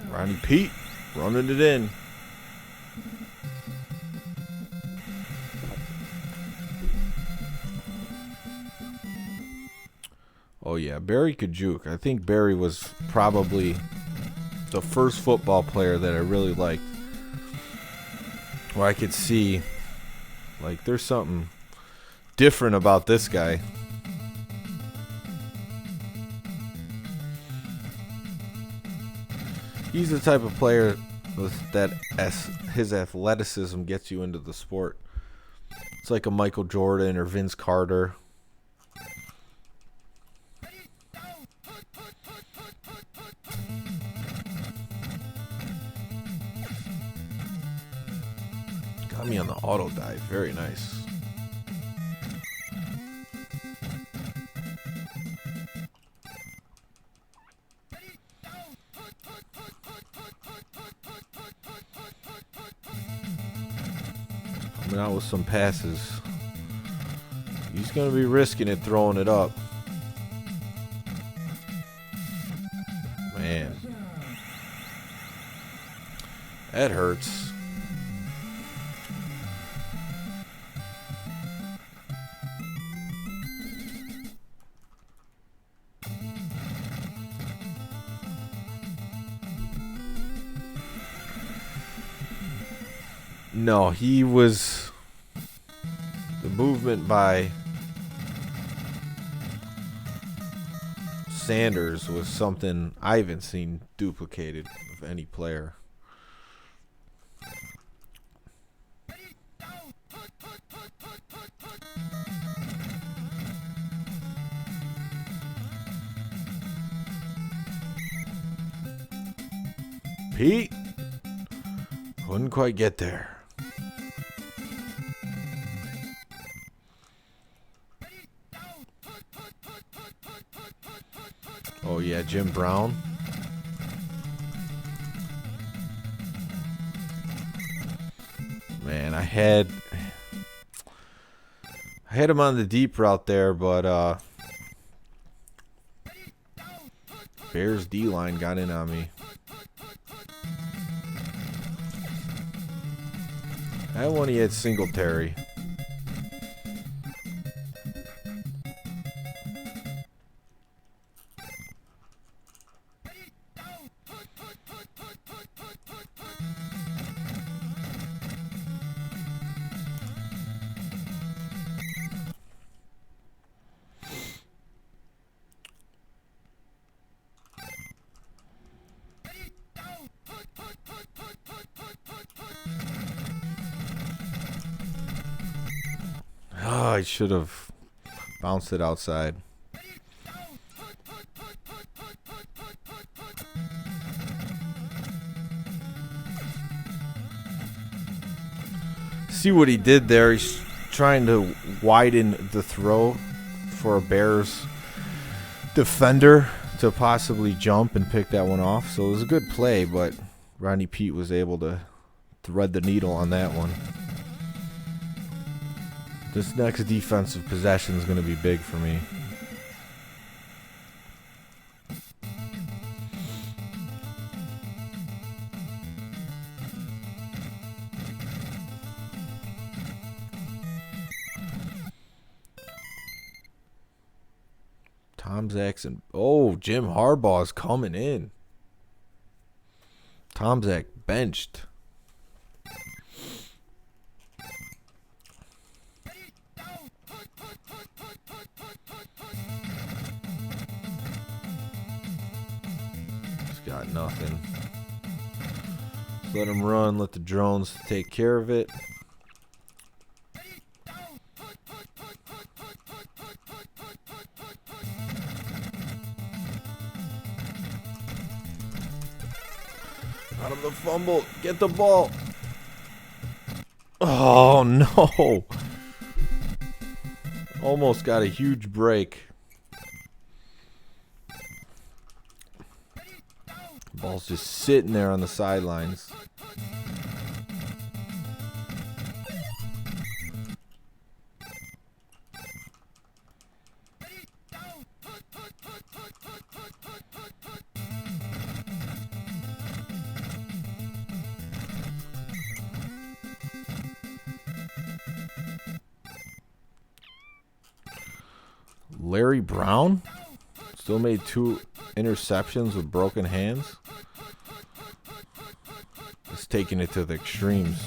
S1: Ronnie Pete running it in. Oh yeah, Barry could juke. I think Barry was probably the first football player that I really liked, where I could see, like, there's something different about this guy. He's the type of player that his athleticism gets you into the sport. It's like a Michael Jordan or Vince Carter. Got me on the auto dive. Very nice. Coming out with some passes. He's going to be risking it, throwing it up. Man. That hurts. No, he was... The movement by Sanders was something I haven't seen duplicated of any player. Pete couldn't quite get there. Oh yeah, Jim Brown. Man, I had him on the deep route there, but Bears D-line got in on me. That one he had Singletary. Oh, I should have bounced it outside. See what he did there. He's trying to widen the throw for a Bears defender to possibly jump and pick that one off. So it was a good play, but Ronnie Pete was able to thread the needle on that one. This next defensive possession is going to be big for me. Tom Jackson. Oh, Jim Harbaugh's coming in. Tomzak benched. He's got nothing. Just let him run. Let the drones take care of it. Out of the fumble. Get the ball. Oh, no. Almost got a huge break. Ball's just sitting there on the sidelines. Larry Brown still made 2 interceptions with broken hands. It's taking it to the extremes.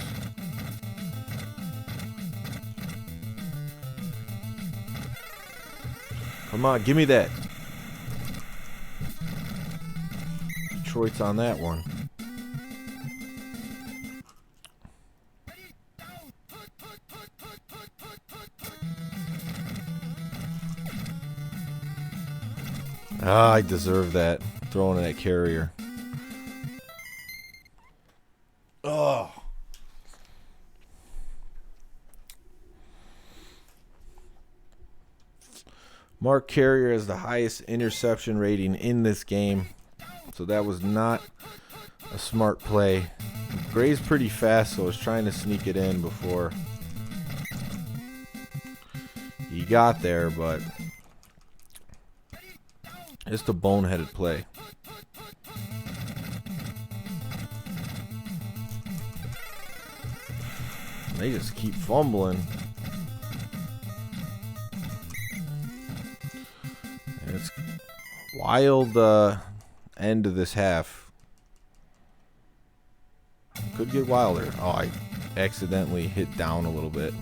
S1: Come on, give me that. Detroit's on that one. Ah, I deserve that. Throwing it at Carrier. Oh. Mark Carrier has the highest interception rating in this game. So that was not a smart play. Gray's pretty fast, so I was trying to sneak it in before he got there, but it's a boneheaded play. They just keep fumbling. And it's wild end of this half. Could get wilder. Oh, I accidentally hit down a little bit.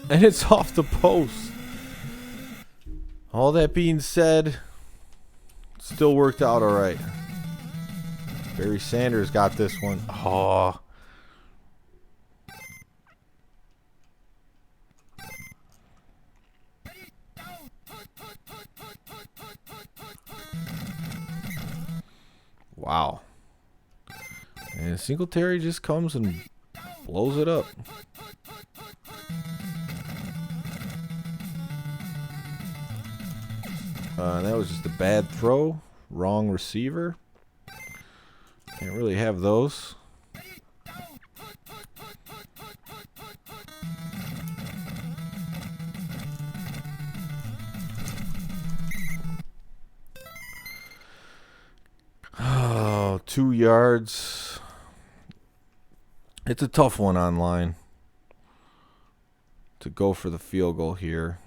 S1: And it's off the post. All that being said, still worked out all right. Barry Sanders got this one. Oh. Wow. And Singletary just comes and blows it up. That was just a bad throw. Wrong receiver. Can't really have those. Oh, 2 yards. It's a tough one online to go for the field goal here.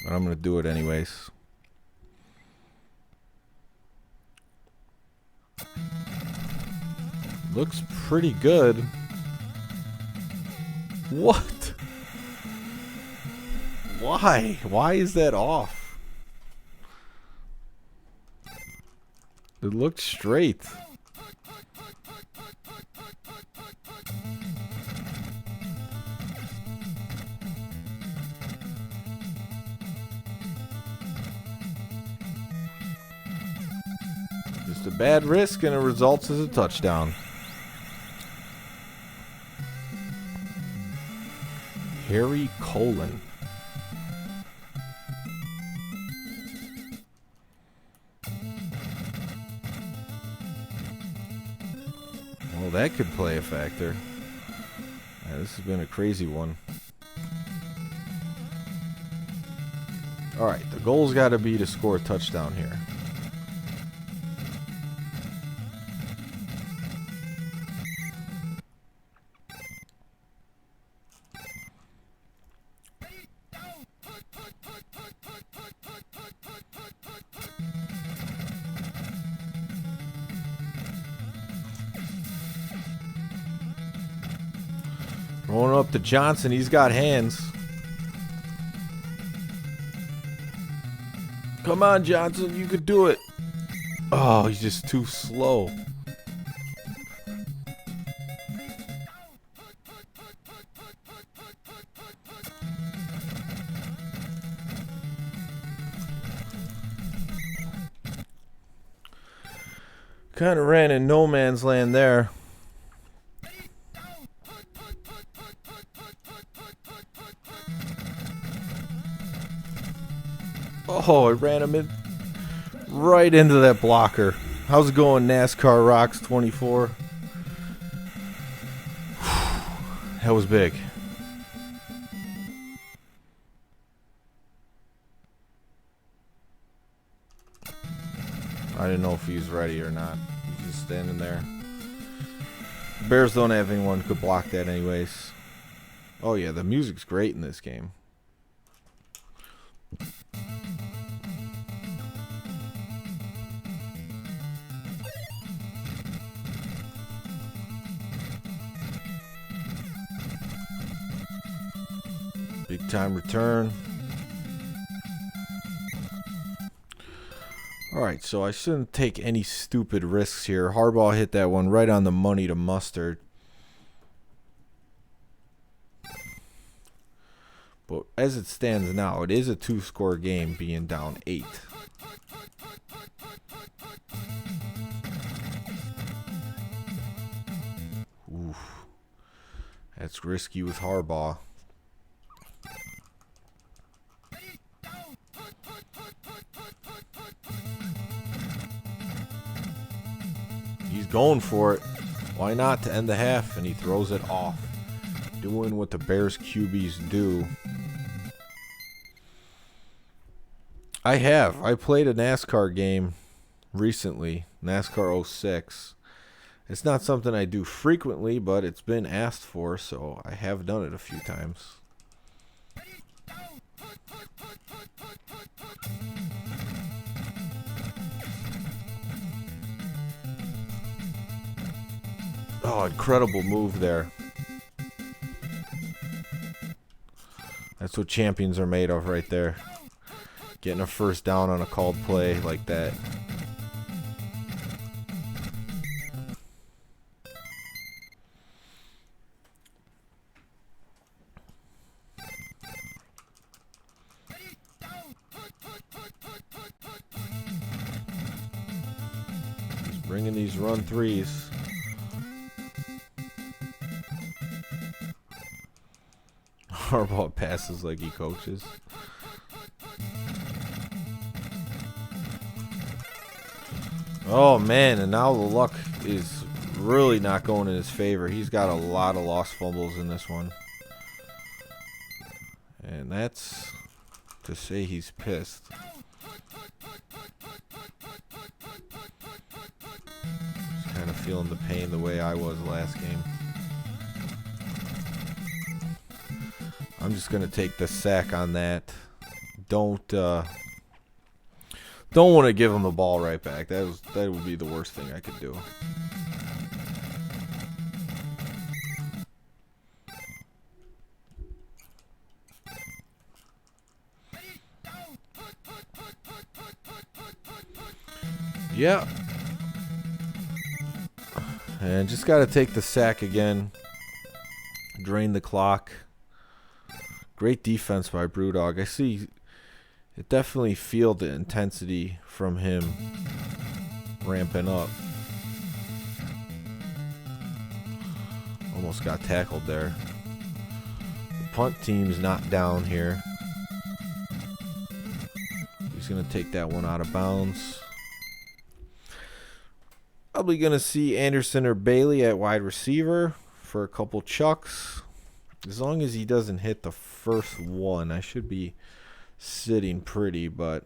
S1: But I'm going to do it anyways. Looks pretty good. What? Why? Why is that off? It looked straight. Just a bad risk and it results as a touchdown. Harry Colon. Well, that could play a factor. Yeah, this has been a crazy one. Alright, the goal's got to be to score a touchdown here. Throwing up to Johnson. He's got hands. Come on, Johnson. You could do it. Oh, he's just too slow. Kind of ran in no man's land there. Oh, I ran him in right into that blocker. How's it going, NASCAR Rocks 24? That was big. I didn't know if he was ready or not. He's just standing there. Bears don't have anyone who could block that anyways. Oh yeah, the music's great in this game. Big time return. Alright, so I shouldn't take any stupid risks here. Harbaugh hit that one right on the money to Mustard. But as it stands now, it is a 2-score game being down 8. Oof. That's risky with Harbaugh. He's going for it. Why not to end the half? And he throws it off. Doing what the Bears QBs do. I played a NASCAR game recently. NASCAR 06. It's not something I do frequently, but it's been asked for, so I have done it a few times. Oh, incredible move there. That's what champions are made of right there. Getting a first down on a called play like that. He's bringing these run threes. Harbaugh passes like he coaches. Oh man, and now the luck is really not going in his favor. He's got a lot of lost fumbles in this one. And that's to say he's pissed. Just kind of feeling the pain the way I was last game. I'm just gonna take the sack on that. Don't want to give him the ball right back. That would be the worst thing I could do. Yeah. And just got to take the sack again. Drain the clock. Great defense by BrewDog. I see it definitely feel the intensity from him ramping up. Almost got tackled there. The punt team's not down here. He's going to take that one out of bounds. Probably going to see Anderson or Bailey at wide receiver for a couple chucks. As long as he doesn't hit the first one, I should be sitting pretty, but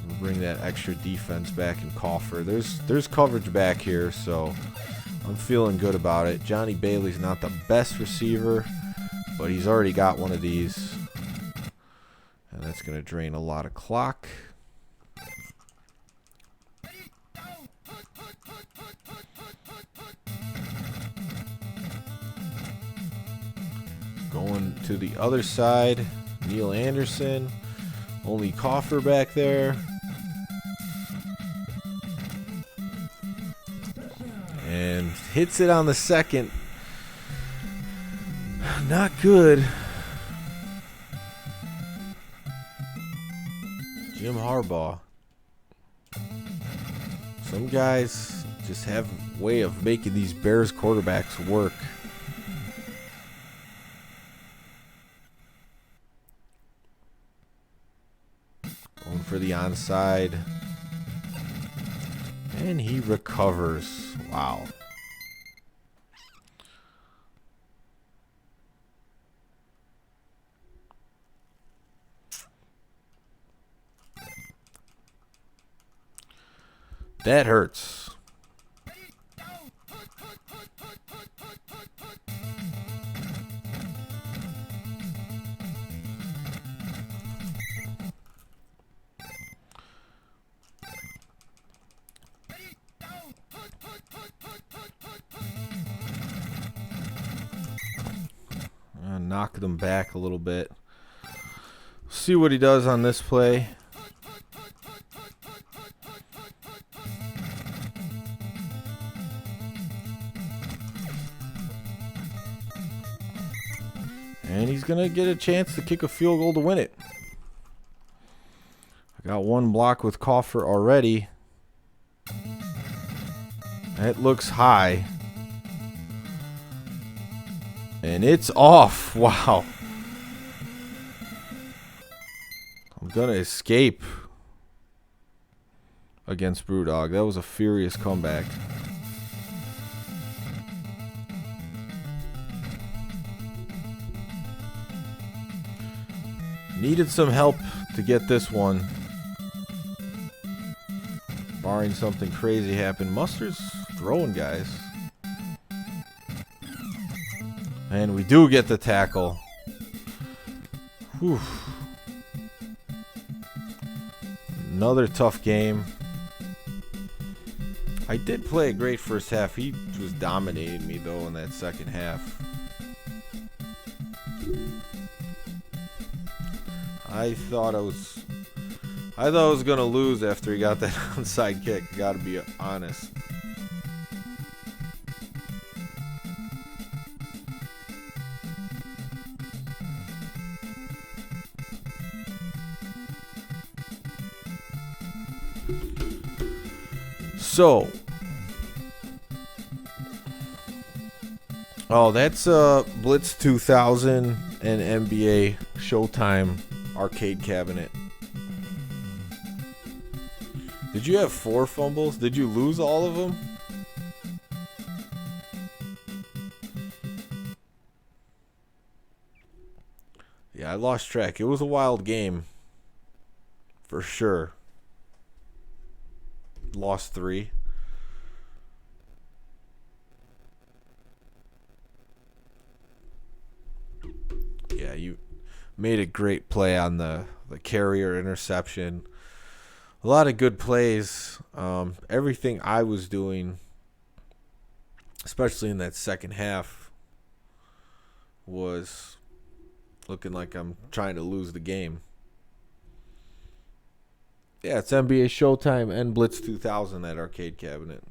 S1: we'll bring that extra defense back in Coffer. There's coverage back here, so I'm feeling good about it. Johnny Bailey's not the best receiver, but he's already got one of these, and that's going to drain a lot of clock. Going to the other side, Neil Anderson. Only Coffer back there. And hits it on the second. Not good. Jim Harbaugh. Some guys just have a way of making these Bears quarterbacks work. Going for the onside. And he recovers. Wow. That hurts. Knock them back a little bit. See what he does on this play. And he's going to get a chance to kick a field goal to win it. I got one block with Coffer already. That looks high. And it's off. Wow. I'm going to escape against BrewDog. That was a furious comeback. Needed some help to get this one. Barring something crazy happen. Mustard's throwing, guys. And we do get the tackle. Whew. Another tough game. I did play a great first half. He was dominating me, though, in that second half. I thought I was gonna lose after he got that onside kick. Gotta be honest. So, that's Blitz 2000 and NBA Showtime arcade cabinet. Did you have 4 fumbles? Did you lose all of them? Yeah, I lost track. It was a wild game. For sure. Lost 3. Yeah, you made a great play on the carrier interception. A lot of good plays. Everything I was doing, especially in that second half, was looking like I'm trying to lose the game. Yeah, it's NBA Showtime and Blitz 2000, that arcade cabinet.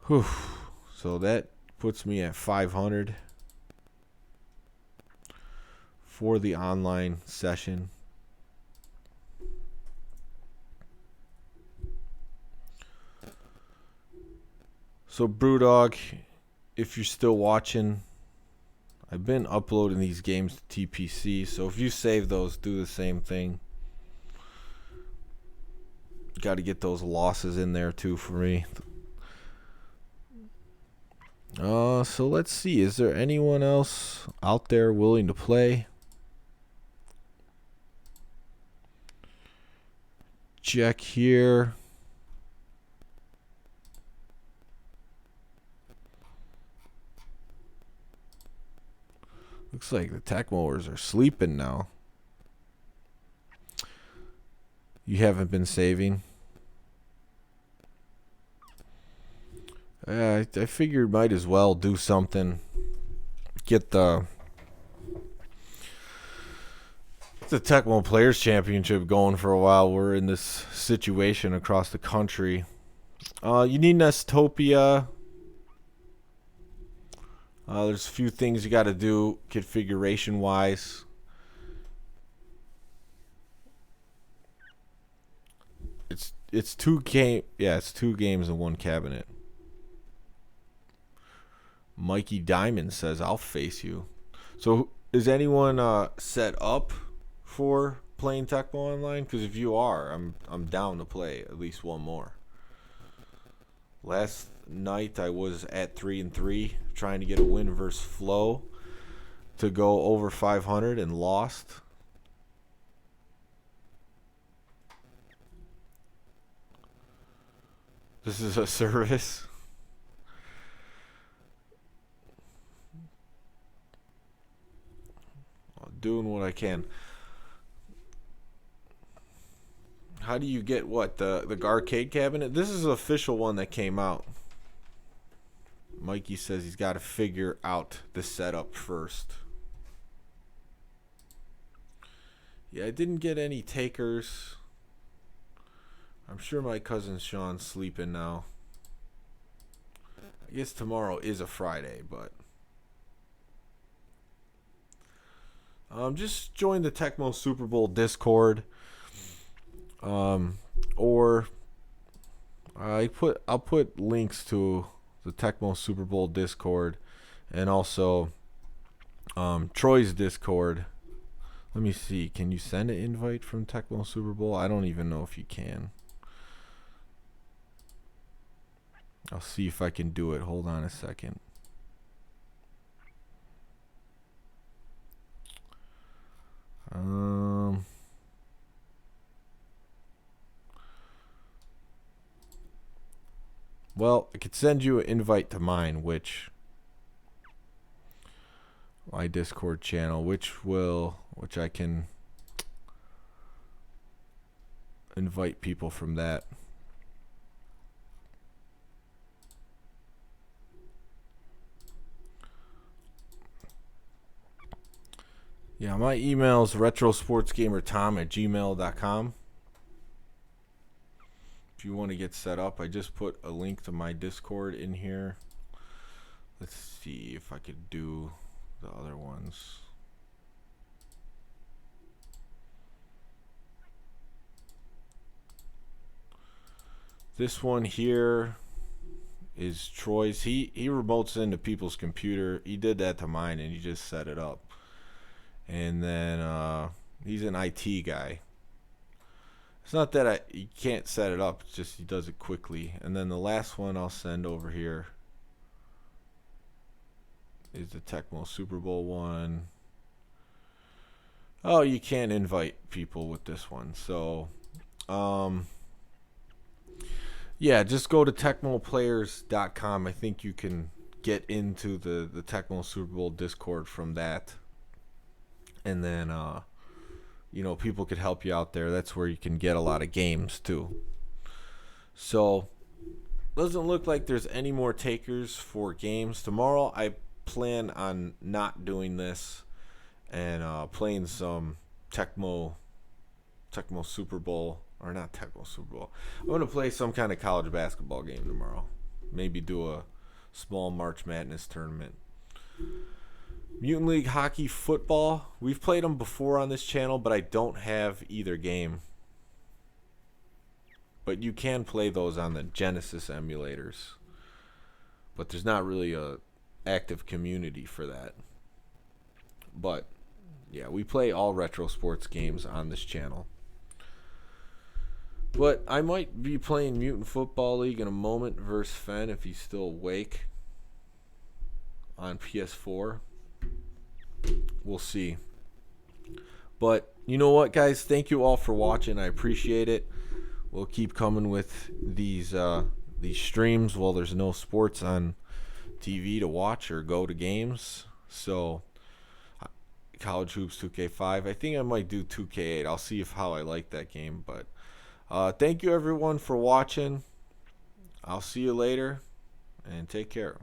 S1: Whew. So that puts me at 500 for the online session. So BrewDog, if you're still watching, I've been uploading these games to TPC, so if you save those, do the same thing. Got to get those losses in there too for me. So let's see. Is there anyone else out there willing to play? Check here. Looks like the Tecmoers are sleeping now. You haven't been saving? I figured might as well do something. Get the Tecmo Players Championship going for a while. We're in this situation across the country. You need Nestopia. There's a few things you got to do configuration-wise. It's two games in one cabinet. Mikey Diamond says, "I'll face you." So, is anyone set up for playing Tecmo Online? Because if you are, I'm down to play at least one more. Last night I was at 3-3, trying to get a win versus Flo to go over 500 and lost. This is a service. Doing what I can. How do you get what? The arcade cabinet? This is the official one that came out. Mikey says he's got to figure out the setup first. Yeah, I didn't get any takers. I'm sure my cousin Sean's sleeping now. I guess tomorrow is a Friday, but just join the Tecmo Super Bowl Discord. Or I'll put links to the Tecmo Super Bowl Discord and also Troy's Discord. Let me see. Can you send an invite from Tecmo Super Bowl? I don't even know if you can. I'll see if I can do it. Hold on a second. Well, I could send you an invite to mine, which my Discord channel, which I can invite people from that. Yeah, my email is retrosportsgamertom@gmail.com. If you want to get set up, I just put a link to my Discord in here. Let's see if I could do the other ones. This one here is Troy's. He remotes into people's computer. He did that to mine, and he just set it up. And then he's an IT guy. It's not that you can't set it up. It's just he does it quickly. And then the last one I'll send over here is the Tecmo Super Bowl one. Oh, you can't invite people with this one. So, yeah, just go to TecmoPlayers.com. I think you can get into the Tecmo Super Bowl Discord from that. And then, people could help you out there. That's where you can get a lot of games, too. So, doesn't look like there's any more takers for games. Tomorrow, I plan on not doing this and playing some Tecmo Super Bowl. Or not Tecmo Super Bowl. I'm going to play some kind of college basketball game tomorrow. Maybe do a small March Madness tournament. Mutant League Hockey Football. We've played them before on this channel, but I don't have either game. But you can play those on the Genesis emulators. But there's not really a active community for that. But, yeah, we play all retro sports games on this channel. But I might be playing Mutant Football League in a moment versus Fen if he's still awake on PS4. We'll see. But you know what, guys? Thank you all for watching. I appreciate it. We'll keep coming with these streams while there's no sports on TV to watch or go to games. So, College Hoops 2K5. I think I might do 2K8. I'll see how I like that game. But thank you, everyone, for watching. I'll see you later. and take care.